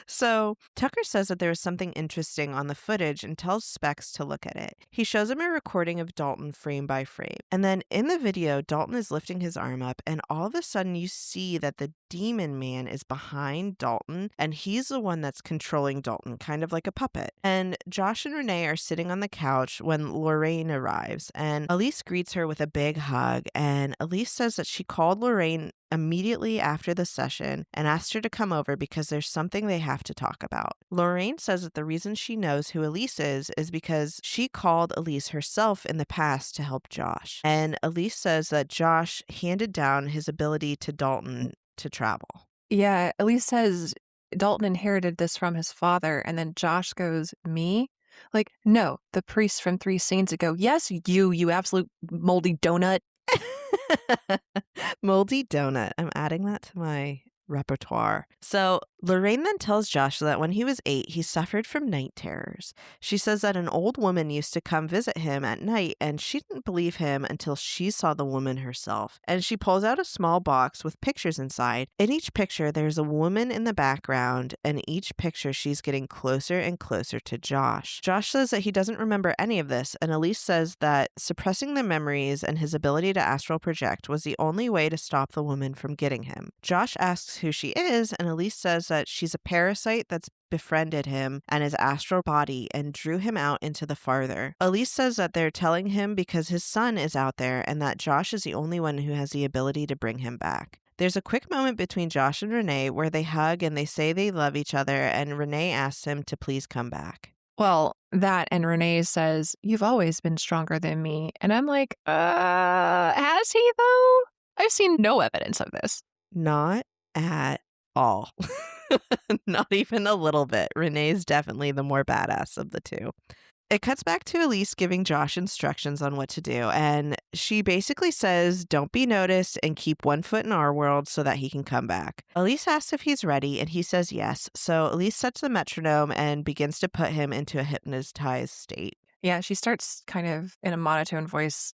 So Tucker says that there is something interesting on the footage and tells Specs to look at it. He shows him a recording of Dalton frame by frame. And then in the video, Dalton is lifting his arm up, and all of a sudden you see that the demon man is behind Dalton, and he's the one that's controlling Dalton, kind of like a puppet. And Josh and Renee are sitting on the couch when Lorraine arrives, and Elise greets her with a big hug, and Elise says that she called Lorraine immediately after the session and asks her to come over because there's something they have to talk about. Lorraine says that the reason she knows who Elise is because she called Elise herself in the past to help Josh. And Elise says that Josh handed down his ability to Dalton to travel. Yeah, Elise says Dalton inherited this from his father, and then Josh goes, me? Like, no, the priest from 3 scenes ago. Yes, you absolute moldy donut. Moldy donut. I'm adding that to my repertoire. So Lorraine then tells Josh that when he was 8, he suffered from night terrors. She says that an old woman used to come visit him at night, and she didn't believe him until she saw the woman herself. And she pulls out a small box with pictures inside. In each picture, there's a woman in the background, and each picture she's getting closer and closer to Josh. Josh says that he doesn't remember any of this, and Elise says that suppressing the memories and his ability to astral project was the only way to stop the woman from getting him. Josh asks who she is, and Elise says that she's a parasite that's befriended him and his astral body and drew him out into the farther. Elise says that they're telling him because his son is out there and that Josh is the only one who has the ability to bring him back. There's a quick moment between Josh and Renee where they hug and they say they love each other, and Renee asks him to please come back. Well, that and Renee says, you've always been stronger than me. And I'm like, has he though? I've seen no evidence of this. Not at all. Not even a little bit. Renee's definitely the more badass of the two. It cuts back to Elise giving Josh instructions on what to do, and she basically says, don't be noticed and keep one foot in our world so that he can come back. Elise asks if he's ready, and he says yes, so Elise sets the metronome and begins to put him into a hypnotized state. Yeah, she starts kind of in a monotone voice.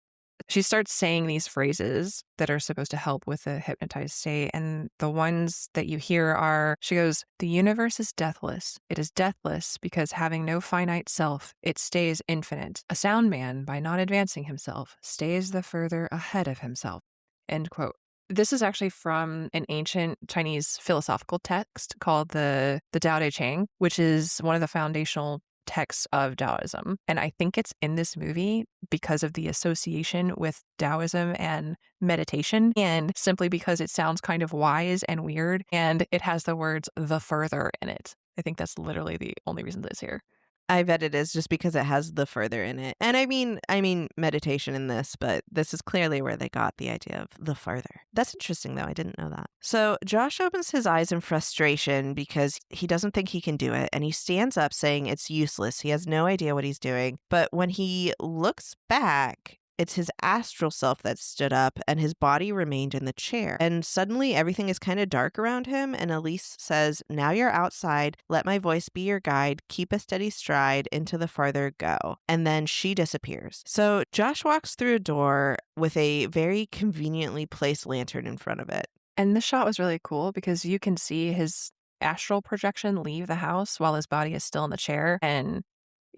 She starts saying these phrases that are supposed to help with the hypnotized state. And the ones that you hear are, she goes, the universe is deathless. It is deathless because having no finite self, it stays infinite. A sound man, by not advancing himself, stays the further ahead of himself. End quote. This is actually from an ancient Chinese philosophical text called the Tao Te Ching, which is one of the foundational texts of Taoism. And I think it's in this movie because of the association with Taoism and meditation, and simply because it sounds kind of wise and weird, and it has the words the further in it. I think that's literally the only reason that it's here. I bet it is just because it has the further in it. And I mean meditation in this, but this is clearly where they got the idea of the further. That's interesting though. I didn't know that. So Josh opens his eyes in frustration because he doesn't think he can do it. And he stands up saying it's useless. He has no idea what he's doing. But when he looks back, it's his astral self that stood up and his body remained in the chair. And suddenly everything is kind of dark around him. And Elise says, now you're outside. Let my voice be your guide. Keep a steady stride into the farther go. And then she disappears. So Josh walks through a door with a very conveniently placed lantern in front of it. And this shot was really cool because you can see his astral projection leave the house while his body is still in the chair. And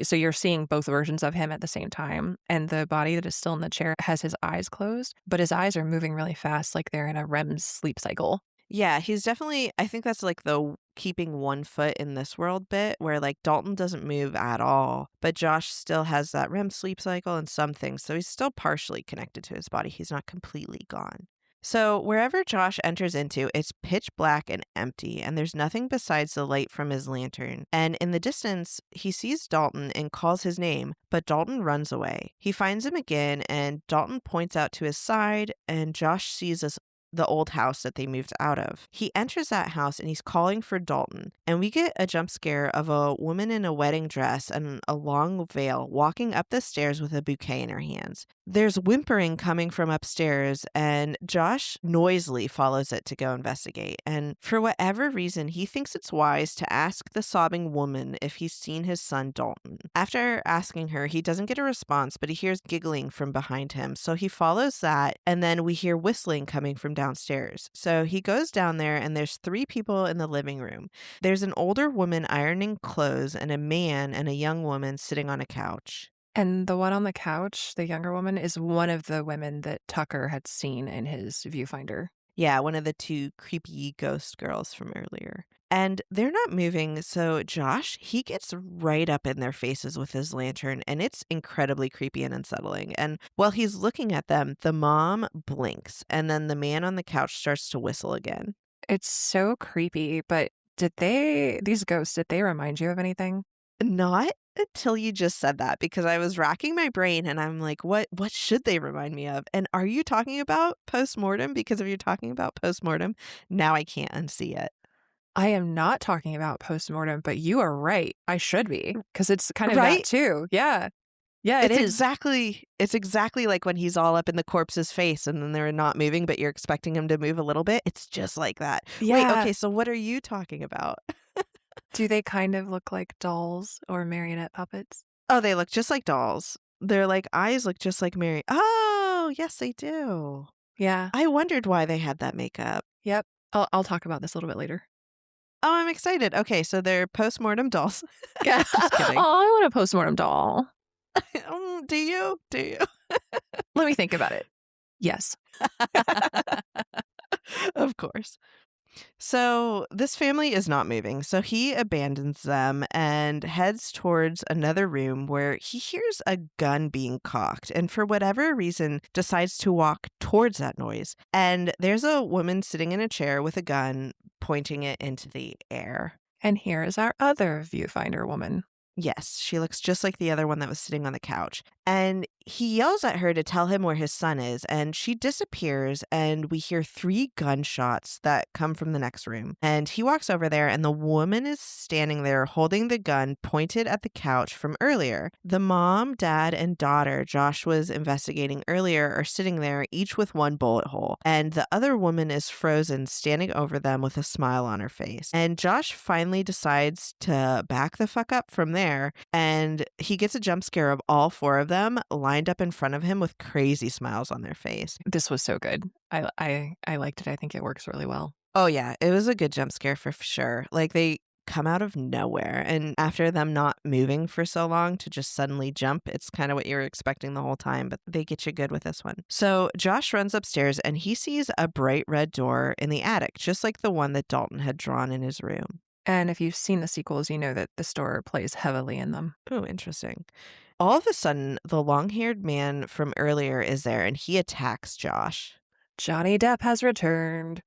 so you're seeing both versions of him at the same time. And the body that is still in the chair has his eyes closed, but his eyes are moving really fast, like they're in a REM sleep cycle. Yeah, he's definitely, I think that's like the keeping one foot in this world bit where like Dalton doesn't move at all, but Josh still has that REM sleep cycle and some things. So he's still partially connected to his body. He's not completely gone. So wherever Josh enters into, it's pitch black and empty, and there's nothing besides the light from his lantern. And in the distance, he sees Dalton and calls his name, but Dalton runs away. He finds him again, and Dalton points out to his side, and Josh sees the old house that they moved out of. He enters that house and he's calling for Dalton, and we get a jump scare of a woman in a wedding dress and a long veil walking up the stairs with a bouquet in her hands. There's whimpering coming from upstairs, and Josh noisily follows it to go investigate. And for whatever reason, he thinks it's wise to ask the sobbing woman if he's seen his son Dalton. After asking her, he doesn't get a response, but he hears giggling from behind him. So he follows that, and then we hear whistling coming from downstairs. So he goes down there, and there's 3 people in the living room. There's an older woman ironing clothes, and a man and a young woman sitting on a couch. And the one on the couch, the younger woman, is one of the women that Tucker had seen in his viewfinder. Yeah, one of the 2 creepy ghost girls from earlier. And they're not moving, so Josh, he gets right up in their faces with his lantern, and it's incredibly creepy and unsettling. And while he's looking at them, the mom blinks, and then the man on the couch starts to whistle again. It's so creepy, but these ghosts, did they remind you of anything? Not until you just said that, because I was racking my brain and I'm like, what should they remind me of? And are you talking about postmortem? Because if you're talking about postmortem, now I can't unsee it. I am not talking about postmortem, but you are right. I should be, because it's kind of that Right? too. Yeah. Yeah, it is. It's exactly like when he's all up in the corpse's face and then they're not moving, but you're expecting him to move a little bit. It's just like that. Wait, Yeah. okay, so what are you talking about? Do they kind of look like dolls or marionette puppets? Oh, they look just like dolls. Their like eyes look just like Mary. Oh, yes, they do. Yeah. I wondered why they had that makeup. Yep. I'll talk about this a little bit later. Oh, I'm excited. Okay, so they're postmortem dolls. Yeah. Just kidding. Oh, I want a postmortem doll. Do you? Do you? Let me think about it. Yes. Of course. So this family is not moving, so he abandons them and heads towards another room where he hears a gun being cocked and for whatever reason decides to walk towards that noise. And there's a woman sitting in a chair with a gun pointing it into the air. And here is our other viewfinder woman. Yes, she looks just like the other one that was sitting on the couch. And he yells at her to tell him where his son is, and she disappears, and we hear 3 gunshots that come from the next room. And he walks over there, and the woman is standing there holding the gun pointed at the couch from earlier. The mom, dad, and daughter Josh was investigating earlier are sitting there, each with 1 bullet hole. And the other woman is frozen, standing over them with a smile on her face. And Josh finally decides to back the fuck up from there, and he gets a jump scare of all 4 of them lined up in front of him with crazy smiles on their face. This was so good. I liked it. I think it works really well. Oh yeah, it was a good jump scare for sure. Like they come out of nowhere, and after them not moving for so long to just suddenly jump, it's kind of what you were expecting the whole time, but they get you good with this one. So Josh runs upstairs and he sees a bright red door in the attic, just like the one that Dalton had drawn in his room. And if you've seen the sequels, you know that the store plays heavily in them. Oh, interesting. All of a sudden, the long-haired man from earlier is there, and he attacks Josh. Johnny Depp has returned.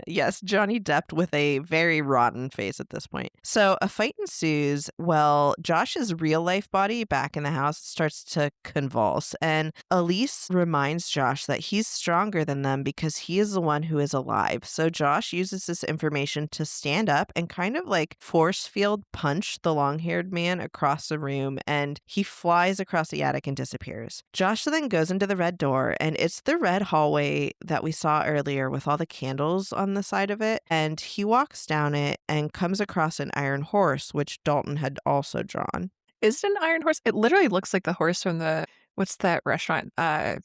Yes, Johnny Depp with a very rotten face at this point. So a fight ensues. Well, Josh's real life body back in the house starts to convulse, and Elise reminds Josh that he's stronger than them because he is the one who is alive. So Josh uses this information to stand up and kind of like force field punch the long-haired man across the room, and he flies across the attic and disappears. Josh then goes into the red door, and it's the red hallway that we saw earlier with all the candles on the side of it, and he walks down it and comes across an iron horse, which Dalton had also drawn. Is it an iron horse? It literally looks like the horse from what's that restaurant?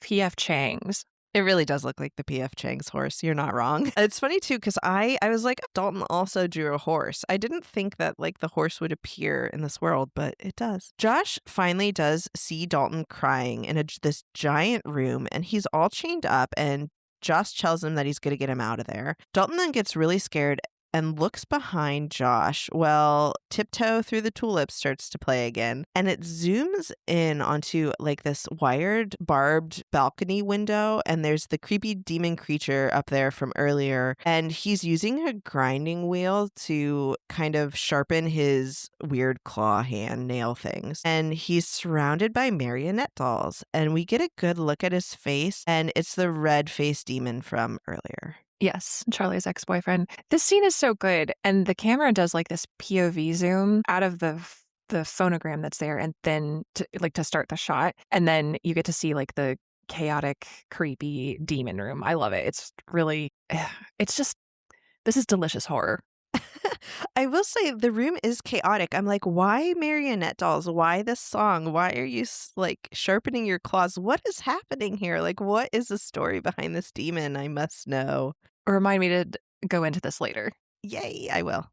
P.F. Chang's. It really does look like the P.F. Chang's horse. You're not wrong. It's funny too, because I was like, Dalton also drew a horse. I didn't think that like the horse would appear in this world, but it does. Josh finally does see Dalton crying in this giant room, and he's all chained up, and Josh tells him that he's going to get him out of there. Dalton then gets really scared and looks behind Josh. Well, Tiptoe Through the Tulips starts to play again, and it zooms in onto like this wired, barbed balcony window, and there's the creepy demon creature up there from earlier, and he's using a grinding wheel to kind of sharpen his weird claw hand nail things, and he's surrounded by marionette dolls, and we get a good look at his face, and it's the red-faced demon from earlier. Yes, Charlie's ex-boyfriend. This scene is so good, and the camera does like this POV zoom out of the phonogram that's there, and then to start the shot, and then you get to see like the chaotic, creepy demon room. I love it. It's really, it's just, this is delicious horror. I will say the room is chaotic. I'm like, why marionette dolls? Why this song? Why are you like sharpening your claws? What is happening here? Like, what is the story behind this demon? I must know. Remind me to go into this later. Yay, I will.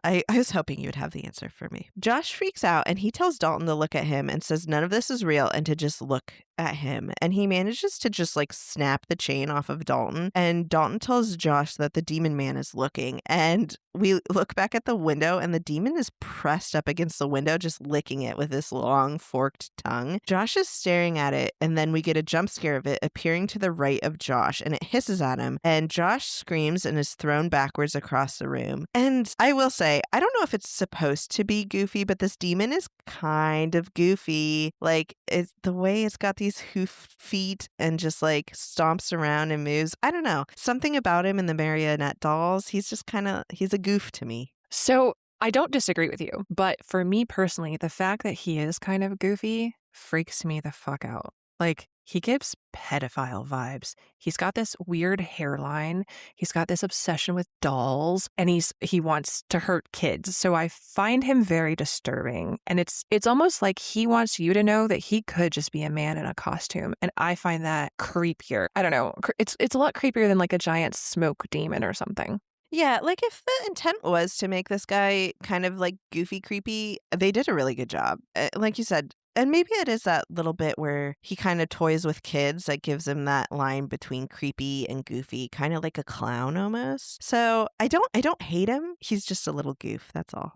I was hoping you would have the answer for me. Josh freaks out and he tells Dalton to look at him and says none of this is real and to just look at him. And he manages to just like snap the chain off of Dalton. And Dalton tells Josh that the demon man is looking. And we look back at the window and the demon is pressed up against the window, just licking it with this long forked tongue. Josh is staring at it. And then we get a jump scare of it appearing to the right of Josh and it hisses at him. And Josh screams and is thrown backwards across the room. And I will say, I don't know if it's supposed to be goofy, but this demon is kind of goofy. Like, it's the way it's got these hoof feet and just like stomps around and moves. I don't know. Something about him in the marionette dolls. He's just he's a goof to me. So I don't disagree with you, but for me personally, the fact that he is kind of goofy freaks me the fuck out. Like, he gives pedophile vibes. He's got this weird hairline. He's got this obsession with dolls, and he wants to hurt kids. So I find him very disturbing. And it's almost like he wants you to know that he could just be a man in a costume. And I find that creepier. I don't know. It's a lot creepier than like a giant smoke demon or something. Yeah, like if the intent was to make this guy kind of like goofy, creepy, they did a really good job. Like you said, and maybe it is that little bit where he kind of toys with kids that gives him that line between creepy and goofy, kind of like a clown almost. So I don't hate him. He's just a little goof, that's all.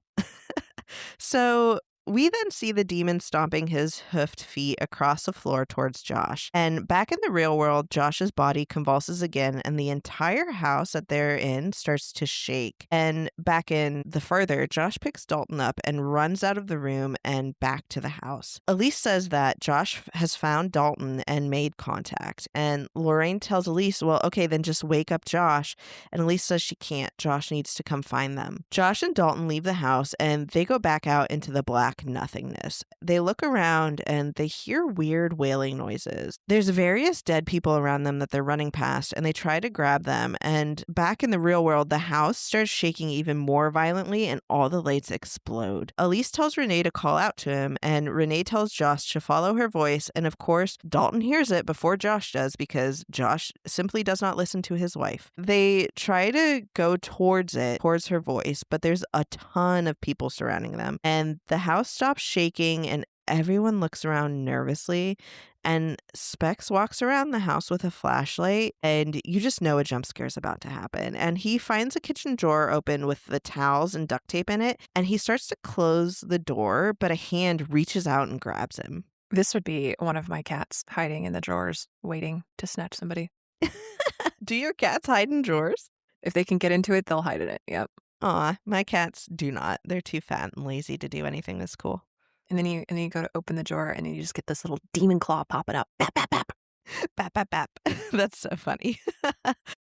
So we then see the demon stomping his hoofed feet across the floor towards Josh. And back in the real world, Josh's body convulses again, and the entire house that they're in starts to shake. And back in the further, Josh picks Dalton up and runs out of the room and back to the house. Elise says that Josh has found Dalton and made contact. And Lorraine tells Elise, well, okay, then just wake up Josh. And Elise says she can't. Josh needs to come find them. Josh and Dalton leave the house, and they go back out into the black nothingness. They look around and they hear weird wailing noises. There's various dead people around them that they're running past, and they try to grab them. And back in the real world, the house starts shaking even more violently and all the lights explode. Elise tells Renee to call out to him, and Renee tells Josh to follow her voice. And of course, Dalton hears it before Josh does because Josh simply does not listen to his wife. They try to go towards her voice, but there's a ton of people surrounding them. And the house stops shaking and everyone looks around nervously. And Specs walks around the house with a flashlight, and you just know a jump scare is about to happen. And he finds a kitchen drawer open with the towels and duct tape in it, and he starts to close the door, but a hand reaches out and grabs him. This would be one of my cats hiding in the drawers, waiting to snatch somebody. Do your cats hide in drawers? If they can get into it, they'll hide in it. Yep. Aw, my cats do not. They're too fat and lazy to do anything that's cool. And then you go to open the drawer and you just get this little demon claw popping up. Bap, bap, bap. Bap, bap, bap. That's so funny.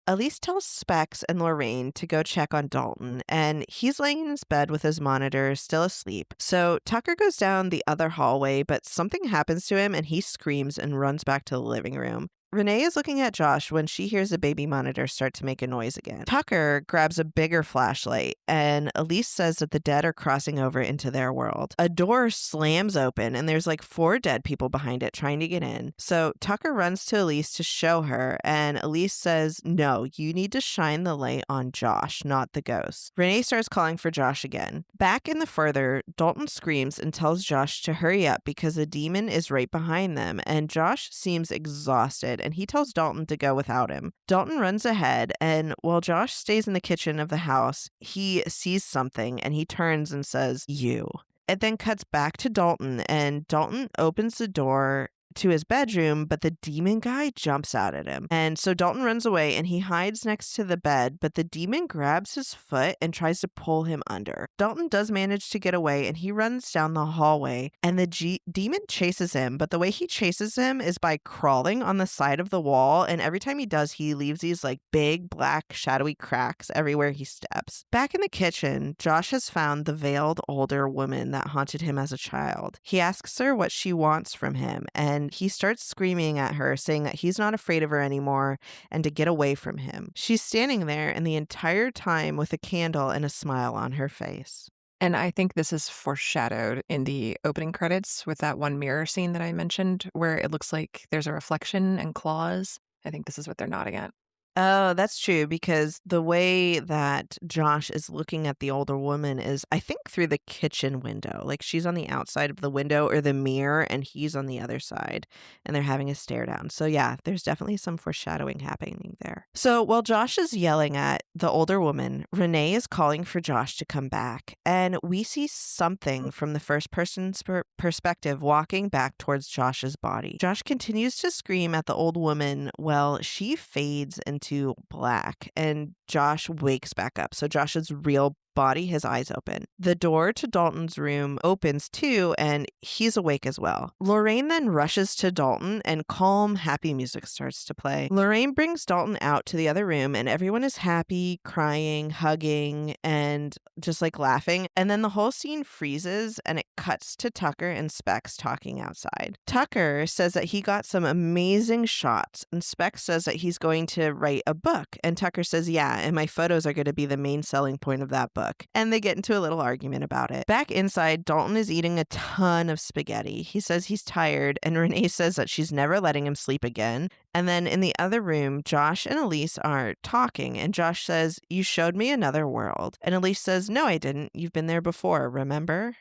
Elise tells Specs and Lorraine to go check on Dalton, and he's laying in his bed with his monitor, still asleep. So Tucker goes down the other hallway, but something happens to him and he screams and runs back to the living room. Renee is looking at Josh when she hears the baby monitor start to make a noise again. Tucker grabs a bigger flashlight, and Elise says that the dead are crossing over into their world. A door slams open, and there's like 4 dead people behind it trying to get in. So Tucker runs to Elise to show her, and Elise says, no, you need to shine the light on Josh, not the ghost. Renee starts calling for Josh again. Back in the further, Dalton screams and tells Josh to hurry up because the demon is right behind them, and Josh seems exhausted, and he tells Dalton to go without him. Dalton runs ahead, and while Josh stays in the kitchen of the house, he sees something and he turns and says, you. It then cuts back to Dalton, and Dalton opens the door to his bedroom, but the demon guy jumps out at him. And so Dalton runs away and he hides next to the bed, but the demon grabs his foot and tries to pull him under. Dalton does manage to get away and he runs down the hallway, and the demon chases him, but the way he chases him is by crawling on the side of the wall, and every time he does, he leaves these like big black shadowy cracks everywhere he steps. Back in the kitchen, Josh has found the veiled older woman that haunted him as a child. He asks her what she wants from him, and he starts screaming at her, saying that he's not afraid of her anymore and to get away from him. She's standing there, and the entire time with a candle and a smile on her face. And I think this is foreshadowed in the opening credits with that one mirror scene that I mentioned where it looks like there's a reflection and claws. I think this is what they're nodding at. Oh, that's true because the way that Josh is looking at the older woman is, I think, through the kitchen window. Like she's on the outside of the window or the mirror and he's on the other side and they're having a stare down. So, yeah, there's definitely some foreshadowing happening there. So, while Josh is yelling at the older woman, Renee is calling for Josh to come back. And we see something from the first person's perspective walking back towards Josh's body. Josh continues to scream at the old woman while she fades into black and Josh wakes back up. So Josh's real body, his eyes open. The door to Dalton's room opens too, and he's awake as well. Lorraine then rushes to Dalton, and calm, happy music starts to play. Lorraine brings Dalton out to the other room, and everyone is happy, crying, hugging, and just like laughing. And then the whole scene freezes, and it cuts to Tucker and Specs talking outside. Tucker says that he got some amazing shots, and Specs says that he's going to write a book. And Tucker says, yeah, and my photos are going to be the main selling point of that book. And they get into a little argument about it. Back inside, Dalton is eating a ton of spaghetti. He says he's tired, and Renee says that she's never letting him sleep again. And then in the other room, Josh and Elise are talking, and Josh says, you showed me another world. And Elise says, no, I didn't. You've been there before, remember?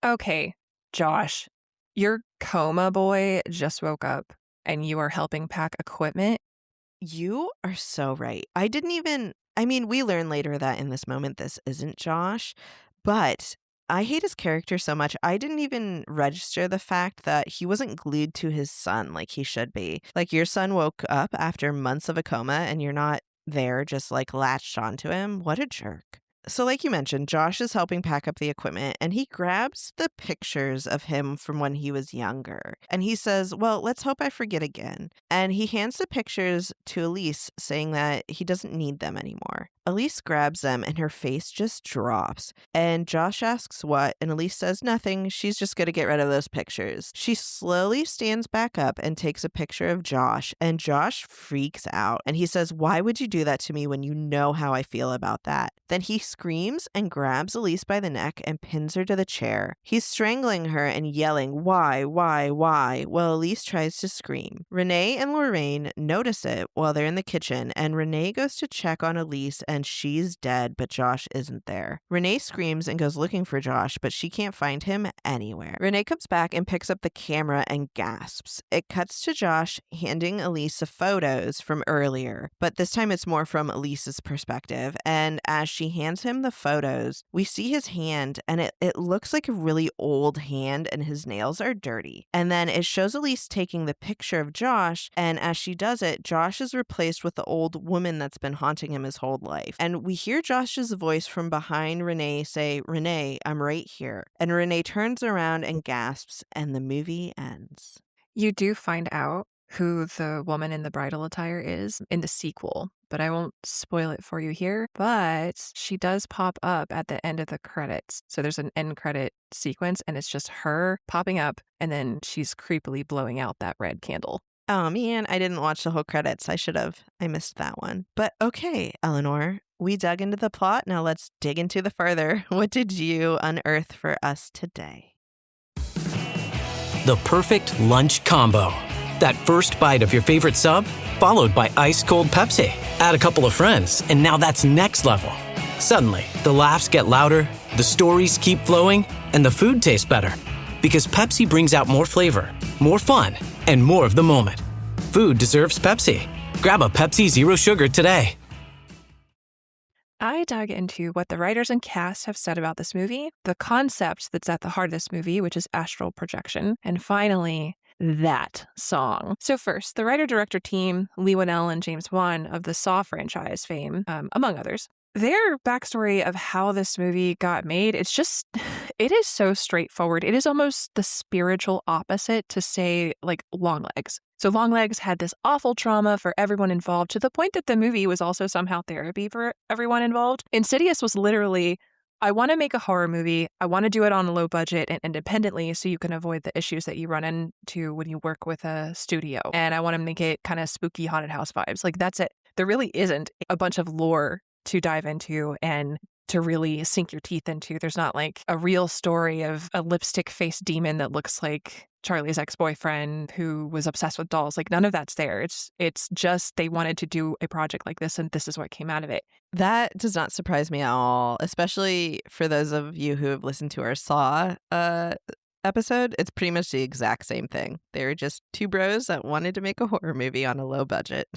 Okay, Josh, your coma boy just woke up and you are helping pack equipment. You are so right. We learn later that in this moment, this isn't Josh, but I hate his character so much. I didn't even register the fact that he wasn't glued to his son like he should be. Like your son woke up after months of a coma and you're not there just like latched onto him. What a jerk. So like you mentioned, Josh is helping pack up the equipment and he grabs the pictures of him from when he was younger. And he says, well, let's hope I forget again. And he hands the pictures to Elise saying that he doesn't need them anymore. Elise grabs them and her face just drops. And Josh asks what, and Elise says nothing. She's just going to get rid of those pictures. She slowly stands back up and takes a picture of Josh, and Josh freaks out. And he says, why would you do that to me when you know how I feel about that? Then he screams and grabs Elise by the neck and pins her to the chair. He's strangling her and yelling, why? While Elise tries to scream. Renee and Lorraine notice it while they're in the kitchen, and Renee goes to check on Elise and she's dead, but Josh isn't there. Renee screams and goes looking for Josh, but she can't find him anywhere. Renee comes back and picks up the camera and gasps. It cuts to Josh handing Elise the photos from earlier, but this time it's more from Elise's perspective. And as she hands him the photos, we see his hand, and it looks like a really old hand, and his nails are dirty. And then it shows Elise taking the picture of Josh, and as she does it, Josh is replaced with the old woman that's been haunting him his whole life. And we hear Josh's voice from behind Renee say, Renee, I'm right here. And Renee turns around and gasps, and the movie ends. You do find out who the woman in the bridal attire is in the sequel, but I won't spoil it for you here. But she does pop up at the end of the credits. So there's an end credit sequence, and it's just her popping up, and then she's creepily blowing out that red candle. Oh man, I didn't watch the whole credits. I should have. I missed that one. But okay, Eleanor, we dug into the plot. Now let's dig into the further. What did you unearth for us today? The perfect lunch combo. That first bite of your favorite sub, followed by ice-cold Pepsi. Add a couple of friends, and now that's next level. Suddenly, the laughs get louder, the stories keep flowing, and the food tastes better. Because Pepsi brings out more flavor, more fun, and more of the moment. Food deserves Pepsi. Grab a Pepsi Zero Sugar today. I dug into what the writers and cast have said about this movie, the concept that's at the heart of this movie, which is astral projection, and finally, that song. So first, the writer-director team, Lee Winnell and James Wan of the Saw franchise fame, among others, their backstory of how this movie got made, it is so straightforward. It is almost the spiritual opposite to, say, like Longlegs. So Longlegs had this awful trauma for everyone involved to the point that the movie was also somehow therapy for everyone involved. Insidious was literally, I want to make a horror movie. I want to do it on a low budget and independently so you can avoid the issues that you run into when you work with a studio. And I want to make it kind of spooky haunted house vibes. Like, that's it. There really isn't a bunch of lore to dive into, and to really sink your teeth into. There's not like a real story of a lipstick-faced demon that looks like Charlie's ex-boyfriend who was obsessed with dolls. Like, none of that's there. It's just they wanted to do a project like this, and this is what came out of it. That does not surprise me at all, especially for those of you who have listened to our Saw episode. It's pretty much the exact same thing. They were just two bros that wanted to make a horror movie on a low budget.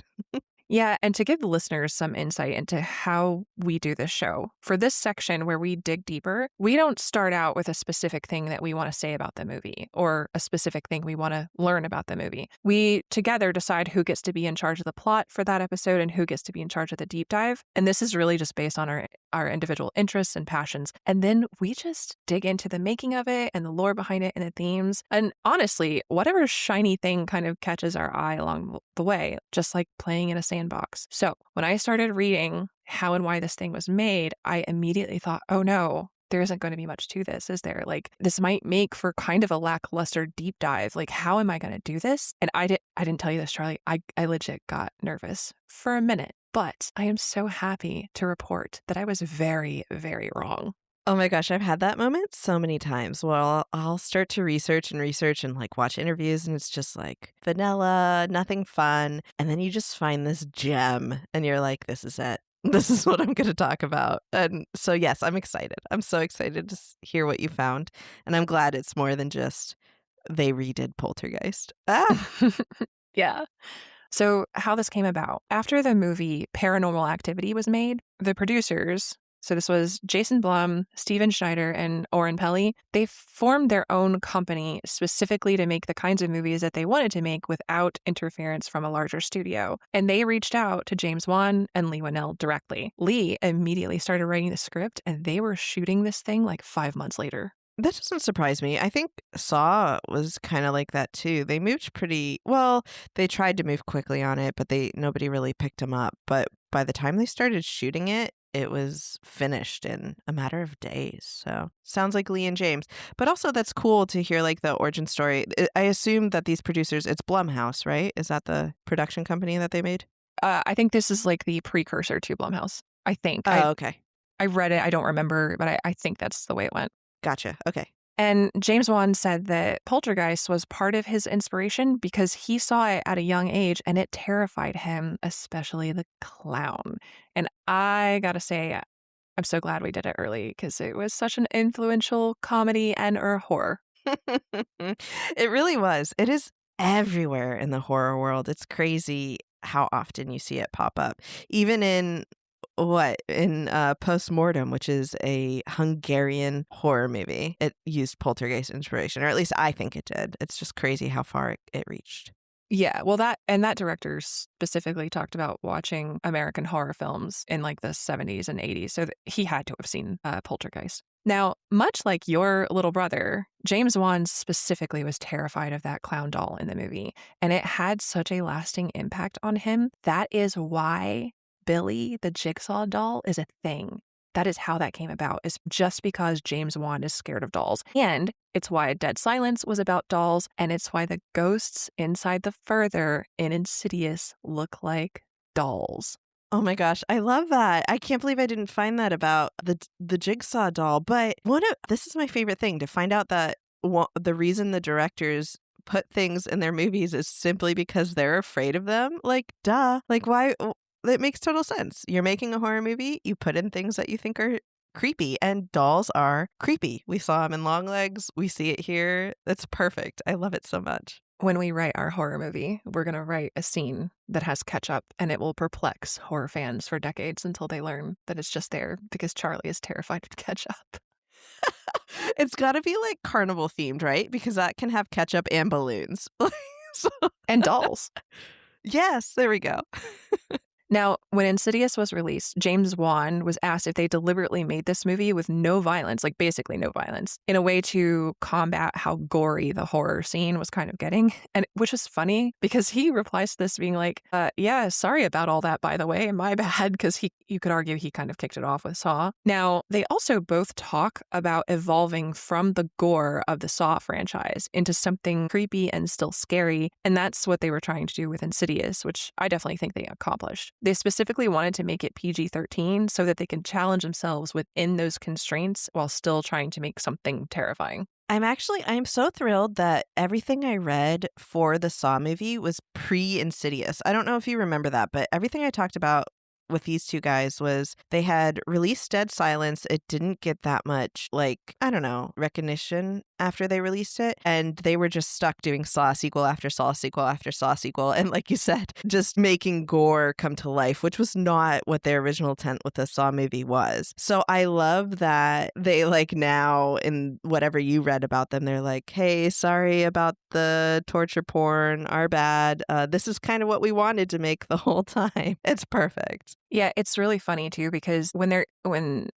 Yeah, and to give the listeners some insight into how we do this show, for this section where we dig deeper, we don't start out with a specific thing that we want to say about the movie or a specific thing we want to learn about the movie. We together decide who gets to be in charge of the plot for that episode and who gets to be in charge of the deep dive. And this is really just based on our individual interests and passions. And then we just dig into the making of it and the lore behind it and the themes. And honestly, whatever shiny thing kind of catches our eye along the way, just like playing in a sandbox. So when I started reading how and why this thing was made, I immediately thought, oh no, there isn't going to be much to this, is there? Like, this might make for kind of a lackluster deep dive. Like, how am I going to do this? And I didn't tell you this, Charlie. I legit got nervous for a minute. But I am so happy to report that I was very, very wrong. Oh my gosh, I've had that moment so many times. Well, I'll start to research and like watch interviews, and it's just like vanilla, nothing fun. And then you just find this gem and you're like, this is it. This is what I'm going to talk about. And so, yes, I'm excited. I'm so excited to hear what you found. And I'm glad it's more than just they redid Poltergeist. Ah! Yeah. So how this came about, after the movie Paranormal Activity was made, the producers, so this was Jason Blum, Steven Schneider, and Oren Peli, they formed their own company specifically to make the kinds of movies that they wanted to make without interference from a larger studio. And they reached out to James Wan and Leigh Whannell directly. Leigh immediately started writing the script, and they were shooting this thing like 5 months later. That doesn't surprise me. I think Saw was kind of like that too. They moved pretty well. They tried to move quickly on it, but nobody really picked them up. But by the time they started shooting it, it was finished in a matter of days. So sounds like Leigh and James. But also that's cool to hear like the origin story. I assume that these producers, it's Blumhouse, right? Is that the production company that they made? I think this is like the precursor to Blumhouse. I think. Oh, okay. I read it. I don't remember, but I think that's the way it went. Gotcha. Okay. And James Wan said that Poltergeist was part of his inspiration because he saw it at a young age and it terrified him, especially the clown. And I gotta say, I'm so glad we did it early because it was such an influential comedy and or horror. It really was. It is everywhere in the horror world. It's crazy how often you see it pop up. Even in Postmortem, which is a Hungarian horror movie. It used Poltergeist inspiration, or at least I think it did. It's just crazy how far it reached. Yeah, well, that director specifically talked about watching American horror films in like the 70s and 80s, so he had to have seen Poltergeist. Now, much like your little brother, James Wan specifically was terrified of that clown doll in the movie, and it had such a lasting impact on him. That is why Billy, the jigsaw doll, is a thing. That is how that came about, is just because James Wan is scared of dolls. And it's why Dead Silence was about dolls, and it's why the ghosts inside the Further in Insidious look like dolls. Oh my gosh, I love that. I can't believe I didn't find that about the jigsaw doll. But this is my favorite thing, to find out that the reason the directors put things in their movies is simply because they're afraid of them. Like, duh. Like, why? It makes total sense. You're making a horror movie, you put in things that you think are creepy, and dolls are creepy. We saw them in Longlegs. We see it here. It's perfect. I love it so much. When we write our horror movie, we're going to write a scene that has ketchup, and it will perplex horror fans for decades until they learn that it's just there because Charlie is terrified of ketchup. It's got to be like carnival themed, right? Because that can have ketchup and balloons. And dolls. Yes, there we go. Now, when Insidious was released, James Wan was asked if they deliberately made this movie with no violence, like basically no violence, in a way to combat how gory the horror scene was kind of getting. And which is funny because he replies to this being like, yeah, sorry about all that, by the way, my bad, because you could argue he kind of kicked it off with Saw. Now, they also both talk about evolving from the gore of the Saw franchise into something creepy and still scary. And that's what they were trying to do with Insidious, which I definitely think they accomplished. They specifically wanted to make it PG-13 so that they can challenge themselves within those constraints while still trying to make something terrifying. I'm so thrilled that everything I read for the Saw movie was pre-Insidious. I don't know if you remember that, but everything I talked about with these two guys was they had released Dead Silence. It didn't get that much, recognition after they released it. And they were just stuck doing Saw sequel after Saw sequel after Saw sequel. And like you said, just making gore come to life, which was not what their original intent with the Saw movie was. So I love that they now in whatever you read about them, they're like, hey, sorry about the torture porn, our bad. This is kind of what we wanted to make the whole time. It's perfect. Yeah, it's really funny too, because when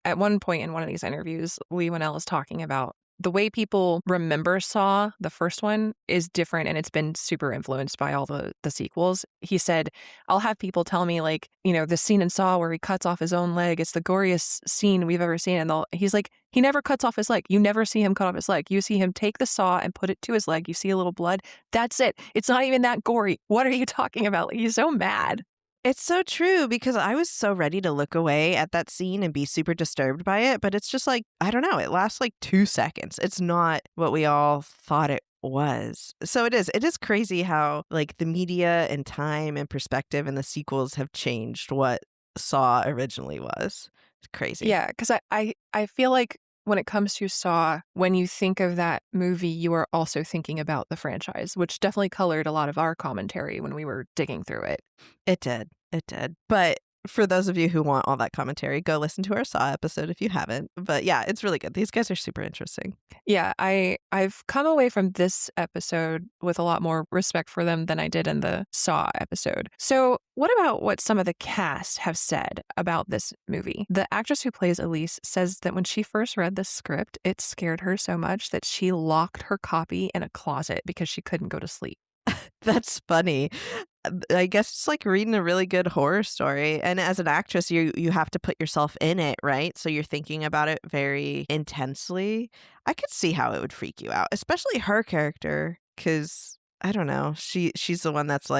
at one point in one of these interviews, Lee Winnell is talking about the way people remember Saw, the first one, is different, and it's been super influenced by all the sequels. He said, I'll have people tell me, the scene in Saw where he cuts off his own leg, it's the goriest scene we've ever seen. And he's like, he never cuts off his leg. You never see him cut off his leg. You see him take the saw and put it to his leg. You see a little blood. That's it. It's not even that gory. What are you talking about? He's so mad. It's so true, because I was so ready to look away at that scene and be super disturbed by it. But it's just I don't know, it lasts 2 seconds. It's not what we all thought it was. So it is crazy how the media and time and perspective and the sequels have changed what Saw originally was. It's crazy. Yeah, because I feel like when it comes to Saw, when you think of that movie, you are also thinking about the franchise, which definitely colored a lot of our commentary when we were digging through it. It did. It did. But for those of you who want all that commentary, go listen to our Saw episode if you haven't. But yeah, it's really good. These guys are super interesting. Yeah, I've come away from this episode with a lot more respect for them than I did in the Saw episode. So what about what some of the cast have said about this movie? The actress who plays Elise says that when she first read the script, it scared her so much that she locked her copy in a closet because she couldn't go to sleep. That's funny. I guess it's like reading a really good horror story. And as an actress, you have to put yourself in it, right? So you're thinking about it very intensely. I could see how it would freak you out, especially her character, because I don't know. She's the one that's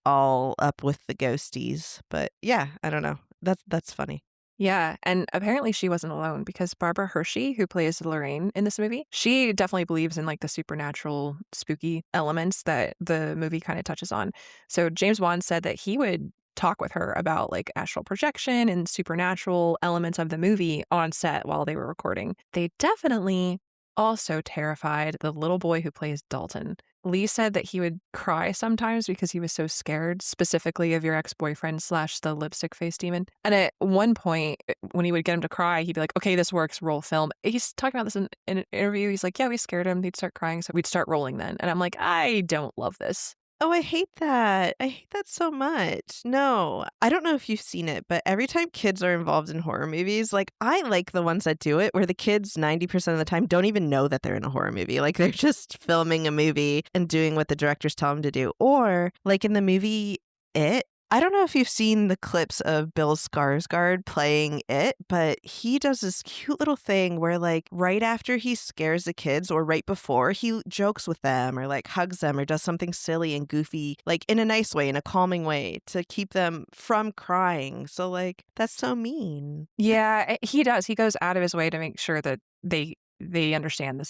all up with the ghosties. But yeah, I don't know. That's funny. Yeah, and apparently she wasn't alone, because Barbara Hershey, who plays Lorraine in this movie, she definitely believes in the supernatural, spooky elements that the movie kind of touches on. So James Wan said that he would talk with her about astral projection and supernatural elements of the movie on set while they were recording. They definitely also terrified the little boy who plays Dalton. Lee said that he would cry sometimes because he was so scared, specifically of your ex-boyfriend / the lipstick face demon. And at one point, when he would get him to cry, he'd be like, okay, this works, roll film. He's talking about this in an interview. He's like, yeah, we scared him. He'd start crying, so we'd start rolling then. And I'm like, I don't love this. Oh, I hate that. I hate that so much. No, I don't know if you've seen it, but every time kids are involved in horror movies, I like the ones that do it where the kids 90% of the time don't even know that they're in a horror movie. They're just filming a movie and doing what the directors tell them to do. Or in the movie It, I don't know if you've seen the clips of Bill Skarsgård playing It, but he does this cute little thing where right after he scares the kids or right before, he jokes with them or hugs them or does something silly and goofy, in a nice way, in a calming way to keep them from crying. So that's so mean. Yeah, he does. He goes out of his way to make sure that they understand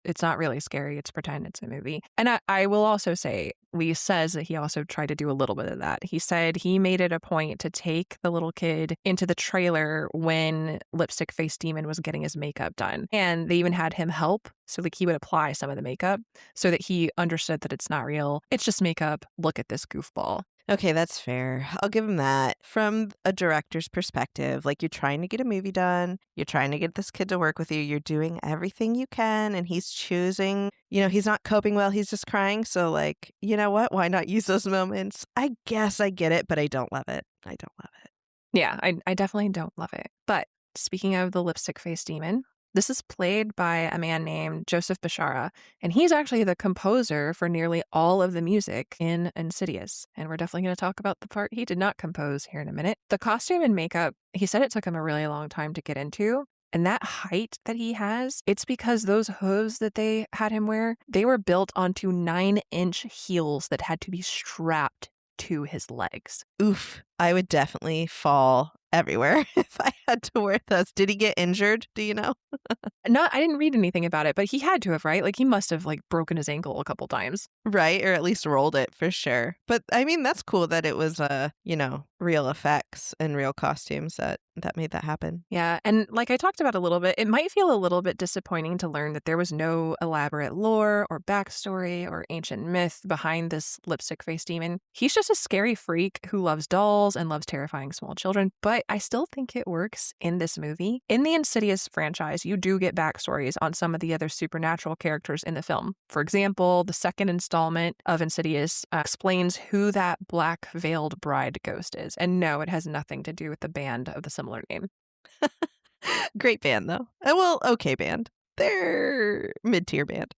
it's not really scary. It's pretend, it's a movie. And I will also say, Lee says that he also tried to do a little bit of that. He said he made it a point to take the little kid into the trailer when Lipstick Face Demon was getting his makeup done. And they even had him help. So he would apply some of the makeup so that he understood that it's not real. It's just makeup. Look at this goofball. Okay, that's fair. I'll give him that. From a director's perspective, you're trying to get a movie done. You're trying to get this kid to work with you. You're doing everything you can. And he's choosing, he's not coping well. He's just crying. So you know what? Why not use those moments? I guess I get it, but I don't love it. I don't love it. Yeah, I definitely don't love it. But speaking of the Lipstick Face Demon, this is played by a man named Joseph Bishara, and he's actually the composer for nearly all of the music in Insidious. And we're definitely going to talk about the part he did not compose here in a minute. The costume and makeup, he said it took him a really long time to get into. And that height that he has, it's because those hooves that they had him wear, they were built onto 9-inch heels that had to be strapped to his legs. Oof. I would definitely fall everywhere if I had to wear those. Did he get injured? Do you know? I didn't read anything about it, but he had to have, right? Like he must have like broken his ankle a couple times. Right, or at least rolled it for sure. But I mean, that's cool that it was real effects and real costumes that made that happen. Yeah, and like I talked about a little bit, it might feel a little bit disappointing to learn that there was no elaborate lore or backstory or ancient myth behind this lipstick face demon. He's just a scary freak who loves dolls and loves terrifying small children, but I still think it works in this movie. In the Insidious franchise, you do get backstories on some of the other supernatural characters in the film. For example, the second installment of Insidious explains who that black veiled bride ghost is. And no, it has nothing to do with the band of the similar name. Great band, though. Okay band. They're mid-tier band.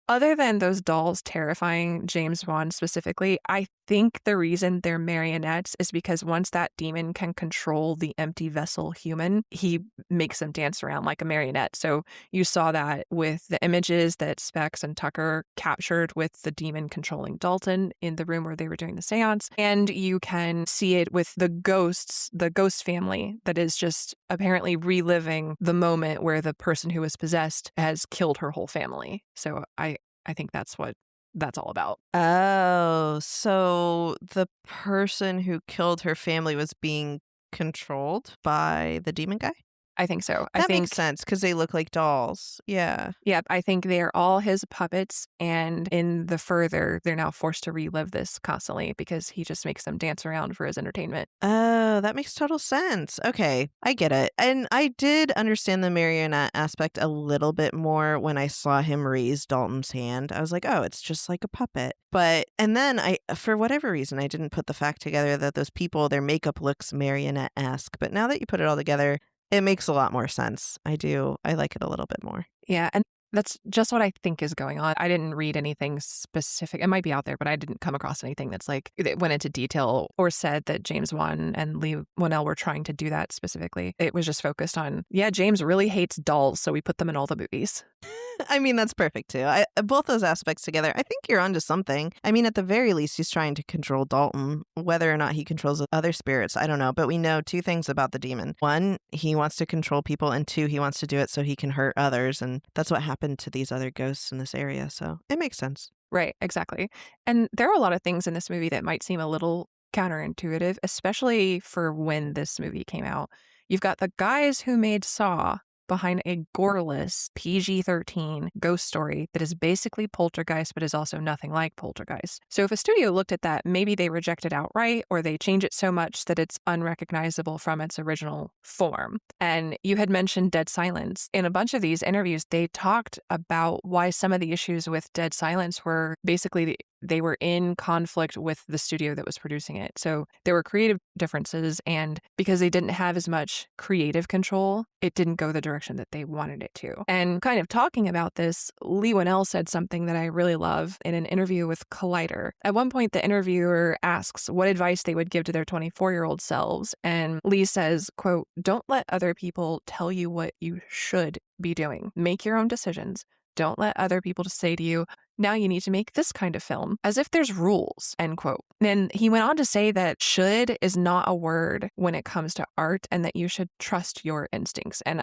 Other than those dolls terrifying James Wan specifically, I think the reason they're marionettes is because once that demon can control the empty vessel human, he makes them dance around like a marionette. So you saw that with the images that Specs and Tucker captured with the demon controlling Dalton in the room where they were doing the seance. And you can see it with the ghosts, the ghost family that is just apparently reliving the moment where the person who was possessed has killed her whole family. So I think that's what that's all about. Oh, so the person who killed her family was being controlled by the demon guy? I think so. That makes sense because they look like dolls. Yeah. Yep. I think they're all his puppets. And in the further, they're now forced to relive this constantly because he just makes them dance around for his entertainment. Oh, that makes total sense. Okay. I get it. And I did understand the marionette aspect a little bit more when I saw him raise Dalton's hand. I was like, oh, it's just like a puppet. And then for whatever reason, I didn't put the fact together that those people, their makeup looks marionette-esque. But now that you put it all together, it makes a lot more sense. I like it a little bit more. Yeah, and that's just what I think is going on. I didn't read anything specific. It might be out there, but I didn't come across anything that's like, that went into detail or said that James Wan and Lee Whannell were trying to do that specifically. It was just focused on, yeah, James really hates dolls, so we put them in all the movies. I mean, that's perfect too. Both those aspects together, I think you're onto something. I mean, at the very least, he's trying to control Dalton. Whether or not he controls other spirits, I don't know. But we know two things about the demon. One, he wants to control people. And two, he wants to do it so he can hurt others. And that's what happened to these other ghosts in this area. So it makes sense. Right, exactly. And there are a lot of things in this movie that might seem a little counterintuitive, especially for when this movie came out. You've got the guys who made Saw behind a goreless PG-13 ghost story that is basically Poltergeist but is also nothing like Poltergeist. So if a studio looked at that, maybe they reject it outright or they change it so much that it's unrecognizable from its original form. And you had mentioned Dead Silence. In a bunch of these interviews, they talked about why some of the issues with Dead Silence were basically they were in conflict with the studio that was producing it. So there were creative differences, and because they didn't have as much creative control, it didn't go the direction that they wanted it to. And kind of talking about this, Lee Whannell said something that I really love in an interview with Collider. At one point, the interviewer asks what advice they would give to their 24-year-old selves, and Lee says, quote, "Don't let other people tell you what you should be doing. Make your own decisions. Don't let other people say to you, now you need to make this kind of film, as if there's rules," end quote. And he went on to say that should is not a word when it comes to art and that you should trust your instincts. And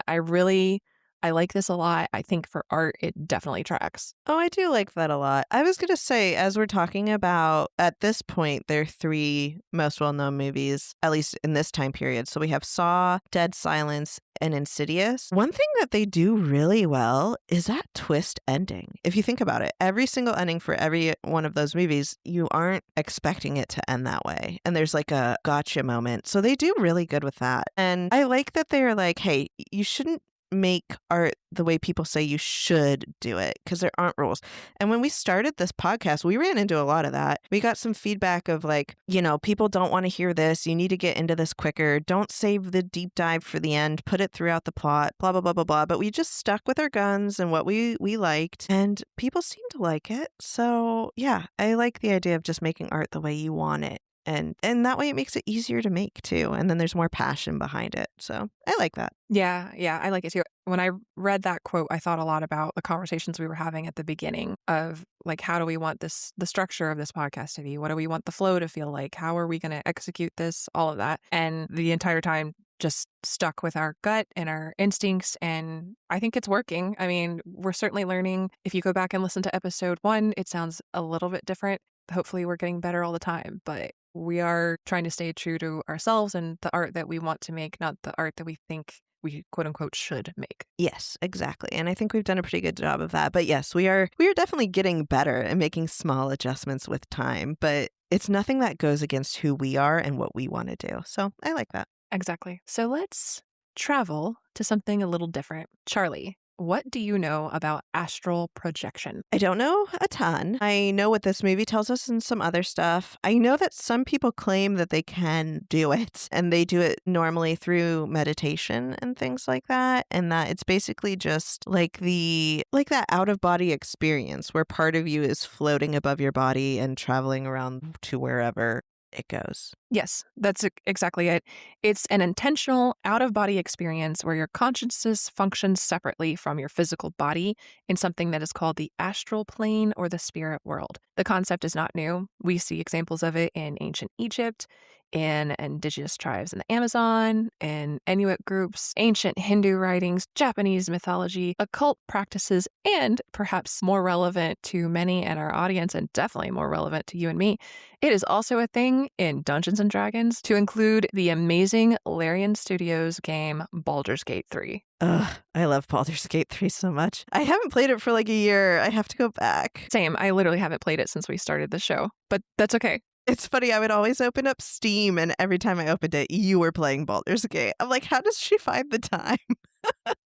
I like this a lot. I think for art, it definitely tracks. Oh, I do like that a lot. I was going to say, as we're talking about, at this point, there are three most well-known movies, at least in this time period. So we have Saw, Dead Silence, and Insidious. One thing that they do really well is that twist ending. If you think about it, every single ending for every one of those movies, you aren't expecting it to end that way. And there's like a gotcha moment. So they do really good with that. And I like that they're like, hey, you shouldn't make art the way people say you should do it because there aren't rules. And when we started this podcast, we ran into a lot of that. We got some feedback of like, people don't want to hear this. You need to get into this quicker. Don't save the deep dive for the end. Put it throughout the plot, blah, blah, blah, blah, blah. But we just stuck with our guns and what we liked, and people seem to like it. So yeah, I like the idea of just making art the way you want it. And that way it makes it easier to make too. And then there's more passion behind it. So I like that. Yeah, I like it too. When I read that quote, I thought a lot about the conversations we were having at the beginning of like, how do we want the structure of this podcast to be? What do we want the flow to feel like? How are we going to execute this? All of that. And the entire time just stuck with our gut and our instincts. And I think it's working. I mean, we're certainly learning. If you go back and listen to episode 1, it sounds a little bit different. Hopefully we're getting better all the time, but we are trying to stay true to ourselves and the art that we want to make, not the art that we think we quote unquote should make. Yes, exactly. And I think we've done a pretty good job of that. But yes, we are definitely getting better and making small adjustments with time, but it's nothing that goes against who we are and what we want to do. So I like that. Exactly. So let's travel to something a little different. Charlie, what do you know about astral projection? I don't know a ton. I know what this movie tells us and some other stuff. I know that some people claim that they can do it, and they do it normally through meditation and things like that, and that it's basically just like that out-of-body experience where part of you is floating above your body and traveling around to wherever it goes. Yes, that's exactly it. It's an intentional out-of-body experience where your consciousness functions separately from your physical body in something that is called the astral plane or the spirit world. The concept is not new. We see examples of it in ancient Egypt, in indigenous tribes in the Amazon, in Inuit groups, ancient Hindu writings, Japanese mythology, occult practices, and perhaps more relevant to many in our audience and definitely more relevant to you and me, it is also a thing in Dungeons & Dragons, to include the amazing Larian Studios game Baldur's Gate 3. Ugh, I love Baldur's Gate 3 so much. I haven't played it for like a year. I have to go back. Same. I literally haven't played it since we started the show, but that's okay. It's funny, I would always open up Steam, and every time I opened it, you were playing Baldur's Gate. I'm like, how does she find the time?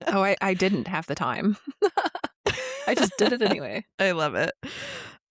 Oh, I didn't have the time. I just did it anyway. I love it.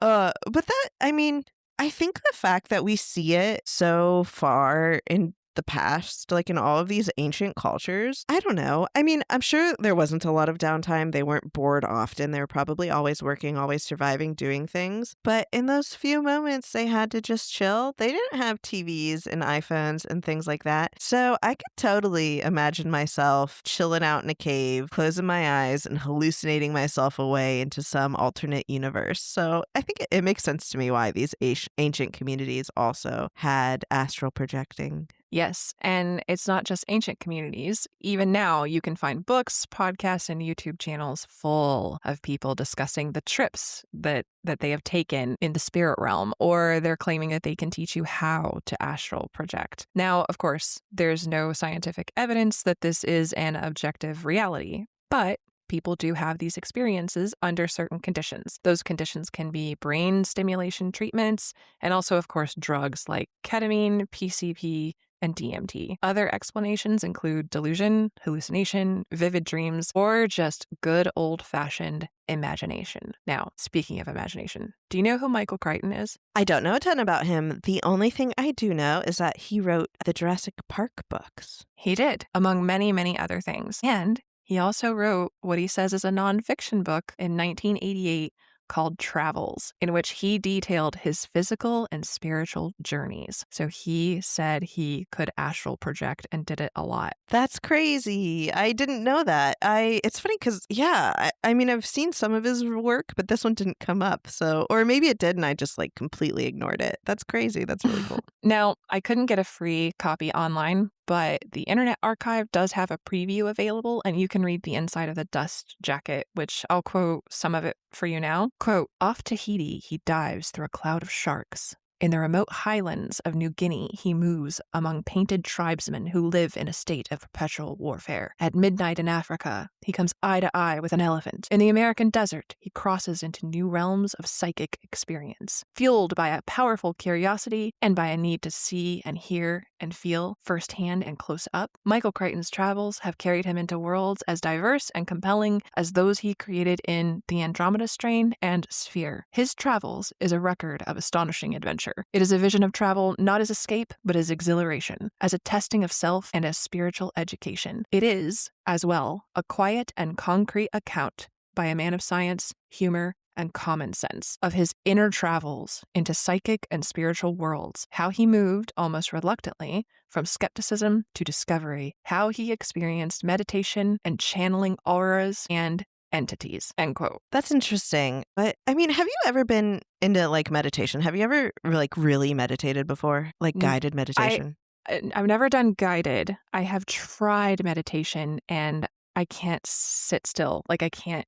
But that, I mean, I think the fact that we see it so far in the past, like in all of these ancient cultures, I don't know. I mean, I'm sure there wasn't a lot of downtime. They weren't bored often. They were probably always working, always surviving, doing things. But in those few moments they had to just chill, they didn't have TVs and iPhones and things like that. So I could totally imagine myself chilling out in a cave, closing my eyes and hallucinating myself away into some alternate universe. So I think it makes sense to me why these ancient communities also had astral projecting. Yes, and it's not just ancient communities. Even now, you can find books, podcasts, and YouTube channels full of people discussing the trips that they have taken in the spirit realm, or they're claiming that they can teach you how to astral project. Now, of course, there's no scientific evidence that this is an objective reality, but people do have these experiences under certain conditions. Those conditions can be brain stimulation treatments, and also, of course, drugs like ketamine, PCP, and DMT. Other explanations include delusion, hallucination, vivid dreams, or just good old-fashioned imagination. Now, speaking of imagination, do you know who Michael Crichton is? I don't know a ton about him. The only thing I do know is that he wrote the Jurassic Park books. He did, among many, many other things. And he also wrote what he says is a nonfiction book in 1988 called Travels, in which he detailed his physical and spiritual journeys. So he said he could astral project and did it a lot. That's crazy. I didn't know that. It's funny because, I mean, I've seen some of his work, but this one didn't come up. So, or maybe it did and I just like completely ignored it. That's crazy. That's really cool. Now, I couldn't get a free copy online, but the Internet Archive does have a preview available, and you can read the inside of the dust jacket, which I'll quote some of it for you now. Quote, "Off Tahiti, he dives through a cloud of sharks. In the remote highlands of New Guinea, he moves among painted tribesmen who live in a state of perpetual warfare. At midnight in Africa, he comes eye to eye with an elephant. In the American desert, he crosses into new realms of psychic experience. Fueled by a powerful curiosity and by a need to see and hear and feel firsthand and close up, Michael Crichton's travels have carried him into worlds as diverse and compelling as those he created in The Andromeda Strain and Sphere. His Travels is a record of astonishing adventure. It is a vision of travel not as escape, but as exhilaration, as a testing of self and as spiritual education. It is, as well, a quiet and concrete account by a man of science, humor, and common sense of his inner travels into psychic and spiritual worlds, how he moved almost reluctantly from skepticism to discovery, how he experienced meditation and channeling auras and entities, end quote. That's interesting. But I mean, have you ever been into like meditation? Have you ever like really meditated before? Like guided meditation? I've never done guided. I have tried meditation and I can't sit still. Like I can't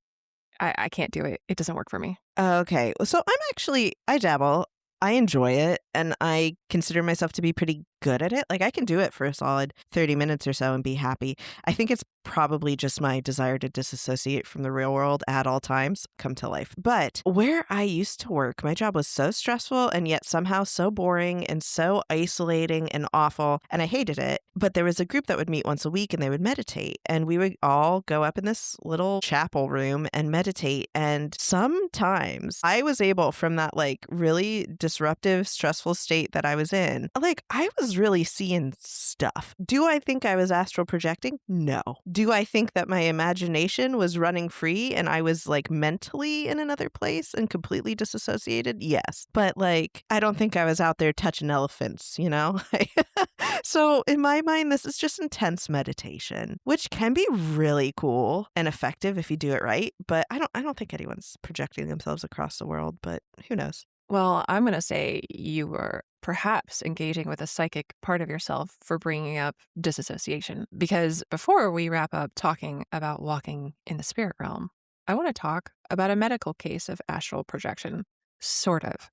do it. It doesn't work for me. Okay. So I dabble. I enjoy it and I consider myself to be pretty good at it. Like I can do it for a solid 30 minutes or so and be happy. I think it's probably just my desire to disassociate from the real world at all times come to life. But where I used to work, my job was so stressful and yet somehow so boring and so isolating and awful. And I hated it. But there was a group that would meet once a week and they would meditate. And we would all go up in this little chapel room and meditate. And sometimes I was able, from that like really disruptive, stressful state that I was in, like I was really seeing stuff. Do I think I was astral projecting? No. Do I think that my imagination was running free and I was like mentally in another place and completely disassociated? Yes. But like, I don't think I was out there touching elephants, you know? So in my mind, this is just intense meditation, which can be really cool and effective if you do it right. But I don't think anyone's projecting themselves across the world, but who knows? Well, I'm going to say you were perhaps engaging with a psychic part of yourself for bringing up disassociation. Because before we wrap up talking about walking in the spirit realm, I want to talk about a medical case of astral projection. Sort of.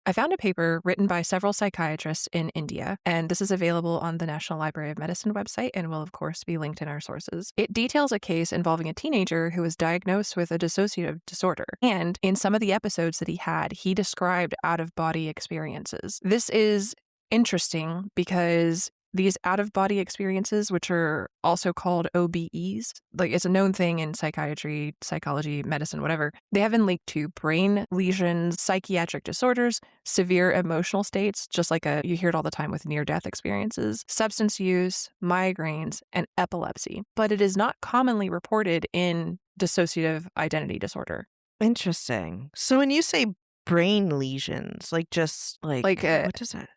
I found a paper written by several psychiatrists in India, and this is available on the National Library of Medicine website and will, of course, be linked in our sources. It details a case involving a teenager who was diagnosed with a dissociative disorder, and in some of the episodes that he described out-of-body experiences. This is interesting because these out-of-body experiences, which are also called OBEs, like it's a known thing in psychiatry, psychology, medicine, whatever, they have been linked to brain lesions, psychiatric disorders, severe emotional states, just like you hear it all the time with near-death experiences, substance use, migraines, and epilepsy. But it is not commonly reported in dissociative identity disorder. Interesting. So when you say brain lesions, like just like what does that?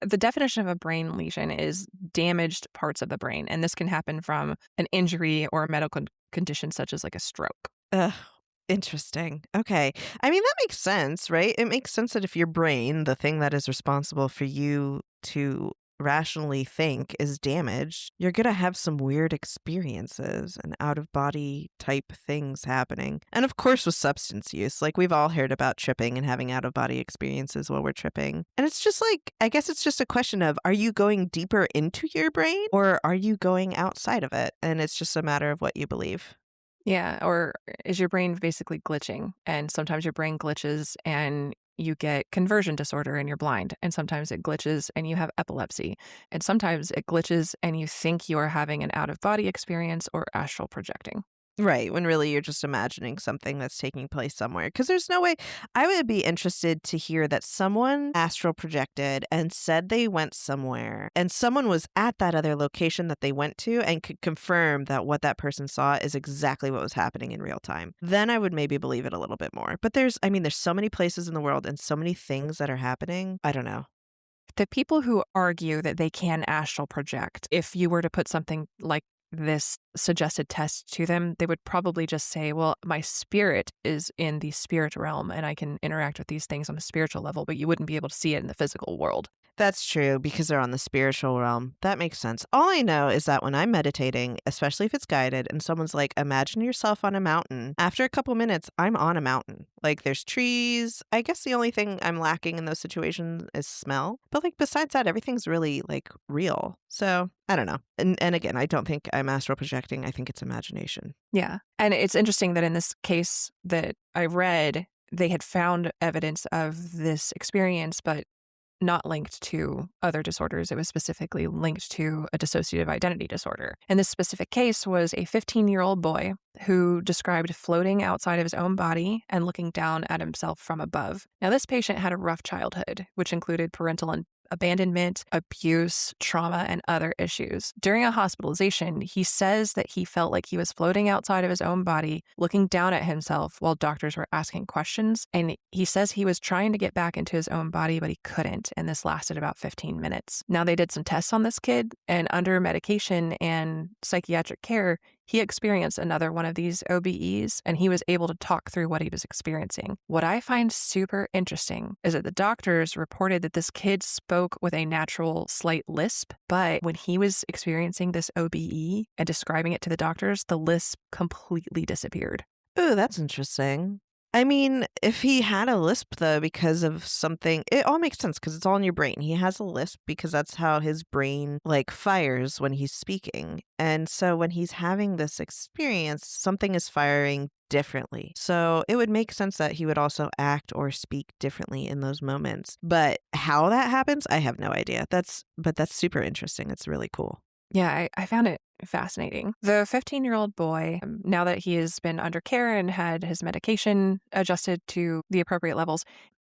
The definition of a brain lesion is damaged parts of the brain, and this can happen from an injury or a medical condition such as like a stroke. Interesting. Okay. I mean, that makes sense, right? It makes sense that if your brain, the thing that is responsible for you to rationally think, is damaged, you're going to have some weird experiences and out-of-body type things happening. And of course with substance use, like we've all heard about tripping and having out-of-body experiences while we're tripping. And it's just like, I guess it's just a question of, are you going deeper into your brain or are you going outside of it? And it's just a matter of what you believe. Yeah, or is your brain basically glitching? And sometimes your brain glitches and you get conversion disorder and you're blind. And sometimes it glitches and you have epilepsy. And sometimes it glitches and you think you are having an out-of-body experience or astral projecting. Right, when really you're just imagining something that's taking place somewhere. Because there's no way. I would be interested to hear that someone astral projected and said they went somewhere, and someone was at that other location that they went to and could confirm that what that person saw is exactly what was happening in real time. Then I would maybe believe it a little bit more. But there's so many places in the world and so many things that are happening. I don't know. The people who argue that they can astral project, if you were to put something like this suggested test to them, they would probably just say, well, my spirit is in the spirit realm and I can interact with these things on a spiritual level, but you wouldn't be able to see it in the physical world. That's true, because they're on the spiritual realm. That makes sense. All I know is that when I'm meditating, especially if it's guided, and someone's like, imagine yourself on a mountain, after a couple minutes, I'm on a mountain. Like, there's trees. I guess the only thing I'm lacking in those situations is smell. But, like, besides that, everything's really, like, real. So, I don't know. And again, I don't think I'm astral projecting. I think it's imagination. Yeah. And it's interesting that in this case that I read, they had found evidence of this experience, but not linked to other disorders. It was specifically linked to a dissociative identity disorder. And this specific case was a 15-year-old boy who described floating outside of his own body and looking down at himself from above. Now, this patient had a rough childhood, which included parental abandonment, abuse, trauma, and other issues. During a hospitalization, he says that he felt like he was floating outside of his own body, looking down at himself while doctors were asking questions. And he says he was trying to get back into his own body, but he couldn't. And this lasted about 15 minutes. Now, they did some tests on this kid, and under medication and psychiatric care, he experienced another one of these OBEs, and he was able to talk through what he was experiencing. What I find super interesting is that the doctors reported that this kid spoke with a natural slight lisp, but when he was experiencing this OBE and describing it to the doctors, the lisp completely disappeared. Ooh, that's interesting. I mean, if he had a lisp, though, because of something, it all makes sense because it's all in your brain. He has a lisp because that's how his brain, like, fires when he's speaking. And so when he's having this experience, something is firing differently. So it would make sense that he would also act or speak differently in those moments. But how that happens, I have no idea. That's super interesting. It's really cool. Yeah, I found it fascinating. The 15-year-old boy, now that he has been under care and had his medication adjusted to the appropriate levels,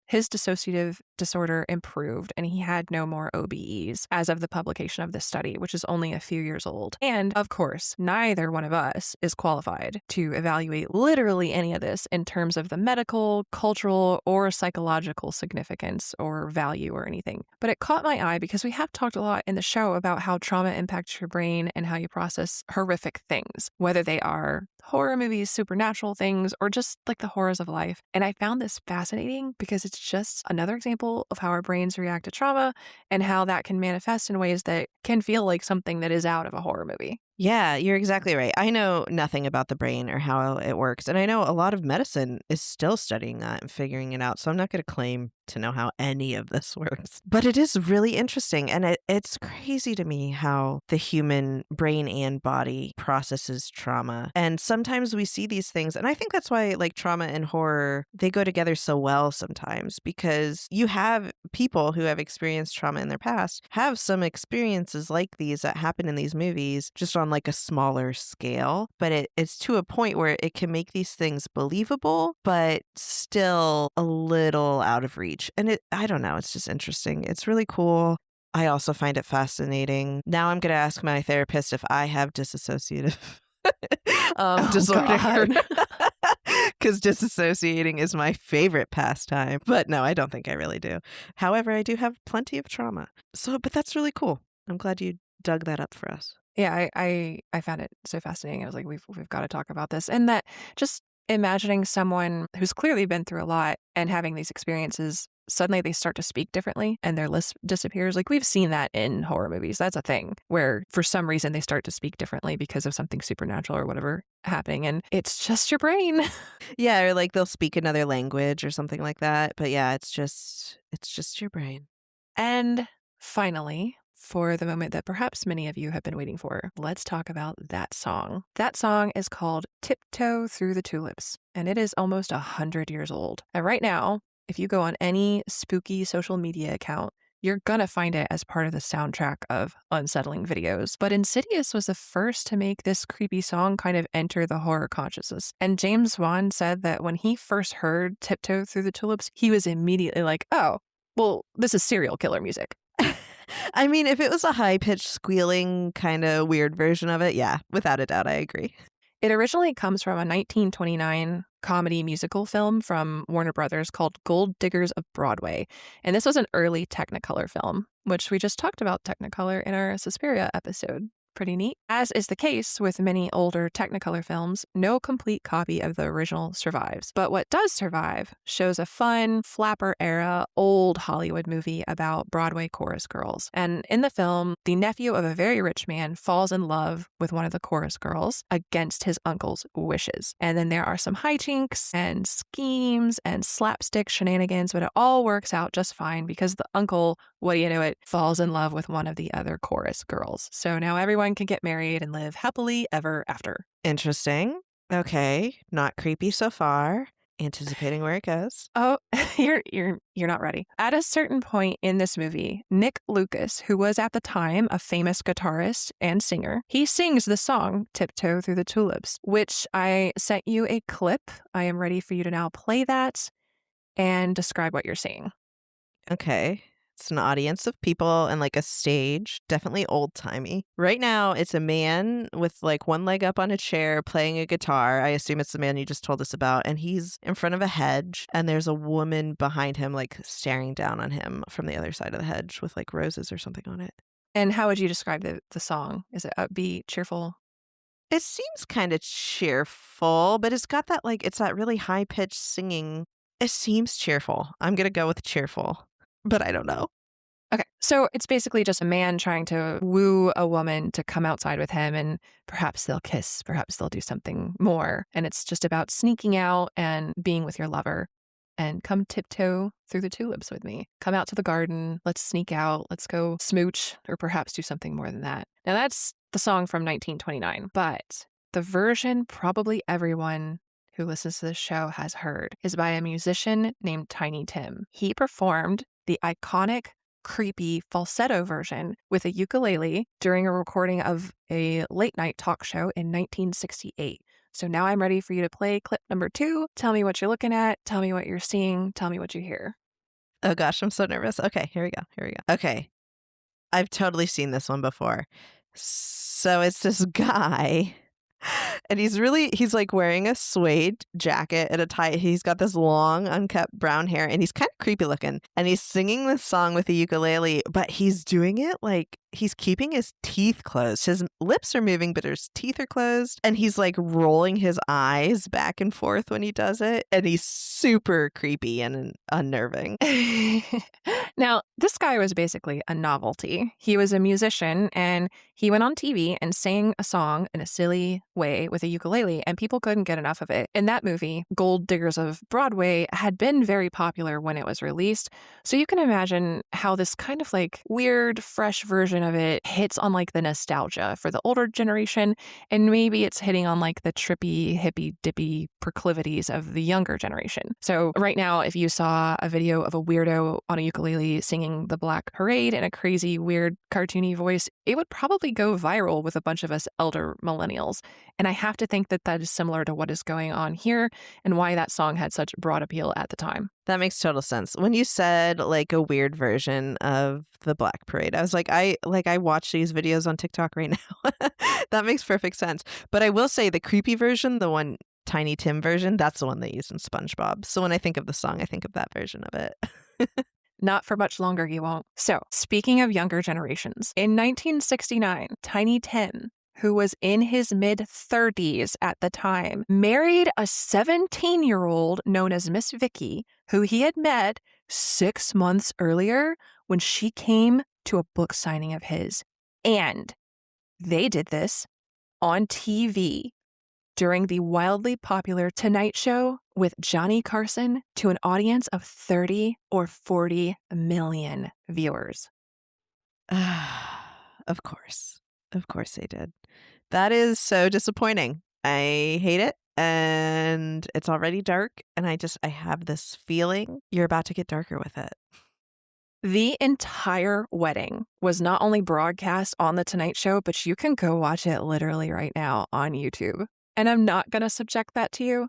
his dissociative disorder improved and he had no more OBEs as of the publication of this study, which is only a few years old. And of course, neither one of us is qualified to evaluate literally any of this in terms of the medical, cultural, or psychological significance or value or anything. But it caught my eye because we have talked a lot in the show about how trauma impacts your brain and how you process horrific things, whether they are horror movies, supernatural things, or just like the horrors of life. And I found this fascinating because it's just another example of how our brains react to trauma and how that can manifest in ways that can feel like something that is out of a horror movie. Yeah, you're exactly right. I know nothing about the brain or how it works. And I know a lot of medicine is still studying that and figuring it out. So I'm not going to claim to know how any of this works. But it is really interesting. And it's crazy to me how the human brain and body processes trauma. And sometimes we see these things. And I think that's why, like, trauma and horror, they go together so well sometimes, because you have people who have experienced trauma in their past have some experiences like these that happen in these movies, just on like a smaller scale, but it's to a point where it can make these things believable, but still a little out of reach. And I don't know, it's just interesting. It's really cool. I also find it fascinating. Now I'm going to ask my therapist if I have dissociative disorder. Because disassociating is my favorite pastime. But no, I don't think I really do. However, I do have plenty of trauma. But that's really cool. I'm glad you dug that up for us. Yeah, I found it so fascinating. I was like, we've got to talk about this. And that just imagining someone who's clearly been through a lot and having these experiences, suddenly they start to speak differently and their lisp disappears. Like, we've seen that in horror movies. That's a thing where for some reason they start to speak differently because of something supernatural or whatever happening. And it's just your brain. Yeah, or like they'll speak another language or something like that. But yeah, it's just your brain. And finally, for the moment that perhaps many of you have been waiting for, let's talk about that song. That song is called Tiptoe Through the Tulips, and it is almost 100 years old. And right now, if you go on any spooky social media account, you're gonna find it as part of the soundtrack of unsettling videos. But Insidious was the first to make this creepy song kind of enter the horror consciousness. And James Wan said that when he first heard Tiptoe Through the Tulips, he was immediately like, oh, well, this is serial killer music. I mean, if it was a high-pitched squealing kind of weird version of it, yeah, without a doubt, I agree. It originally comes from a 1929 comedy musical film from Warner Brothers called Gold Diggers of Broadway. And this was an early Technicolor film, which we just talked about Technicolor in our Suspiria episode. Pretty neat. As is the case with many older Technicolor films, no complete copy of the original survives. But what does survive shows a fun, flapper-era, old Hollywood movie about Broadway chorus girls. And in the film, the nephew of a very rich man falls in love with one of the chorus girls against his uncle's wishes. And then there are some hijinks and schemes and slapstick shenanigans, but it all works out just fine because the uncle, what do you know it, falls in love with one of the other chorus girls. So now everyone can get married and live happily ever after. Interesting. Okay, not creepy so far. Anticipating where it goes. Oh, you're not ready. At a certain point in this movie, Nick Lucas, who was at the time a famous guitarist and singer, he sings the song Tiptoe Through the Tulips, which I sent you a clip. I am ready for you to now play that and describe what you're seeing. Okay. It's an audience of people and like a stage, definitely old timey. Right now, it's a man with like one leg up on a chair playing a guitar. I assume it's the man you just told us about. And he's in front of a hedge, and there's a woman behind him, like staring down on him from the other side of the hedge with like roses or something on it. And how would you describe the song? Is it upbeat, cheerful? It seems kind of cheerful, but it's got that like, it's that really high pitched singing. It seems cheerful. I'm going to go with cheerful, but I don't know. Okay, so it's basically just a man trying to woo a woman to come outside with him, and perhaps they'll kiss, perhaps they'll do something more. And it's just about sneaking out and being with your lover. And come tiptoe through the tulips with me. Come out to the garden. Let's sneak out. Let's go smooch, or perhaps do something more than that. Now, that's the song from 1929, but the version probably everyone who listens to this show has heard is by a musician named Tiny Tim. He performed the iconic, creepy falsetto version with a ukulele during a recording of a late night talk show in 1968. So now I'm ready for you to play clip number 2. Tell me what you're looking at. Tell me what you're seeing. Tell me what you hear. Oh gosh, I'm so nervous. Okay, here we go. Okay. I've totally seen this one before. So it's this guy, and he's like wearing a suede jacket and a tie. He's got this long, unkept brown hair, and he's kind of creepy looking. And he's singing this song with a ukulele, but he's doing it like he's keeping his teeth closed. His lips are moving, but his teeth are closed. And he's like rolling his eyes back and forth when he does it. And he's super creepy and unnerving. Now, this guy was basically a novelty. He was a musician, and he went on TV and sang a song in a silly way with a ukulele, and people couldn't get enough of it. In that movie, Gold Diggers of Broadway had been very popular when it was released. So you can imagine how this kind of like weird, fresh version of it hits on like the nostalgia for the older generation, and maybe it's hitting on like the trippy, hippy dippy proclivities of the younger generation. So right now, if you saw a video of a weirdo on a ukulele singing the Black Parade in a crazy, weird, cartoony voice, it would probably go viral with a bunch of us elder millennials. And I have to think that that is similar to what is going on here and why that song had such broad appeal at the time. That makes total sense. When you said like a weird version of the Black Parade, I was like, I watch these videos on TikTok right now. That makes perfect sense. But I will say the creepy version, the one Tiny Tim version, that's the one they use in SpongeBob. So when I think of the song, I think of that version of it. Not for much longer, you won't. So, speaking of younger generations, in 1969, Tiny Tim, who was in his mid-30s at the time, married a 17-year-old known as Miss Vicky, who he had met 6 months earlier when she came to a book signing of his. And they did this on TV during the wildly popular Tonight Show with Johnny Carson to an audience of 30 or 40 million viewers. Of course. Of course they did. That is so disappointing. I hate it. And it's already dark. And I have this feeling you're about to get darker with it. The entire wedding was not only broadcast on The Tonight Show, but you can go watch it literally right now on YouTube. And I'm not going to subject that to you,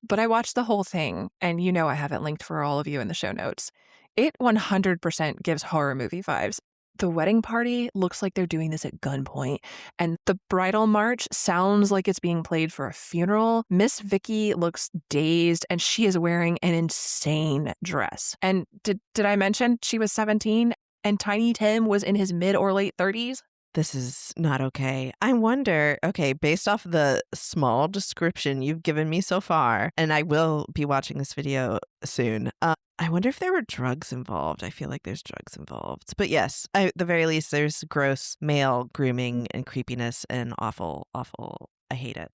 but I watched the whole thing, and you know I have it linked for all of you in the show notes. It 100% gives horror movie vibes. The wedding party looks like they're doing this at gunpoint, and the bridal march sounds like it's being played for a funeral. Miss Vicky looks dazed, and she is wearing an insane dress. And did I mention she was 17 and Tiny Tim was in his mid or late 30s? This is not okay. I wonder, okay, based off the small description you've given me so far, and I will be watching this video soon, I wonder if there were drugs involved. I feel like there's drugs involved. But yes, at the very least, there's gross male grooming and creepiness and awful. I hate it.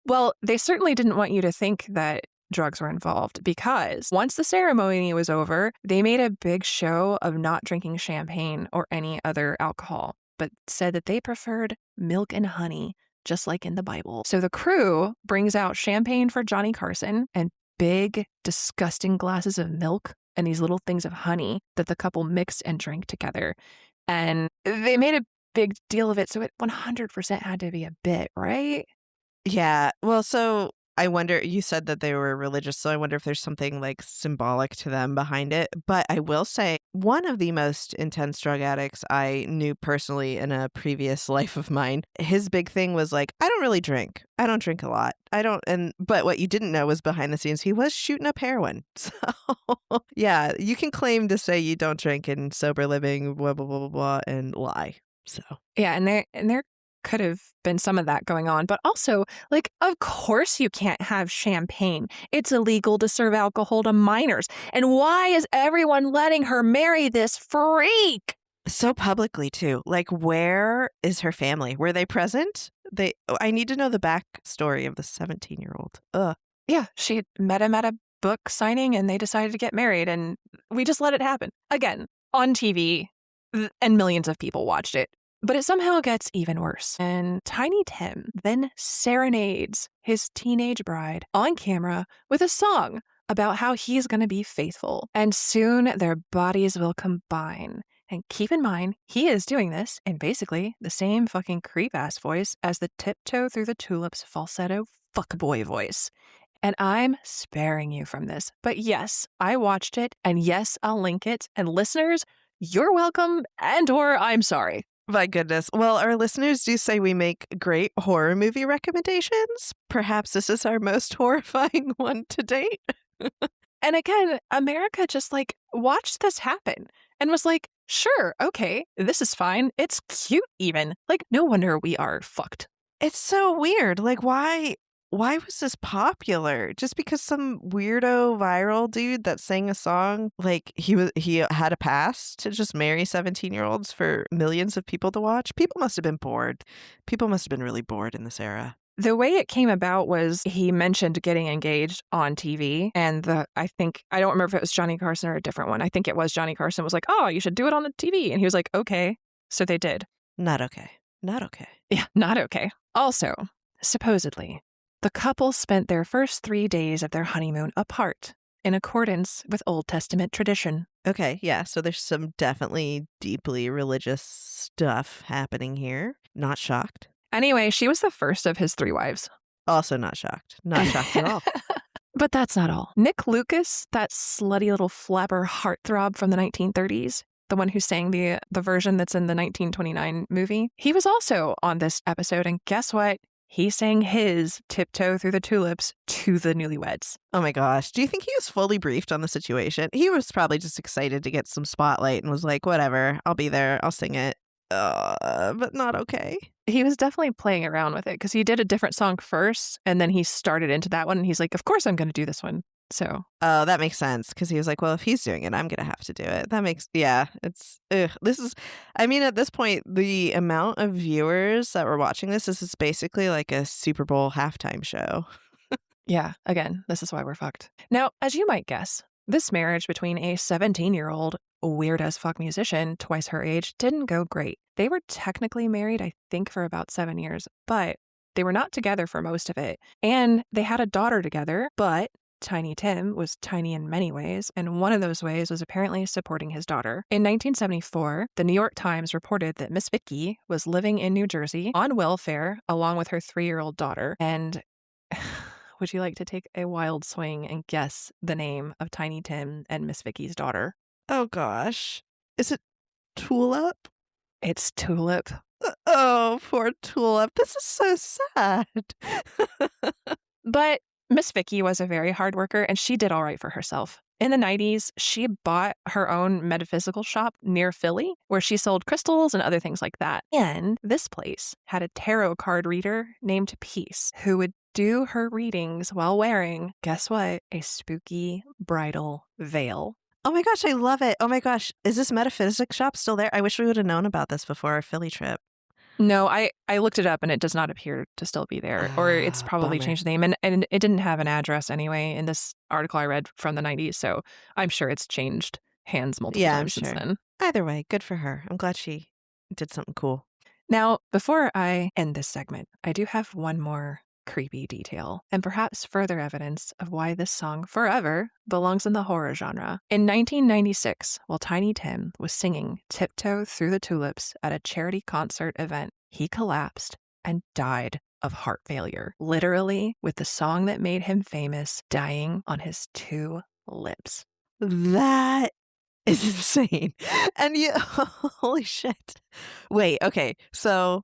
Well, they certainly didn't want you to think that drugs were involved, because once the ceremony was over, they made a big show of not drinking champagne or any other alcohol, but said that they preferred milk and honey, just like in the Bible. So the crew brings out champagne for Johnny Carson and big, disgusting glasses of milk and these little things of honey that the couple mixed and drank together. And they made a big deal of it, so it 100% had to be a bit, right? Yeah. Well, so I wonder, you said that they were religious, so I wonder if there's something like symbolic to them behind it. But I will say, one of the most intense drug addicts I knew personally in a previous life of mine, his big thing was like, I don't really drink. I don't drink a lot. But what you didn't know was behind the scenes, he was shooting up heroin. So yeah, you can claim to say you don't drink and sober living, blah, blah, blah, blah, blah, and lie. So Yeah, and there could have been some of that going on, but also, like, of course you can't have champagne. It's illegal to serve alcohol to minors. And why is everyone letting her marry this freak? so publicly too. Like, where is her family? Were they present? I need to know the backstory of the 17-year-old. Ugh. Yeah, she had met him at a book signing and they decided to get married and we just let it happen. Again, on TV, and millions of people watched it. But it somehow gets even worse. And Tiny Tim then serenades his teenage bride on camera with a song about how he's going to be faithful. And soon their bodies will combine. And keep in mind, he is doing this in basically the same fucking creep-ass voice as the Tiptoe Through the Tulips falsetto fuckboy voice. And I'm sparing you from this. But yes, I watched it. And yes, I'll link it. And listeners, you're welcome and/or I'm sorry. My goodness. Well, our listeners do say we make great horror movie recommendations. Perhaps this is our most horrifying one to date. And again, America just like watched this happen and was like, sure, okay, this is fine. It's cute even. Like, no wonder we are fucked. It's so weird. Like, why was this popular? Just because some weirdo viral dude that sang a song, like he had a pass to just marry 17-year-olds for millions of people to watch? People must have been bored. People must have been really bored in this era. The way it came about was he mentioned getting engaged on TV. And I don't remember if it was Johnny Carson or a different one. I think it was Johnny Carson was like, oh, you should do it on the TV. And he was like, okay. So they did. Not okay. Not okay. Yeah, not okay. Also, supposedly, the couple spent their first 3 days of their honeymoon apart, in accordance with Old Testament tradition. Okay, yeah, so there's some definitely deeply religious stuff happening here. Not shocked. Anyway, she was the first of his 3 wives. Also not shocked. Not shocked at all. But that's not all. Nick Lucas, that slutty little flapper heartthrob from the 1930s, the one who sang the version that's in the 1929 movie, he was also on this episode, and guess what? He sang his Tiptoe Through the Tulips to the newlyweds. Oh my gosh. Do you think he was fully briefed on the situation? He was probably just excited to get some spotlight and was like, whatever, I'll be there. I'll sing it. But not okay. He was definitely playing around with it because he did a different song first and then he started into that one and he's like, of course I'm going to do this one. So. Oh, that makes sense because he was like, well, if he's doing it, I'm going to have to do it. That makes, yeah, it's, I mean, at this point, the amount of viewers that were watching this is basically like a Super Bowl halftime show. Yeah, again, this is why we're fucked. Now, as you might guess, this marriage between a 17-year-old weird as fuck musician, twice her age, didn't go great. They were technically married, I think, for about 7 years, but they were not together for most of it. And they had a daughter together, but Tiny Tim was tiny in many ways, and one of those ways was apparently supporting his daughter. In 1974, the New York Times reported that Miss Vicky was living in New Jersey on welfare along with her 3-year-old daughter. And would you like to take a wild swing and guess the name of Tiny Tim and Miss Vicky's daughter? Oh gosh. Is it Tulip? It's Tulip. Oh, poor Tulip. This is so sad. But Miss Vicky was a very hard worker and she did all right for herself. In the 90s, she bought her own metaphysical shop near Philly where she sold crystals and other things like that. And this place had a tarot card reader named Peace who would do her readings while wearing, guess what, a spooky bridal veil. Oh my gosh, I love it. Oh my gosh, is this metaphysics shop still there? I wish we would have known about this before our Philly trip. No, I looked it up and it does not appear to still be there. Or it's probably bummer. changed the name. And it didn't have an address anyway in this article I read from the 90s. So I'm sure it's changed hands multiple times since then. Either way, good for her. I'm glad she did something cool. Now, before I end this segment, I do have one more creepy detail and perhaps further evidence of why this song forever belongs in the horror genre. In 1996, while Tiny Tim was singing Tiptoe Through the Tulips at a charity concert event, he collapsed and died of heart failure, literally with the song that made him famous dying on his 2 lips. That is insane. And you, holy shit. Wait, okay. So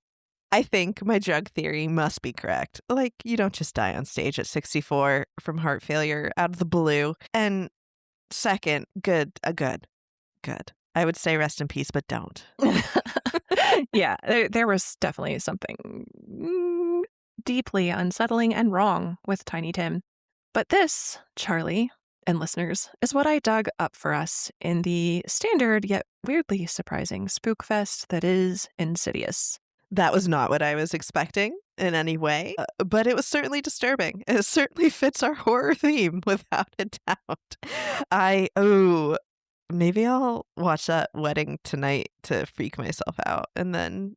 I think my drug theory must be correct. Like, you don't just die on stage at 64 from heart failure out of the blue. And second, good. I would say rest in peace, but don't. Yeah, there was definitely something deeply unsettling and wrong with Tiny Tim. But this, Charlie and listeners, is what I dug up for us in the standard yet weirdly surprising spook fest that is Insidious. That was not what I was expecting in any way, but it was certainly disturbing. It certainly fits our horror theme without a doubt. Maybe I'll watch that wedding tonight to freak myself out. And then,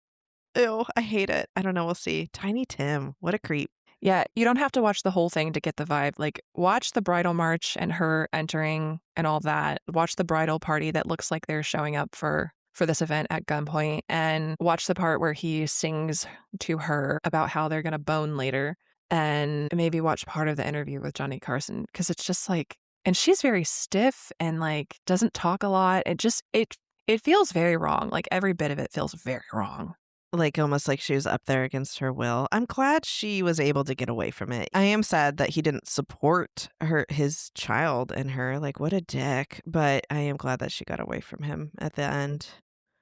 I hate it. I don't know. We'll see. Tiny Tim, what a creep. Yeah, you don't have to watch the whole thing to get the vibe. Like, watch the bridal march and her entering and all that. Watch the bridal party that looks like they're showing up for this event at gunpoint, and watch the part where he sings to her about how they're going to bone later, and maybe watch part of the interview with Johnny Carson, because it's just like, and she's very stiff and like doesn't talk a lot. It feels very wrong. Like, every bit of it feels very wrong. Like, almost like she was up there against her will. I'm glad she was able to get away from it. I am sad that he didn't support his child and her. Like, what a dick. But I am glad that she got away from him at the end.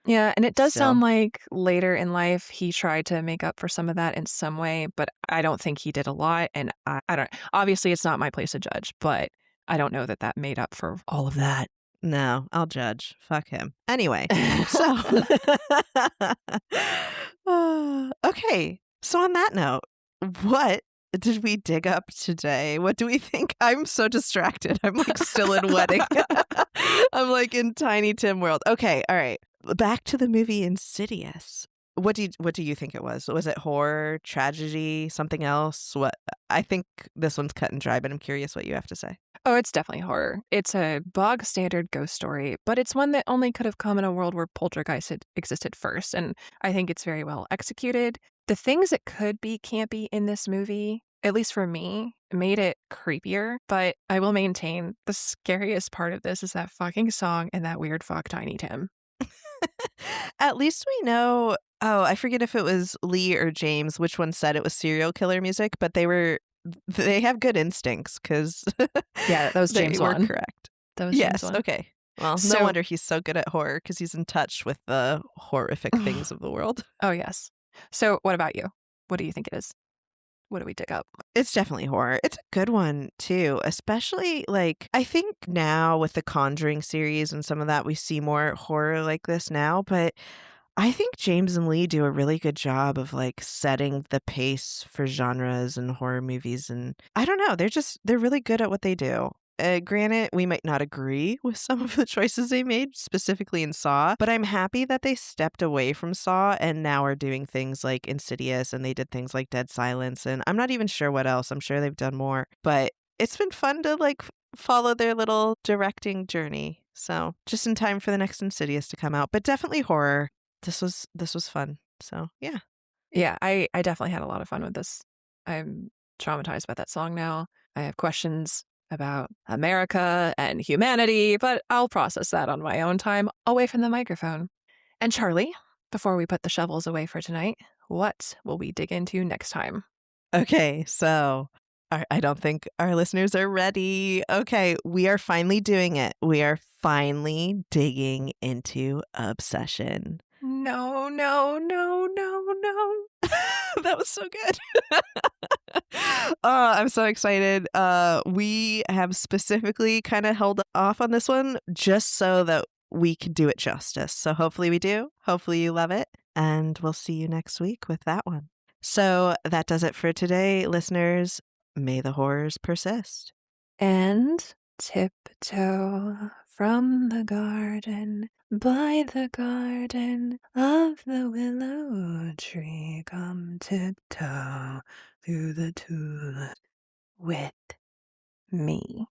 Yeah, and it does sound like later in life he tried to make up for some of that in some way, but I don't think he did a lot. And I don't, obviously it's not my place to judge, but I don't know that made up for all of that. No, I'll judge. Fuck him. Anyway, so okay. So on that note, what did we dig up today? What do we think? I'm so distracted. I'm like still in wedding. I'm like in Tiny Tim world. Okay, all right. Back to the movie Insidious. What do you think it was? Was it horror, tragedy, something else? What? I think this one's cut and dry, but I'm curious what you have to say. Oh, it's definitely horror. It's a bog standard ghost story, but it's one that only could have come in a world where poltergeist had existed first, and I think it's very well executed. The things that could be campy in this movie, at least for me, made it creepier, but I will maintain the scariest part of this is that fucking song and that weird fuck Tiny Tim. At least we know. Oh, I forget if it was Lee or James, which one said it was serial killer music, but they have good instincts because yeah, that was James were one. correct. That was yes. James one. Okay. Well, no wonder he's so good at horror, because he's in touch with the horrific things of the world. Oh, yes. So what about you? What do you think it is? What do we dig up? It's definitely horror. It's a good one, too. Especially, like, I think now with the Conjuring series and some of that, we see more horror like this now. But I think James and Lee do a really good job of, like, setting the pace for genres and horror movies. And I don't know. They're really good at what they do. Granted, we might not agree with some of the choices they made, specifically in Saw, but I'm happy that they stepped away from Saw and now are doing things like Insidious, and they did things like Dead Silence, and I'm not even sure what else. I'm sure they've done more, but it's been fun to like follow their little directing journey. So just in time for the next Insidious to come out, but definitely horror. This was fun. So yeah. Yeah, I definitely had a lot of fun with this. I'm traumatized by that song now. I have questions about America and humanity, but I'll process that on my own time away from the microphone. And Charlie, before we put the shovels away for tonight, what will we dig into next time? Okay, so I don't think our listeners are ready. Okay, we are finally doing it. We are finally digging into obsession. No. That was so good. I'm so excited. We have specifically kind of held off on this one just so that we can do it justice. So hopefully we do. Hopefully you love it. And we'll see you next week with that one. So that does it for today, listeners. May the horrors persist. And tiptoe from the garden, by the garden of the willow tree, come tiptoe through the tulip with me.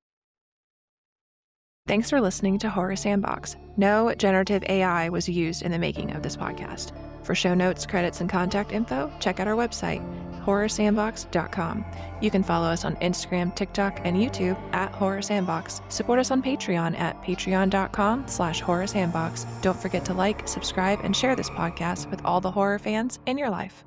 Thanks for listening to Horror Sandbox. No generative AI was used in the making of this podcast. For show notes, credits, and contact info, check out our website, horrorsandbox.com. You can follow us on Instagram, TikTok, and YouTube at Horror Sandbox. Support us on Patreon at patreon.com/horrorsandbox. Don't forget to like, subscribe, and share this podcast with all the horror fans in your life.